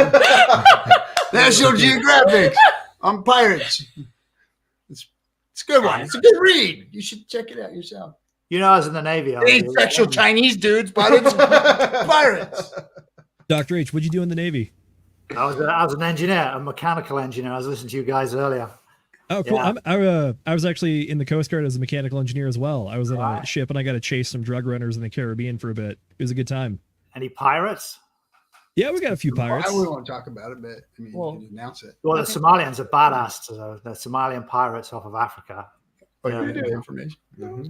Speaker 1: National Geographic on pirates. It's a good one. It's a good read. You should check it out yourself.
Speaker 10: I was in the Navy.
Speaker 1: They ain't sexual Chinese dudes, but it's pirates.
Speaker 9: Dr. H, what'd you do in the Navy?
Speaker 10: I was an engineer, a mechanical engineer. I was listening to you guys earlier.
Speaker 9: Oh, cool. Yeah. I was actually in the Coast Guard as a mechanical engineer as well. I was on a ship and I got to chase some drug runners in the Caribbean for a bit. It was a good time.
Speaker 10: Any pirates?
Speaker 9: Yeah, we got a few pirates.
Speaker 1: I wouldn't want to talk about it, but I mean, you can announce it.
Speaker 10: Well, the Somalians are badass. So the Somalian pirates off of Africa.
Speaker 1: Information.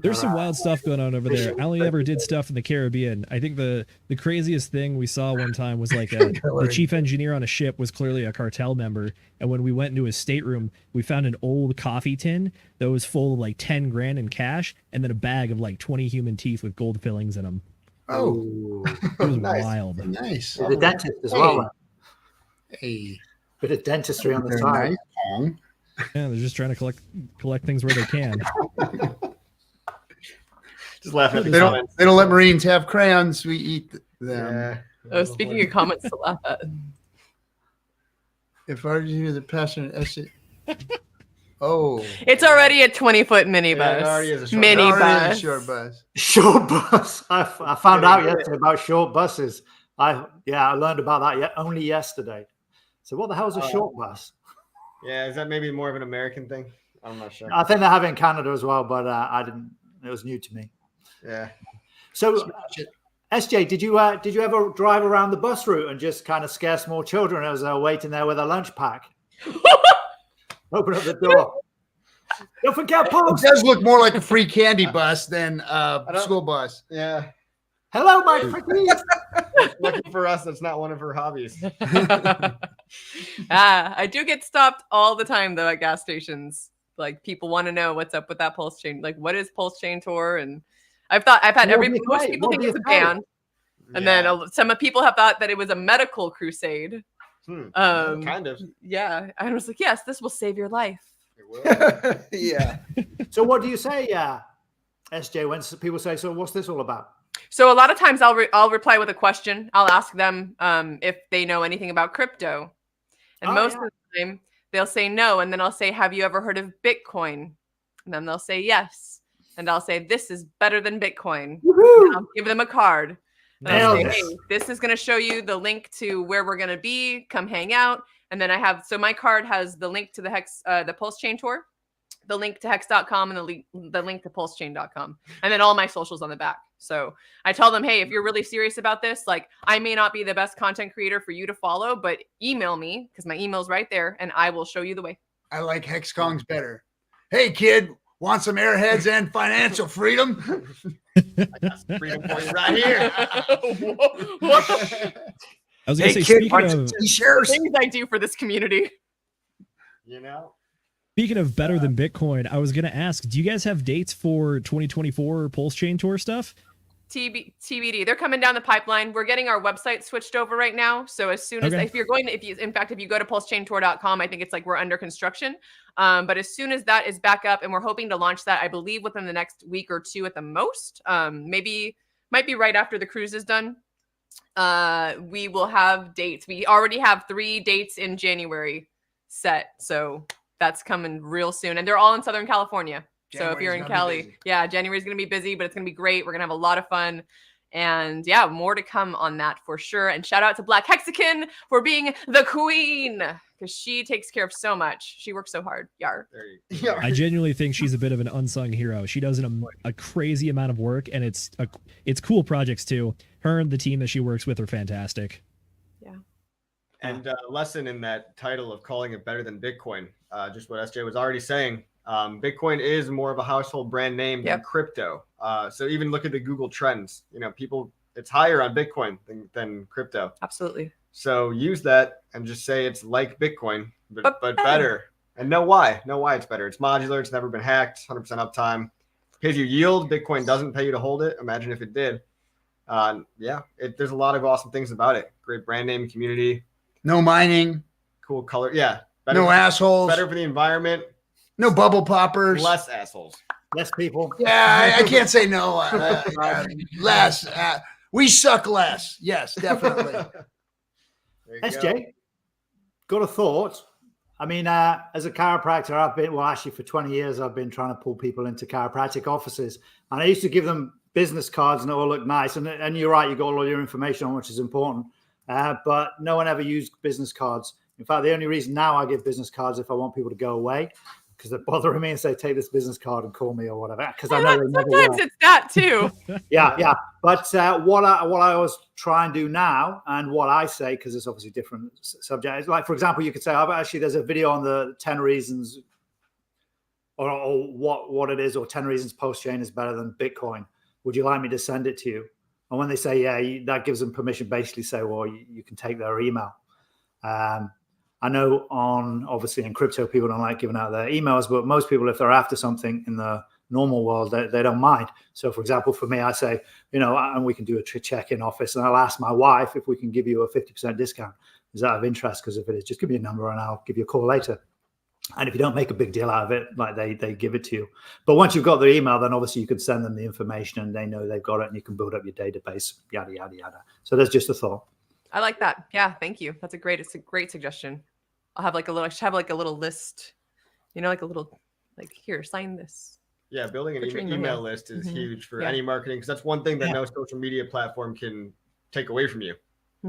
Speaker 9: There's some wild stuff going on over there. I only ever did stuff in the Caribbean. I think the craziest thing we saw one time was like the chief engineer on a ship was clearly a cartel member. And when we went into his stateroom, we found an old coffee tin that was full of like 10 grand in cash and then a bag of like 20 human teeth with gold fillings in them.
Speaker 1: Oh,
Speaker 9: it was wild.
Speaker 1: Nice.
Speaker 10: The dentist as well.
Speaker 1: Hey.
Speaker 10: Bit of dentistry on the side.
Speaker 9: Nice. Yeah, they're just trying to collect things where they can.
Speaker 2: Just laughing at the
Speaker 1: comments. They don't let Marines have crayons. We eat them.
Speaker 3: Oh, speaking of comments to laugh at.
Speaker 1: If RG is a passionate essay. Oh.
Speaker 3: It's already a 20-foot minibus.
Speaker 2: Yeah, it already is a short
Speaker 3: minibus.
Speaker 1: Short bus.
Speaker 10: Short bus. I found out yesterday about short buses. I learned about that only yesterday. So what the hell is a short bus?
Speaker 2: Yeah, is that maybe more of an American thing? I'm not sure.
Speaker 10: I think they have it in Canada as well, but I didn't. It was new to me.
Speaker 2: Yeah.
Speaker 10: So, SJ, did you ever drive around the bus route and just kind of scare small children as they're waiting there with a lunch pack? Open up the door. Don't forget post.
Speaker 1: It does look more like a free candy bus than a school bus.
Speaker 2: Yeah.
Speaker 10: Hello, my pretties.
Speaker 2: Lucky for us, that's not one of her hobbies.
Speaker 3: I do get stopped all the time though at gas stations. Like people want to know what's up with that pulse chain. Like, what is pulse chain tour? And I've had most people think it's a band, and then some people have thought that it was a medical crusade.
Speaker 2: Kind of.
Speaker 3: Yeah, I was like, yes, this will save your life.
Speaker 2: It will.
Speaker 1: Yeah.
Speaker 10: So what do you say, SJ, when people say, so what's this all about?
Speaker 3: So a lot of times I'll reply with a question. I'll ask them if they know anything about crypto. And most of the time they'll say no. And then I'll say, have you ever heard of Bitcoin? And then they'll say yes. And I'll say, this is better than Bitcoin. I'll give them a card. And I say, hey, this is going to show you the link to where we're going to be. Come hang out. And then I have, so my card has the link to the Pulse Chain tour, the link to hex.com, and the link to pulsechain.com, and then all my socials on the back. So I tell them, hey, if you're really serious about this, like, I may not be the best content creator for you to follow, but email me, because my email's right there, and I will show you the way.
Speaker 1: I like HexCongs better. Hey, kid, want some airheads and financial freedom?
Speaker 2: I got some freedom for you right here.
Speaker 9: I was going to say, speaking of
Speaker 3: things I do for this community,
Speaker 2: you know.
Speaker 9: Speaking of better than Bitcoin, I was going to ask, do you guys have dates for 2024 Pulse Chain Tour stuff?
Speaker 3: TBD. They're coming down the pipeline. We're getting our website switched over right now. So as soon as, if you go to pulsechaintour.com, I think it's like we're under construction. But as soon as that is back up, and we're hoping to launch that, I believe within the next week or two at the most, might be right after the cruise is done. We will have dates. We already have 3 dates in January set. So that's coming real soon. And they're all in Southern California. So if you're in Cali, January is going to be busy, but it's going to be great. We're going to have a lot of fun. And yeah, more to come on that for sure. And shout out to Black Hexican for being the queen, because she takes care of so much. She works so hard. Yar.
Speaker 9: I genuinely think she's a bit of an unsung hero. She does a crazy amount of work, and it's cool projects too. Her and the team that she works with are fantastic.
Speaker 3: Yeah.
Speaker 2: And lesson in that title of calling it better than Bitcoin, just what SJ was already saying. Bitcoin is more of a household brand name than crypto. So even look at the Google trends. You know, it's higher on Bitcoin than crypto.
Speaker 3: Absolutely.
Speaker 2: So use that and just say it's like Bitcoin, but better. And know why it's better. It's modular. It's never been hacked. 100% uptime. Pays you yield. Bitcoin doesn't pay you to hold it. Imagine if it did. There's a lot of awesome things about it. Great brand name, community.
Speaker 1: No mining.
Speaker 2: Cool color. Yeah.
Speaker 1: No assholes.
Speaker 2: Better for the environment.
Speaker 1: No bubble poppers.
Speaker 2: Less assholes.
Speaker 10: Less people.
Speaker 1: Yeah, I can't say no. Less. We suck less. Yes, definitely.
Speaker 10: SJ, got a thought. I mean, as a chiropractor, for 20 years, I've been trying to pull people into chiropractic offices. And I used to give them business cards and it all looked nice. And you're right, you got all your information on, which is important. But no one ever used business cards. In fact, the only reason now I give business cards if I want people to go away, because they're bothering me and say, take this business card and call me or whatever. Because I know
Speaker 3: sometimes it's that too.
Speaker 10: Yeah. But what I always try and do now, and what I say, because it's obviously different subjects. Like, for example, you could say, actually, there's a video on the 10 reasons or what it is, or 10 reasons Pulse Chain is better than Bitcoin. Would you like me to send it to you? And when they say, that gives them permission, basically say, well, you can take their email. I know obviously in crypto, people don't like giving out their emails, but most people, if they're after something in the normal world, they don't mind. So for example, for me, I say, and we can do a check-in office, and I'll ask my wife if we can give you a 50% discount. Is that of interest? Because if it is, just give me a number and I'll give you a call later. And if you don't make a big deal out of it, like they give it to you. But once you've got their email, then obviously you can send them the information and they know they've got it, and you can build up your database, yada, yada, yada. So that's just a thought.
Speaker 3: I like that. Yeah, thank you. It's a great suggestion. I'll have like a little list, like a little, here, sign this.
Speaker 2: Yeah, building an email list is huge for any marketing, because that's one thing that no social media platform can take away from you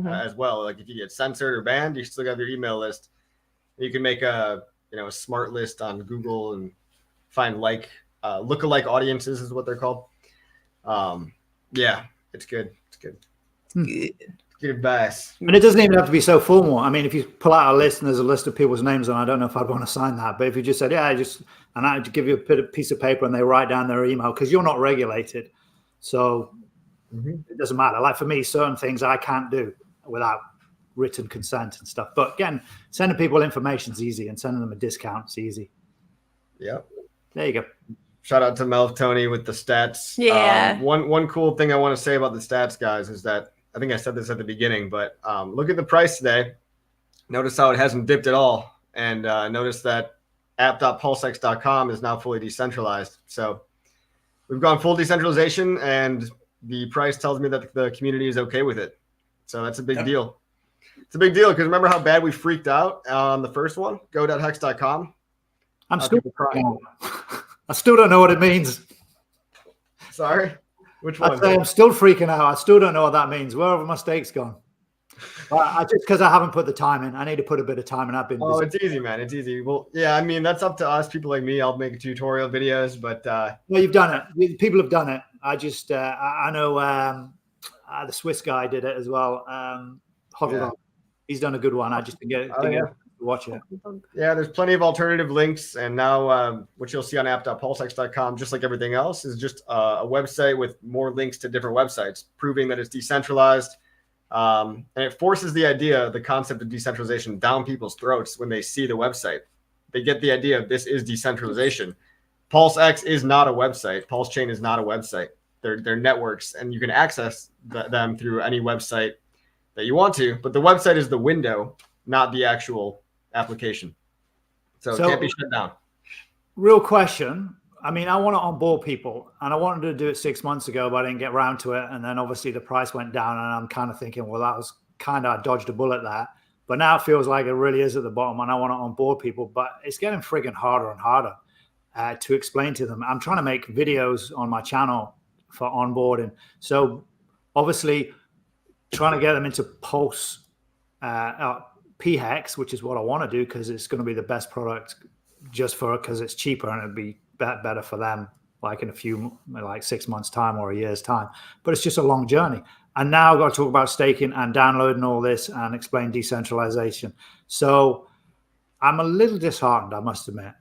Speaker 2: as well. Like if you get censored or banned, you still have your email list. You can make a smart list on Google and find lookalike audiences is what they're called. It's good. It's good. Good advice.
Speaker 10: And it doesn't even have to be so formal. I mean, if you pull out a list and there's a list of people's names, and I don't know if I'd want to sign that, but if you just said, and I give you a piece of paper and they write down their email, because you're not regulated. So it doesn't matter. Like for me, certain things I can't do without written consent and stuff. But again, sending people information is easy, and sending them a discount is easy.
Speaker 2: Yep.
Speaker 10: There you go.
Speaker 2: Shout out to Melv Tony with the stats.
Speaker 3: Yeah.
Speaker 2: One cool thing I want to say about the stats, guys, is that I think I said this at the beginning, but look at the price today. Notice how it hasn't dipped at all. And notice that app.pulsex.com is now fully decentralized. So we've gone full decentralization, and the price tells me that the community is okay with it. So that's a big deal. It's a big deal, because remember how bad we freaked out on the first one? Go.hex.com.
Speaker 10: I'm still crying. I still don't know what it means.
Speaker 2: Sorry. Which one?
Speaker 10: I'd say I'm still freaking out. I still don't know what that means. Where have my steaks gone? Just because I haven't put the time in. I need to put a bit of time in. I've been busy.
Speaker 2: Oh, it's easy, man. It's easy. Well, yeah, I mean, that's up to us, people like me. I'll make tutorial videos, but
Speaker 10: well, you've done it. People have done it. I just I know the Swiss guy did it as well. Huddled on. He's done a good one. I just didn't get to watch it.
Speaker 2: Yeah, there's plenty of alternative links, and now what you'll see on app.pulsex.com, just like everything else, is just a website with more links to different websites, proving that it's decentralized. And it forces the concept of decentralization down people's throats when they see the website. They get the idea of this is decentralization. PulseX is not a website. Pulse Chain is not a website. They're networks, and you can access them through any website that you want to. But the website is the window, not the actual application. So it can't be shut down.
Speaker 10: Real question. I mean, I want to onboard people, and I wanted to do it 6 months ago, but I didn't get around to it. And then obviously the price went down, and I'm kind of thinking, well, that was kind of, I dodged a bullet there. But now it feels like it really is at the bottom, and I want to onboard people, but it's getting friggin' harder and harder to explain to them. I'm trying to make videos on my channel for onboarding. So obviously trying to get them into Pulse PHEX, which is what I want to do, because it's going to be the best product just for it, because it's cheaper and it'd be better for them, like in 6 months time or a year's time. But it's just a long journey. And now I've got to talk about staking and downloading all this and explain decentralization. So I'm a little disheartened, I must admit.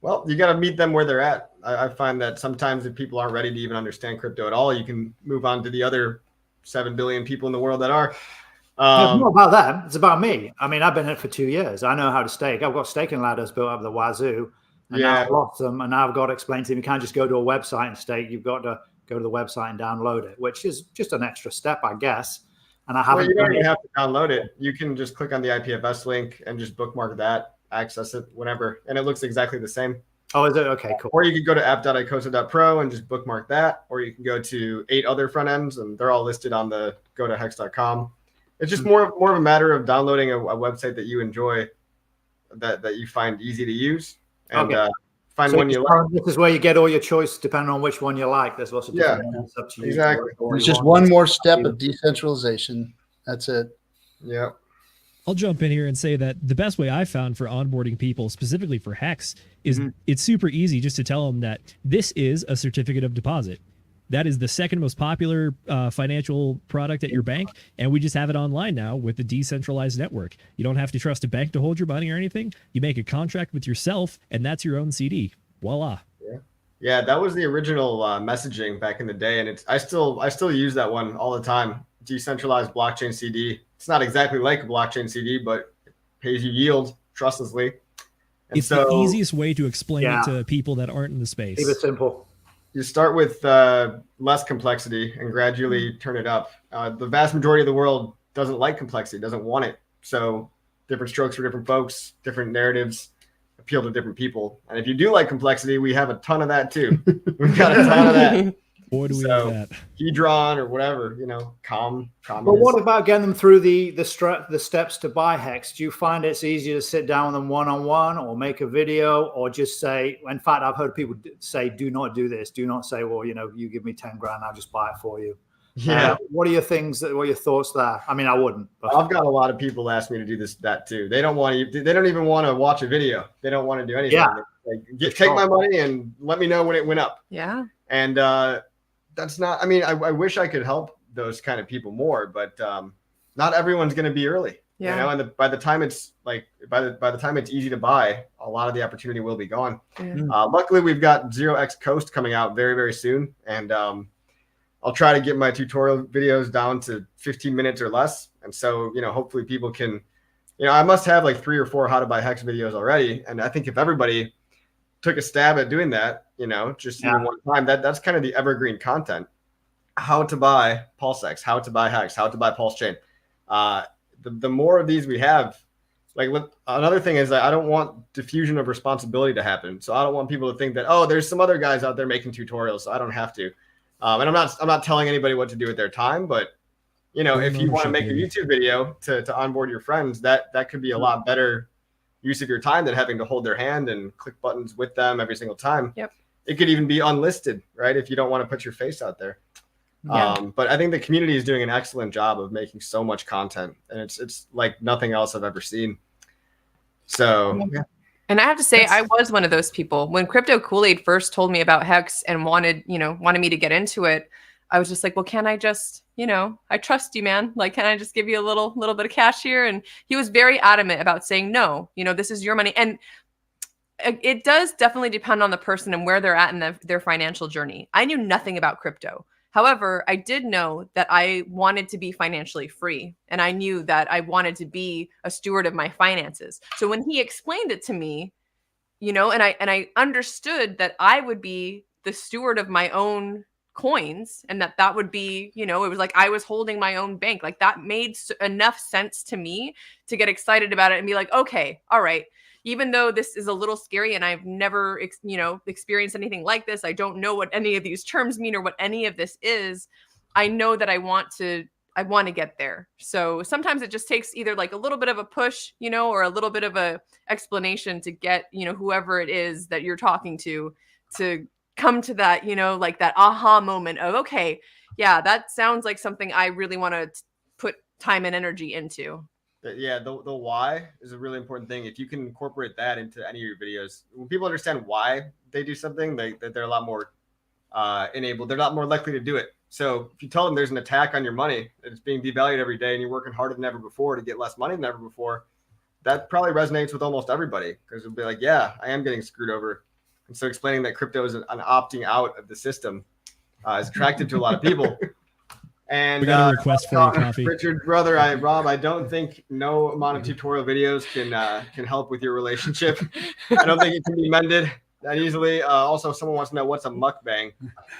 Speaker 2: Well, you got to meet them where they're at. I find that sometimes if people aren't ready to even understand crypto at all, you can move on to the other 7 billion people in the world that are.
Speaker 10: It's not about them. It's about me. I mean, I've been in it for 2 years. I know how to stake. I've got staking ladders built up the wazoo. And now I've lost them. And now I've got to explain to them, you can't just go to a website and stake. You've got to go to the website and download it, which is just an extra step, I guess. And I haven't.
Speaker 2: Well, you don't even have to download it. You can just click on the IPFS link and just bookmark that, access it, whatever. And it looks exactly the same.
Speaker 10: Oh, is it? Okay, cool.
Speaker 2: Or you can go to app.icosa.pro and just bookmark that. Or you can go to 8 other front ends, and they're all listed on the go to hex.com. It's just more of a matter of downloading a website that you enjoy, that you find easy to use, and find one you like.
Speaker 10: This is where you get all your choice depending on which one you like. There's lots of different ones up to you.
Speaker 2: Exactly.
Speaker 1: It's just one more step of decentralization. That's it.
Speaker 2: Yeah.
Speaker 9: I'll jump in here and say that the best way I found for onboarding people, specifically for Hex, is it's super easy just to tell them that this is a certificate of deposit. That is the second most popular financial product at your bank, and we just have it online now with the decentralized network. You don't have to trust a bank to hold your money or anything. You make a contract with yourself, and that's your own CD. Voila.
Speaker 2: Yeah, that was the original messaging back in the day, and I still use that one all the time. Decentralized blockchain CD. It's not exactly like a blockchain CD, but it pays you yield trustlessly. And
Speaker 9: it's the easiest way to explain it to people that aren't in the space.
Speaker 10: Keep it simple.
Speaker 2: You start with less complexity and gradually turn it up. The vast majority of the world doesn't like complexity, doesn't want it. So different strokes for different folks, different narratives appeal to different people. And if you do like complexity, we have a ton of that too. We've got a ton of that.
Speaker 9: Boy, do we have that.
Speaker 2: Hedron or whatever, calm.
Speaker 10: But what about getting them through the steps to buy Hex? Do you find it's easier to sit down with them one-on-one, or make a video, or just say, in fact, I've heard people say, do not do this. Do not say, well, you give me 10 grand, I'll just buy it for you.
Speaker 2: Yeah.
Speaker 10: What are your thoughts there? I mean, I wouldn't. But
Speaker 2: I've got a lot of people ask me to do that too. They don't even want to watch a video. They don't want to do anything.
Speaker 10: Yeah.
Speaker 2: Take my money and let me know when it went up.
Speaker 3: Yeah.
Speaker 2: And that's not, I wish I could help those kind of people more, but not everyone's going to be early.
Speaker 3: Yeah.
Speaker 2: And by the time it's by the time it's easy to buy, a lot of the opportunity will be gone.
Speaker 3: Yeah.
Speaker 2: Luckily, we've got 0x Coast coming out very, very soon, and I'll try to get my tutorial videos down to 15 minutes or less. And so, hopefully people can, I must have like 3 or 4 how to buy Hex videos already. And I think if everybody took a stab at doing that, even one time, that's kind of the evergreen content. How to buy PulseX, how to buy Hex, how to buy Pulse Chain. The more of these we have, another thing is that I don't want diffusion of responsibility to happen. So I don't want people to think that, there's some other guys out there making tutorials, so I don't have to. And I'm not telling anybody what to do with their time, but if you want to make a YouTube video to onboard your friends, that could be a lot better use of your time than having to hold their hand and click buttons with them every single time.
Speaker 3: Yep.
Speaker 2: it could even be unlisted, right? If you don't want to put your face out there.
Speaker 3: Yeah.
Speaker 2: But I think the community is doing an excellent job of making so much content, and it's like nothing else I've ever seen. So yeah.
Speaker 3: And I have to say, I was one of those people when Crypto Kool-Aid first told me about Hex and wanted me to get into it. I was just like, well, can I just, I trust you, man. Like, can I just give you a little bit of cash here? And he was very adamant about saying, no, this is your money. And it does definitely depend on the person and where they're at in their financial journey. I knew nothing about crypto. However, I did know that I wanted to be financially free, and I knew that I wanted to be a steward of my finances. So when he explained it to me, and I understood that I would be the steward of my own coins, and that would be, it was like I was holding my own bank. Like that made enough sense to me to get excited about it and be like, okay, all right. Even though this is a little scary and I've never, experienced anything like this, I don't know what any of these terms mean or what any of this is. I know that I want to get there. So sometimes it just takes either like a little bit of a push, or a little bit of a explanation to get, whoever it is that you're talking to come to that, like that aha moment of, okay, yeah, that sounds like something I really want to put time and energy into.
Speaker 2: Yeah, the why is a really important thing. If you can incorporate that into any of your videos, when people understand why they do something, they're a lot more enabled. They're a lot more likely to do it. So if you tell them there's an attack on your money, and it's being devalued every day, and you're working harder than ever before to get less money than ever before, that probably resonates with almost everybody, because it'll be like, yeah, I am getting screwed over. And so explaining that crypto is an opting out of the system is attractive to a lot of people. And
Speaker 9: we got a request for your coffee.
Speaker 2: Richard, brother, Rob, I don't think no amount of tutorial videos can help with your relationship. I don't think it can be mended that easily. Also, someone wants to know what's a mukbang.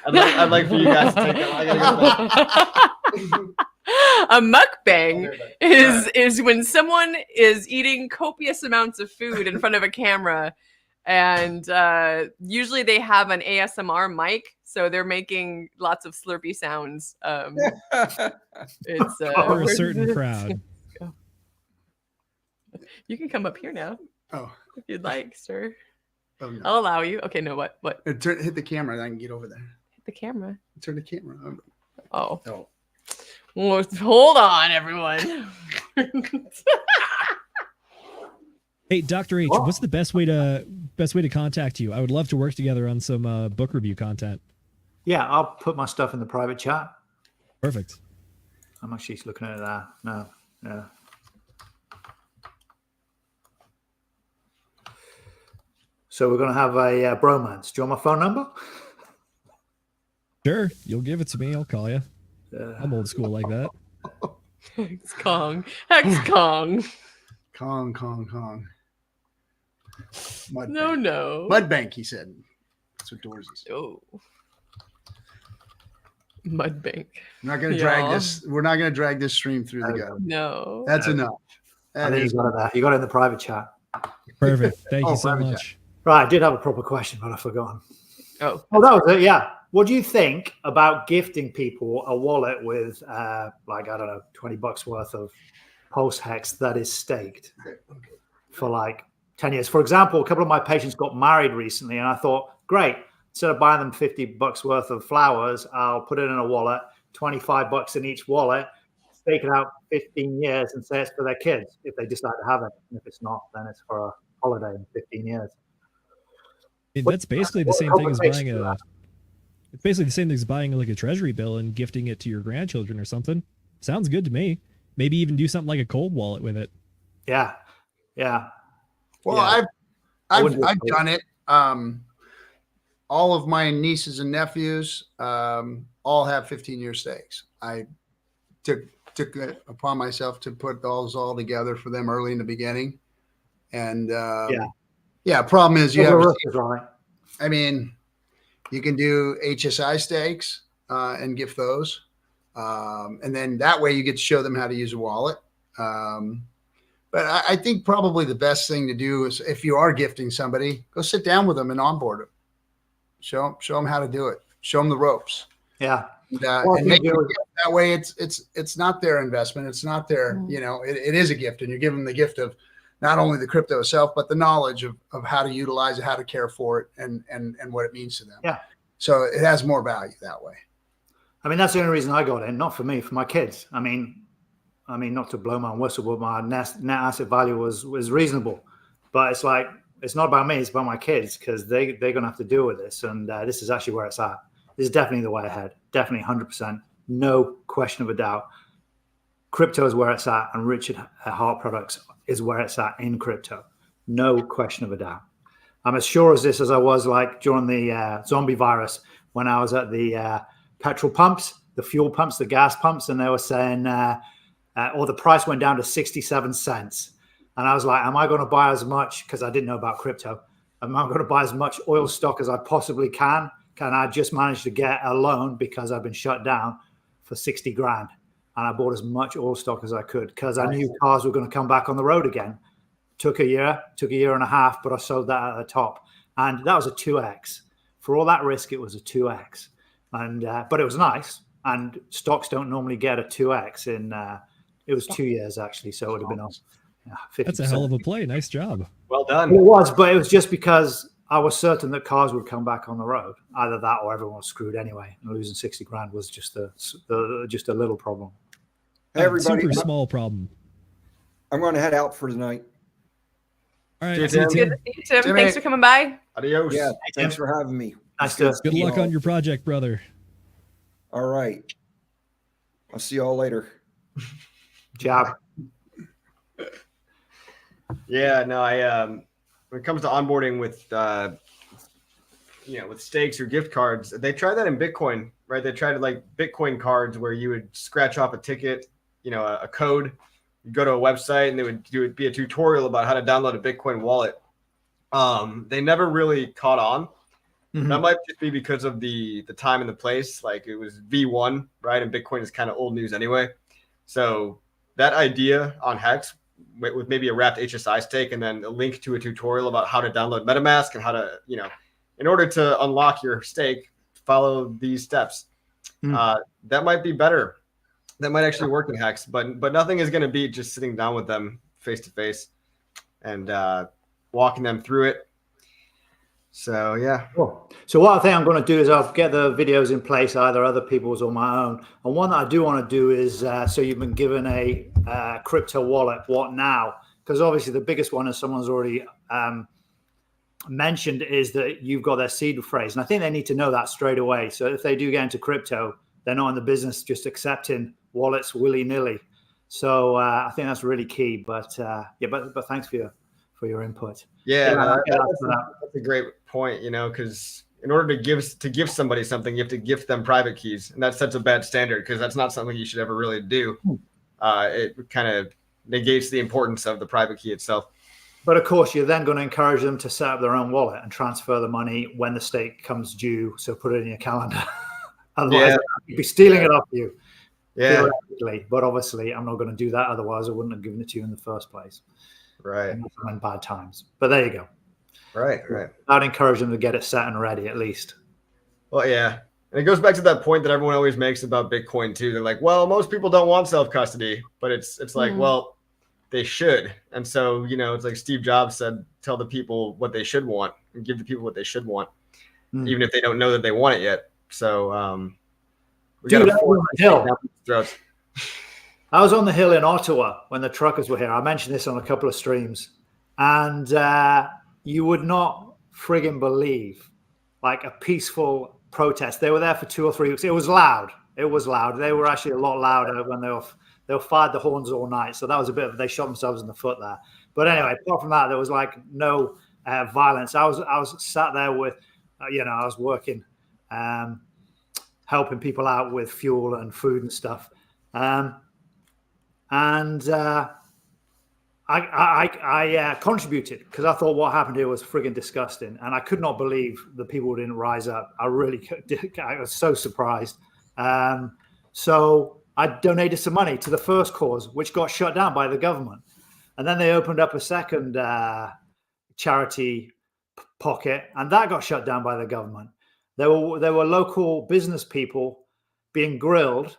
Speaker 2: I'd like for you guys to take that.
Speaker 3: A mukbang is when someone is eating copious amounts of food in front of a camera, and usually they have an ASMR mic. So they're making lots of slurpy sounds. It's
Speaker 9: for a certain crowd.
Speaker 3: You can come up here now.
Speaker 1: Oh,
Speaker 3: if you'd like, sir.
Speaker 1: Oh, no.
Speaker 3: I'll allow you. Okay, no, what?
Speaker 1: Hit the camera, and I can get over there.
Speaker 3: Hit the camera.
Speaker 1: Turn the camera on.
Speaker 3: Oh. Well, hold on, everyone.
Speaker 9: Hey, Dr. H, what's the best way to contact you? I would love to work together on some book review content.
Speaker 10: Yeah, I'll put my stuff in the private chat.
Speaker 9: Perfect.
Speaker 10: I'm actually looking at that now. Yeah. So we're going to have a bromance. Do you want my phone number?
Speaker 9: Sure. You'll give it to me. I'll call you. I'm old school like that.
Speaker 3: Hex Kong. Hex Kong.
Speaker 1: Kong.
Speaker 3: No.
Speaker 1: Mudbank, he said. That's what Doors is.
Speaker 3: Oh. Mudbank.
Speaker 1: We're not going to drag this. We're not going to drag this stream through the gut.
Speaker 3: No.
Speaker 1: That's enough.
Speaker 10: You got it in the private chat.
Speaker 9: Perfect. Thank you so much.
Speaker 10: Chat. Right, I did have a proper question, but I've forgotten.
Speaker 3: Oh,
Speaker 10: that was it. Yeah. What do you think about gifting people a wallet with, I don't know, $20 worth of post hex that is staked for like 10 years? For example, a couple of my patients got married recently, and I thought, great. Instead of buying them $50 worth of flowers, I'll put it in a wallet, $25 in each wallet, stake it out 15 years and say it's for their kids if they decide to have it. And if it's not, then it's for a holiday in 15 years.
Speaker 9: That's basically the same thing as buying it's basically the same thing as buying like a treasury bill and gifting it to your grandchildren or something. Sounds good to me. Maybe even do something like a cold wallet with it.
Speaker 10: Yeah.
Speaker 1: Well, yeah. I've done it. All of my nieces and nephews all have 15-year stakes. I took it upon myself to put those all together for them early in the beginning. And problem is I mean, you can do HSI stakes and gift those. And then that way you get to show them how to use a wallet. But I think probably the best thing to do is if you are gifting somebody, go sit down with them and onboard them. Show them how to do it. Show them the ropes.
Speaker 10: Yeah.
Speaker 1: And make it that way. It's not their investment. It's not their, it is a gift, and you're giving them the gift of not only the crypto itself, but the knowledge of how to utilize it, how to care for it, and what it means to them.
Speaker 10: Yeah.
Speaker 1: So it has more value that way.
Speaker 10: I mean, that's the only reason I got in, not for me, for my kids. I mean, not to blow my own whistle, but my net asset value was reasonable. But it's like, it's not about me, it's about my kids, because they're going to have to deal with this. And this is actually where it's at. This is definitely the way ahead. Definitely 100%. No question of a doubt. Crypto is where it's at, and Richard Heart Products is where it's at in crypto. No question of a doubt. I'm as sure as this as I was like during the zombie virus when I was at the petrol pumps, the fuel pumps, the gas pumps, and they were saying, or the price went down to 67 cents. And I was like, am I going to buy as much, because I didn't know about crypto, am I going to buy as much oil stock as I possibly can? Can I just manage to get a loan because I've been shut down for 60 grand? And I bought as much oil stock as I could because I knew cars were going to come back on the road again. Took a year and a half, but I sold that at the top. And that was a 2x. For all that risk, it was a 2x. And but it was nice. And stocks don't normally get a 2x in, it was 2 years actually. So it would have been 50%.
Speaker 9: That's a hell of a play. Nice job.
Speaker 2: Well done.
Speaker 10: It was, but it was just because I was certain that cars would come back on the road. Either that or everyone was screwed anyway. And losing 60 grand was just a little problem.
Speaker 6: Hey, everybody.
Speaker 9: Super small problem.
Speaker 6: I'm going to head out for tonight.
Speaker 9: All right.
Speaker 2: Cheers,
Speaker 9: See you,
Speaker 2: Tim.
Speaker 3: Good to see you, Tim. Thanks for coming by.
Speaker 2: Adios.
Speaker 6: Yeah, thanks for having me.
Speaker 10: Nice to
Speaker 9: Good luck on your project, brother.
Speaker 6: All right. I'll see you all later.
Speaker 10: job.
Speaker 2: Yeah, no, when it comes to onboarding with with stakes or gift cards, they try that in Bitcoin, right? They tried like Bitcoin cards where you would scratch off a ticket, a code, you go to a website, and they would be a tutorial about how to download a Bitcoin wallet. They never really caught on. Mm-hmm. That might just be because of the time and the place. Like it was V1, right? And Bitcoin is kind of old news anyway. So that idea on Hex with maybe a wrapped HSI stake and then a link to a tutorial about how to download MetaMask and how to, in order to unlock your stake, follow these steps. That might be better. That might actually work in Hex, but nothing is going to beat just sitting down with them face to face and walking them through it. So, yeah.
Speaker 10: Cool. So what I think I'm going to do is I'll get the videos in place, either other people's or my own. And one that I do want to do is, so you've been given a crypto wallet, what now? Because obviously the biggest one, as someone's already mentioned, is that you've got their seed phrase. And I think they need to know that straight away. So if they do get into crypto, they're not in the business just accepting wallets willy-nilly. So I think that's really key. But but thanks for your input.
Speaker 2: Yeah, that's a great point, because in order to give somebody something, you have to gift them private keys. And that sets a bad standard because that's not something you should ever really do. It kind of negates the importance of the private key itself.
Speaker 10: But of course, you're then going to encourage them to set up their own wallet and transfer the money when the stake comes due. So put it in your calendar. Otherwise, you'd be stealing it off you.
Speaker 2: Yeah.
Speaker 10: But obviously, I'm not going to do that. Otherwise, I wouldn't have given it to you in the first place.
Speaker 2: Right.
Speaker 10: I'm in bad times. But there you go.
Speaker 2: Right.
Speaker 10: I'd encourage them to get it set and ready at least.
Speaker 2: Well, yeah. And it goes back to that point that everyone always makes about Bitcoin too. They're like, well, most people don't want self-custody, but it's like, well, they should. And so, it's like Steve Jobs said, tell the people what they should want and give the people what they should want, even if they don't know that they want it yet. So we got to
Speaker 10: I was on the hill in Ottawa when the truckers were here. I mentioned this on a couple of streams, and you would not friggin' believe, like a peaceful protest. They were there for 2 or 3 weeks. It was loud. They were actually a lot louder when they were fired the horns all night. So that was they shot themselves in the foot there. But anyway, apart from that, there was like no violence. I was sat there with, I was working, helping people out with fuel and food and stuff. I contributed because I thought what happened here was friggin' disgusting, and I could not believe the people didn't rise up. I was so surprised. So I donated some money to the first cause, which got shut down by the government, and then they opened up a second charity pocket, and that got shut down by the government. There were local business people being grilled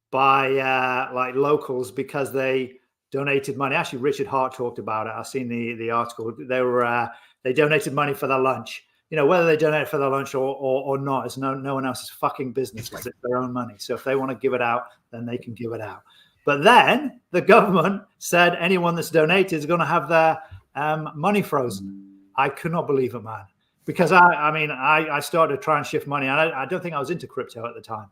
Speaker 10: by like locals because they donated money. Actually, Richard Hart talked about it. I've seen the article. They donated money for their lunch. Whether they donate for their lunch or not is no one else's fucking business, because it's their own money. So if they want to give it out, then they can give it out. But then the government said anyone that's donated is going to have their money frozen. I could not believe it, man. Because I started to try and shift money, and I don't think I was into crypto at the time.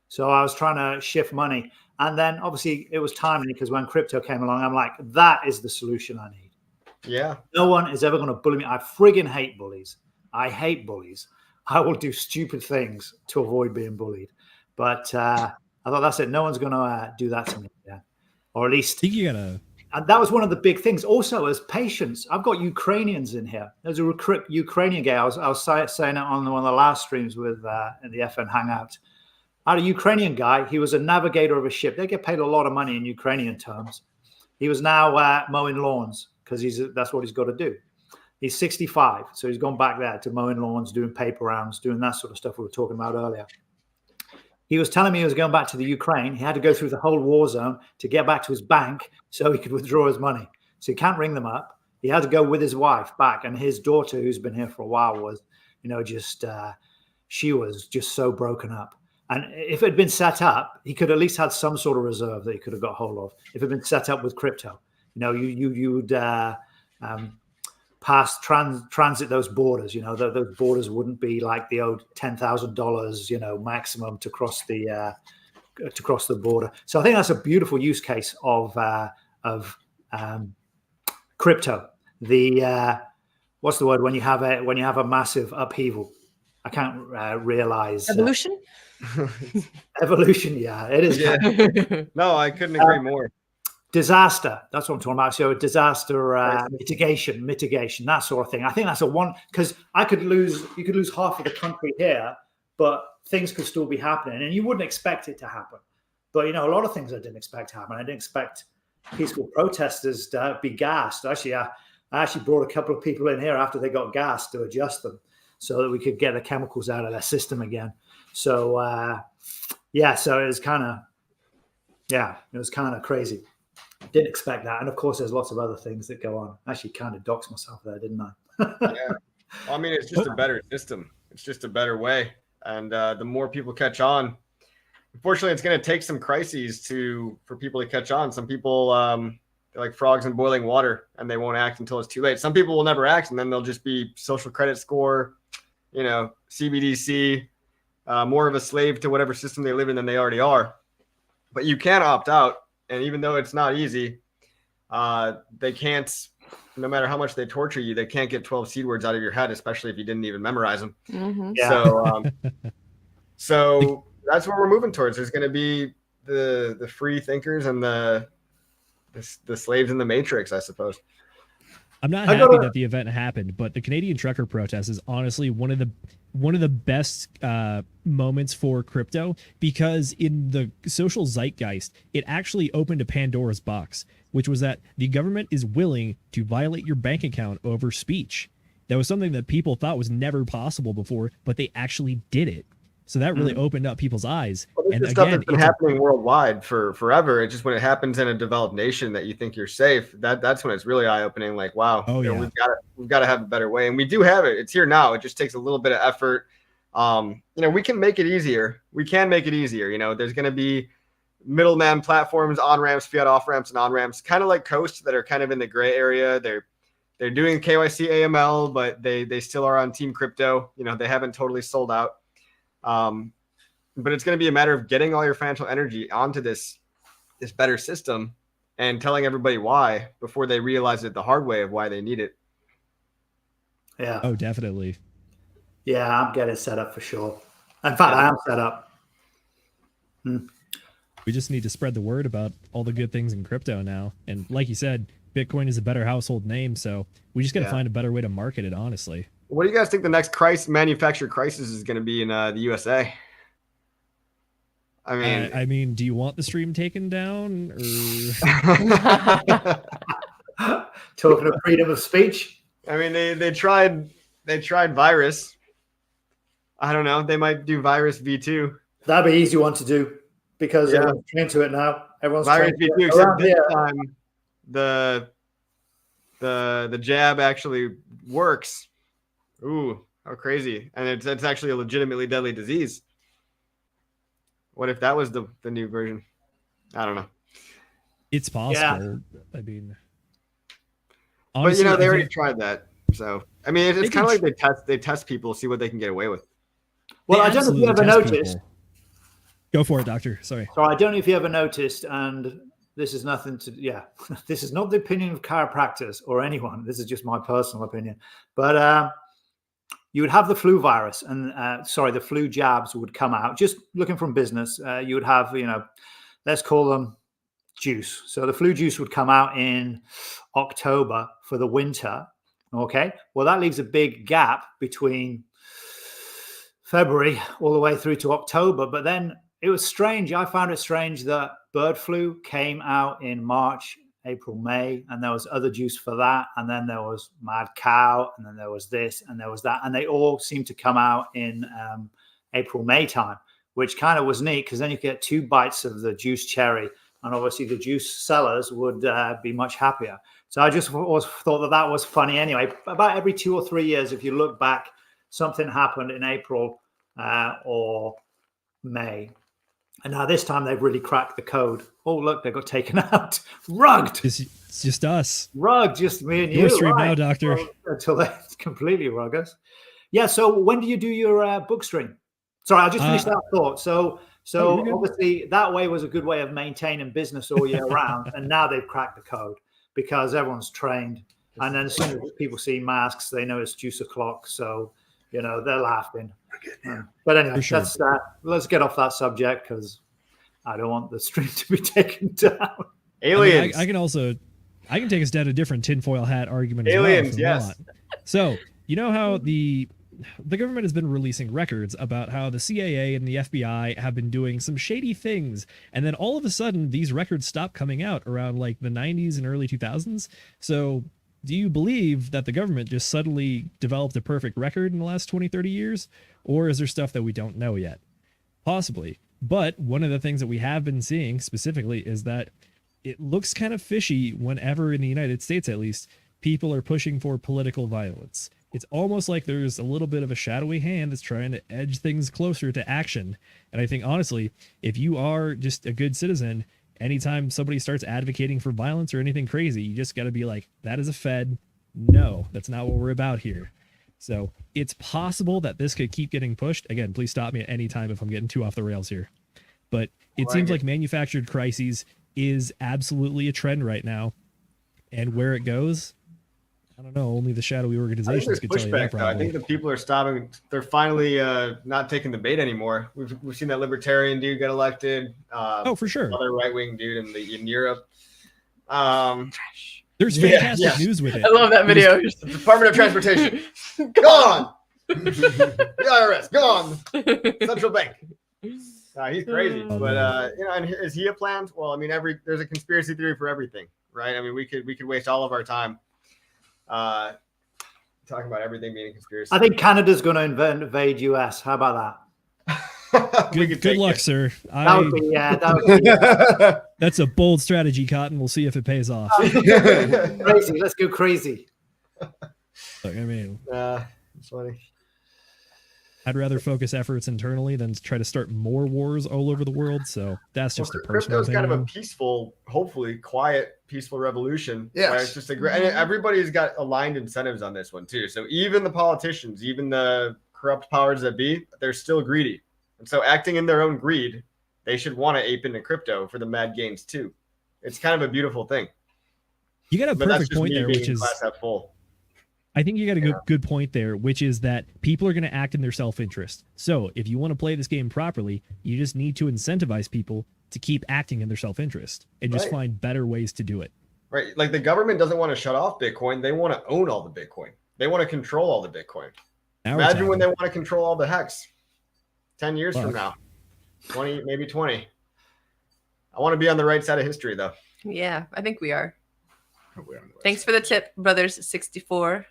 Speaker 10: So I was trying to shift money. And then obviously it was timely, because when crypto came along, I'm like, that is the solution I need.
Speaker 2: Yeah.
Speaker 10: No one is ever going to bully me. I friggin' hate bullies. I hate bullies. I will do stupid things to avoid being bullied. But I thought, that's it. No one's going to do that to me again. Or at least.
Speaker 9: I think you got to.
Speaker 10: And that was one of the big things. Also, as patients, I've got Ukrainians in here. There's a Ukrainian guy. I was saying it on one of the last streams with in the FN Hangout. I had a Ukrainian guy. He was a navigator of a ship. They get paid a lot of money in Ukrainian terms. He was now mowing lawns, because that's what he's got to do. He's 65, so he's gone back there to mowing lawns, doing paper rounds, doing that sort of stuff we were talking about earlier. He was telling me he was going back to the Ukraine. He had to go through the whole war zone to get back to his bank so he could withdraw his money. So he can't ring them up. He had to go with his wife back, and his daughter, who's been here for a while, was, she was just so broken up. And if it had been set up, he could at least had some sort of reserve that he could have got hold of. If it had been set up with crypto, you would transit those borders. Those borders wouldn't be like the old $10,000, maximum to cross the border. So I think that's a beautiful use case of crypto. What's the word when you have a massive upheaval? I can't realize
Speaker 3: evolution.
Speaker 10: Evolution, yeah, it is.
Speaker 2: Yeah. No, I couldn't agree more.
Speaker 10: Disaster, that's what I'm talking about. So disaster mitigation, that sort of thing. I think that's because you could lose half of the country here, but things could still be happening, and you wouldn't expect it to happen. But a lot of things I didn't expect to happen. I didn't expect peaceful protesters to be gassed. Actually, I actually brought a couple of people in here after they got gassed to adjust them, so that we could get the chemicals out of their system again. So so it was kind of crazy. Didn't expect that. And of course, there's lots of other things that go on. I actually kind of doxed myself there, didn't I?
Speaker 2: Yeah. I mean, it's just a better system. It's just a better way. And the more people catch on, unfortunately, it's going to take some crises for people to catch on. Some people, they're like frogs in boiling water, and they won't act until it's too late. Some people will never act, and then they'll just be social credit score, CBDC, more of a slave to whatever system they live in than they already are. But you can opt out. And even though it's not easy, they can't, no matter how much they torture you, they can't get 12 seed words out of your head, especially if you didn't even memorize them.
Speaker 3: Mm-hmm.
Speaker 10: Yeah.
Speaker 2: So that's what we're moving towards. There's going to be the free thinkers and the slaves in the matrix, I suppose.
Speaker 9: I'm not happy that the event happened, but the Canadian trucker protest is honestly one of the best moments for crypto, because in the social zeitgeist, it actually opened a Pandora's box, which was that the government is willing to violate your bank account over speech. That was something that people thought was never possible before, but they actually did it. So that really opened up people's eyes.
Speaker 2: Well, and again, stuff that's been happening worldwide for forever. It's just when it happens in a developed nation that you think you're safe, that's when it's really eye-opening. Like, wow, we've got to have a better way, and we do have it. It's here now. It just takes a little bit of effort. We can make it easier. We can make it easier. There's going to be middleman platforms, on-ramps, fiat off-ramps, and on-ramps, kind of like Coast, that are kind of in the gray area. They're doing KYC AML, but they still are on Team Crypto. They haven't totally sold out. But it's going to be a matter of getting all your financial energy onto this better system and telling everybody why before they realize it the hard way of why they need it.
Speaker 10: Yeah.
Speaker 9: Oh, definitely.
Speaker 10: Yeah, I'm getting set up for sure. In fact, I am set up.
Speaker 9: We just need to spread the word about all the good things in crypto now. And like you said, Bitcoin is a better household name, so we just got to find a better way to market it, honestly.
Speaker 2: What do you guys think the next manufactured crisis is going to be in the USA?
Speaker 9: I mean, do you want the stream taken down? Or...
Speaker 10: Talking of freedom of speech.
Speaker 2: I mean, they tried virus. I don't know. They might do virus V2.
Speaker 10: That'd be an easy one to do because everyone's trained to it now. Everyone's
Speaker 2: virus
Speaker 10: trained
Speaker 2: V2, except this time the jab actually works. Ooh, how crazy. And it's actually a legitimately deadly disease. What if that was the new version? I don't know.
Speaker 9: It's possible. Yeah. I mean,
Speaker 2: honestly, but they already tried that. So I mean, it's kind of like they test people, see what they can get away with.
Speaker 10: Well, I don't know if you ever noticed.
Speaker 9: People. Go for it, Doctor. Sorry.
Speaker 10: So I don't know if you ever noticed, and this is nothing to, this is not the opinion of chiropractors or anyone. This is just my personal opinion. But you would have the flu virus and, the flu jabs would come out. Just looking from business, you would have, let's call them juice. So the flu juice would come out in October for the winter. Okay. Well, that leaves a big gap between February all the way through to October. But then it was strange. I found it strange that bird flu came out in March, April, May, and there was other juice for that. And then there was mad cow, and then there was this, and there was that. And they all seemed to come out in April, May time, which kind of was neat because then you get 2 bites of the juice cherry. And obviously the juice sellers would be much happier. So I just always thought that was funny anyway. About every 2 or 3 years, if you look back, something happened in April or May. And now this time they've really cracked the code. Oh, look, they got taken out. Rugged.
Speaker 9: It's just us.
Speaker 10: Rugged, just me and you.
Speaker 9: Your stream now, Doctor.
Speaker 10: Well, until they completely rug us. Yeah, so when do you do your book stream? Sorry, I'll just finish that thought. So obviously that way was a good way of maintaining business all year round. And now they've cracked the code because everyone's trained. And then as soon as people see masks, they know it's juice o'clock. So, they're laughing. But anyway, sure. Let's get off that subject because I don't want the stream to be taken down.
Speaker 2: Aliens.
Speaker 9: I can take us down a different tinfoil hat argument as
Speaker 2: Aliens,
Speaker 9: well.
Speaker 2: Yes.
Speaker 9: So, you know how the government has been releasing records about how the CIA and the FBI have been doing some shady things. And then all of a sudden, these records stopped coming out around like the 90s and early 2000s. So do you believe that the government just suddenly developed a perfect record in the last 20, 30 years? Or is there stuff that we don't know yet? Possibly. But one of the things that we have been seeing specifically is that it looks kind of fishy whenever, in the United States at least, people are pushing for political violence. It's almost like there's a little bit of a shadowy hand that's trying to edge things closer to action. And I think, honestly, if you are just a good citizen, anytime somebody starts advocating for violence or anything crazy, you just got to be like, that is a Fed. No, that's not what we're about here. So it's possible that this could keep getting pushed. Again, please stop me at any time if I'm getting too off the rails here. But it seems like manufactured crises is absolutely a trend right now. And where it goes, I don't know. Only the shadowy organizations could tell you that.
Speaker 2: I think the people are stopping. They're finally not taking the bait anymore. We've seen that libertarian dude get elected.
Speaker 9: For sure.
Speaker 2: Another right-wing dude in Europe.
Speaker 9: There's fantastic news with it.
Speaker 3: I love that video.
Speaker 2: The Department of Transportation. Gone. The IRS. Gone. Central Bank. He's crazy. But, and is he a plan? Well, I mean, there's a conspiracy theory for everything, right? I mean, we could waste all of our time talking about everything being a conspiracy.
Speaker 10: I think Canada's going to invade US. How about
Speaker 9: that? Good luck, sir.
Speaker 10: That would be,
Speaker 9: that's a bold strategy, Cotton. We'll see if it pays off.
Speaker 10: Crazy. Let's go crazy.
Speaker 9: Look, I mean,
Speaker 2: it's funny.
Speaker 9: I'd rather focus efforts internally than try to start more wars all over the world. So that's just a personal thing.
Speaker 2: Crypto's kind of a peaceful, hopefully quiet, peaceful revolution.
Speaker 1: Yeah,
Speaker 2: it's just and everybody's got aligned incentives on this one too. So even the politicians, even the corrupt powers that be, they're still greedy. And so acting in their own greed, they should want to ape into crypto for the mad gains too. It's kind of a beautiful thing.
Speaker 9: You got a perfect point there, which is
Speaker 2: full.
Speaker 9: I think you got a good point there, which is that people are going to act in their self-interest. So if you want to play this game properly, you just need to incentivize people to keep acting in their self-interest and just find better ways to do it.
Speaker 2: Right. Like the government doesn't want to shut off Bitcoin. They want to own all the Bitcoin. They want to control all the Bitcoin. Imagine when they want to control all the Hex 10 years from now, 20, maybe 20. I want to be on the right side of history, though.
Speaker 3: Yeah, I think we are. Thanks for the tip, Brothers64.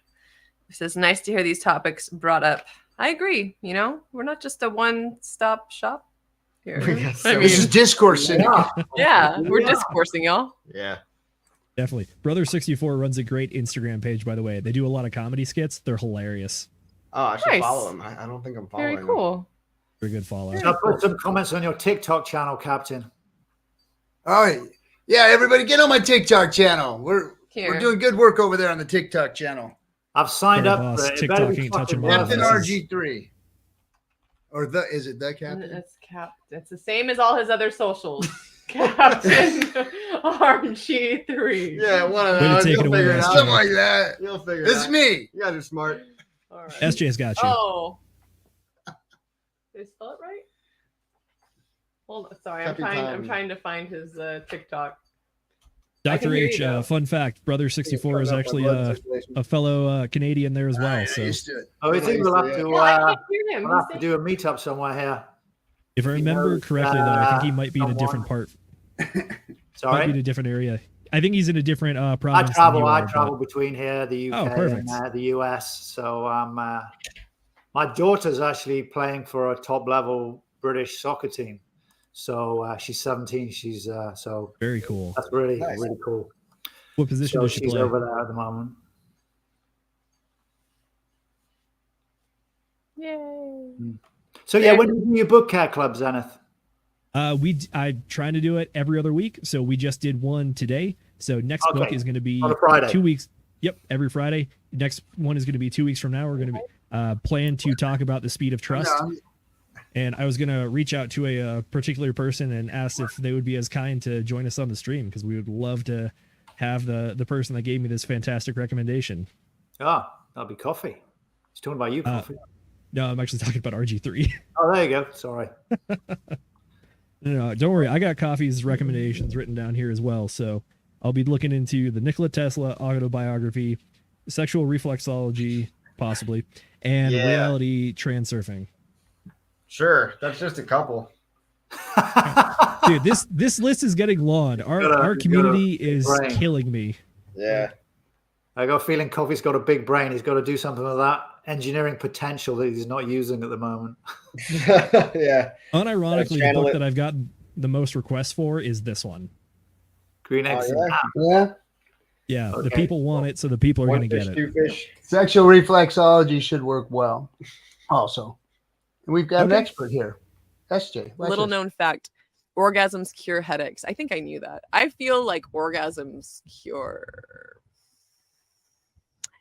Speaker 3: It says, nice to hear these topics brought up. I agree. We're not just a one-stop shop here.
Speaker 1: This is discourse.
Speaker 3: Yeah, we're discoursing, y'all.
Speaker 2: Yeah.
Speaker 9: Definitely. Brother64 runs a great Instagram page, by the way. They do a lot of comedy skits. They're hilarious.
Speaker 2: Oh, I should
Speaker 3: Nice.
Speaker 2: follow him. I don't think I'm following
Speaker 3: Very cool.
Speaker 9: They're a good follow.
Speaker 10: So put some comments on your TikTok channel, Captain.
Speaker 1: All right. Yeah, everybody get on my TikTok channel. We're doing good work over there on the TikTok channel.
Speaker 10: I've signed
Speaker 9: Sorry,
Speaker 10: up
Speaker 9: boss.
Speaker 10: for it. It
Speaker 9: TikTok
Speaker 10: better be
Speaker 9: ain't touching
Speaker 10: fucking
Speaker 9: my
Speaker 10: worth
Speaker 1: Captain
Speaker 10: it.
Speaker 1: RG3. Or is it the Captain?
Speaker 3: It's the same as all his other socials. Captain RG3.
Speaker 2: Yeah, one of
Speaker 9: Way to
Speaker 2: those.
Speaker 9: take
Speaker 2: You'll
Speaker 9: it away,
Speaker 2: figure it
Speaker 9: SJ.
Speaker 2: out.
Speaker 1: Something like that.
Speaker 2: You'll figure it
Speaker 1: This is
Speaker 2: out.
Speaker 1: me.
Speaker 2: You guys are smart.
Speaker 3: All right.
Speaker 9: SJ's got you.
Speaker 3: Oh. Did I spell it right? Hold on. Sorry, I'm trying to find his TikTok.
Speaker 9: Dr. H, fun fact, Brother64 is actually a fellow Canadian there as well. So
Speaker 10: Oh, I think we'll have to,
Speaker 3: I can't hear him.
Speaker 10: we'll have to do a meetup somewhere here.
Speaker 9: if I remember correctly, though, I think he might be in a different part.
Speaker 10: Sorry?
Speaker 9: Might be in a different area. I think he's in a different
Speaker 10: I
Speaker 9: province.
Speaker 10: travel.
Speaker 9: than you
Speaker 10: I
Speaker 9: are,
Speaker 10: travel
Speaker 9: but-
Speaker 10: between here, the UK,
Speaker 9: perfect.
Speaker 10: and the US. So my daughter's actually playing for a top-level British soccer team. So she's 17. She's so
Speaker 9: very cool.
Speaker 10: That's really
Speaker 2: Nice.
Speaker 10: really cool.
Speaker 9: What position
Speaker 10: So
Speaker 9: does she
Speaker 10: she's
Speaker 9: play?
Speaker 10: over there at the moment.
Speaker 3: Yay.
Speaker 10: So yeah, when do you do your book care club, Zenith?
Speaker 9: I'm trying to do it every other week. So we just did one today. So next book
Speaker 10: Okay.
Speaker 9: is going to be
Speaker 10: On a Friday.
Speaker 9: 2 weeks. Yep, every Friday. Next one is going to be 2 weeks from now. We're going to be plan to talk about the speed of trust. And I was going to reach out to a particular person and ask if they would be as kind to join us on the stream, because we would love to have the person that gave me this fantastic recommendation.
Speaker 10: Ah, that'll be coffee. He's talking about you, coffee.
Speaker 9: No, I'm actually talking about RG3.
Speaker 10: Oh, there you go. Sorry.
Speaker 9: No, don't worry. I got Coffee's recommendations written down here as well. So I'll be looking into the Nikola Tesla autobiography, sexual reflexology, possibly, and reality transurfing.
Speaker 2: Sure, that's just a couple.
Speaker 9: Dude, this list is getting long. Our community is
Speaker 10: brain.
Speaker 9: killing me.
Speaker 2: Yeah.
Speaker 10: I got a feeling Coffee's got a big brain. He's got to do something with that engineering potential that he's not using at the moment.
Speaker 2: Yeah.
Speaker 9: Unironically, the
Speaker 2: channel
Speaker 9: book
Speaker 2: it.
Speaker 9: that I've gotten the most requests for is this one.
Speaker 10: Green eggs.
Speaker 2: Yeah.
Speaker 9: Yeah, the
Speaker 10: Okay.
Speaker 9: people want it, so the people are
Speaker 2: One
Speaker 9: going to
Speaker 2: fish,
Speaker 9: get it.
Speaker 2: two fish.
Speaker 1: Sexual reflexology should work well. Also, and we've got an
Speaker 9: Okay.
Speaker 1: expert here, SJ.
Speaker 3: Little known fact: orgasms cure headaches. I think I knew that. I feel like orgasms cure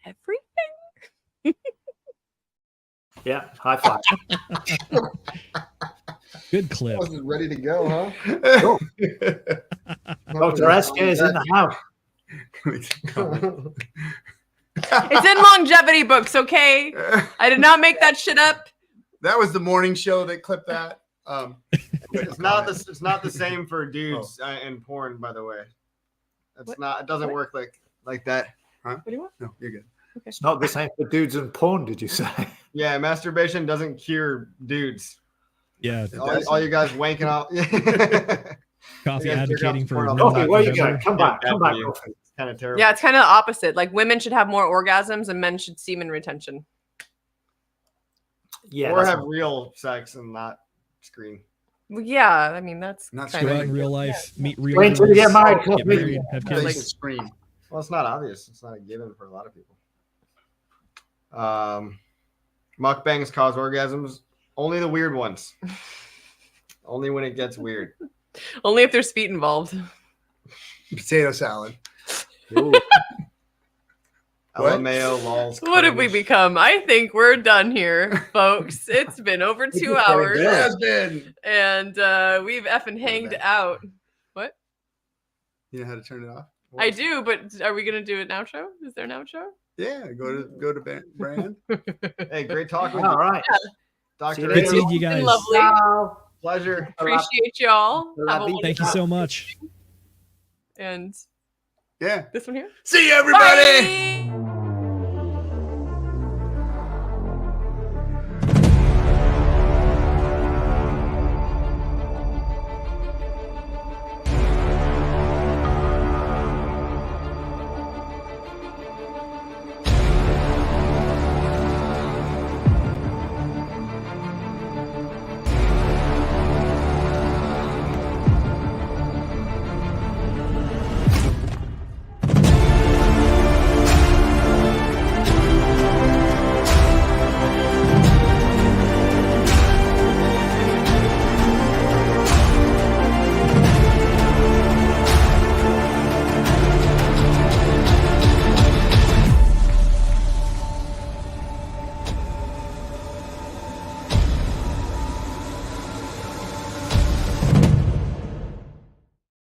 Speaker 3: everything.
Speaker 10: Yeah, high five.
Speaker 9: Good clip.
Speaker 2: This is ready to go, huh?
Speaker 10: Cool. Dr. SJ is in the house.
Speaker 3: It's in longevity books, okay? I did not make that shit up.
Speaker 1: That was the morning show that clipped that.
Speaker 2: It's not the same for dudes in porn, by the way. It's not. It doesn't work like that.
Speaker 1: Huh?
Speaker 3: What do you want?
Speaker 1: No, you're good.
Speaker 10: It's not the same for dudes and porn, did you say?
Speaker 2: Yeah, masturbation doesn't cure dudes.
Speaker 9: Yeah,
Speaker 2: All you guys wanking up.
Speaker 9: Coffee
Speaker 2: You guys jerk
Speaker 9: advocating
Speaker 2: off
Speaker 9: for
Speaker 2: porn all
Speaker 9: no
Speaker 2: the
Speaker 10: Okay,
Speaker 2: time.
Speaker 10: where you
Speaker 9: November.
Speaker 10: going? Come back. Come back,
Speaker 2: you.
Speaker 10: Coffee.
Speaker 2: It's kind of terrible.
Speaker 3: Yeah, it's kind of the opposite. Like women should have more orgasms and men should semen retention.
Speaker 10: Yeah.
Speaker 2: Or
Speaker 10: that's-
Speaker 2: have real sex and not screen.
Speaker 3: Well, yeah, I mean that's
Speaker 1: Not
Speaker 3: kind
Speaker 9: Go out
Speaker 3: of
Speaker 9: in real life, meet real
Speaker 10: Wait until you get
Speaker 9: girls,
Speaker 10: married,
Speaker 9: get
Speaker 10: Coffee.
Speaker 9: married, have
Speaker 1: Like
Speaker 9: kids.
Speaker 1: the screen.
Speaker 2: Well, it's not obvious. It's not a given for a lot of people. Mukbangs cause orgasms. Only the weird ones. Only when it gets weird.
Speaker 3: only if there's feet involved.
Speaker 1: Potato salad.
Speaker 10: Ooh.
Speaker 1: What?
Speaker 2: LMAO, lols.
Speaker 3: What have we
Speaker 2: cringe.
Speaker 3: become? I think we're done here, folks. It's been over 2 hours,
Speaker 1: It has been.
Speaker 3: and we've effing hanged out. What?
Speaker 1: You know how to turn it off?
Speaker 3: I do, but are we gonna do it now? Show? Is there an outro?
Speaker 1: Yeah, go to brand.
Speaker 2: Hey, great talking with
Speaker 10: All
Speaker 2: you.
Speaker 10: right.
Speaker 2: Dr.
Speaker 10: See
Speaker 9: Good
Speaker 10: you
Speaker 9: seeing you
Speaker 3: It's been
Speaker 9: guys.
Speaker 3: lovely.
Speaker 2: Pleasure.
Speaker 3: Appreciate y'all. Have a
Speaker 10: Thank
Speaker 9: Thank you so much.
Speaker 3: and
Speaker 1: Yeah.
Speaker 3: this one here.
Speaker 1: See you, everybody.
Speaker 3: Bye.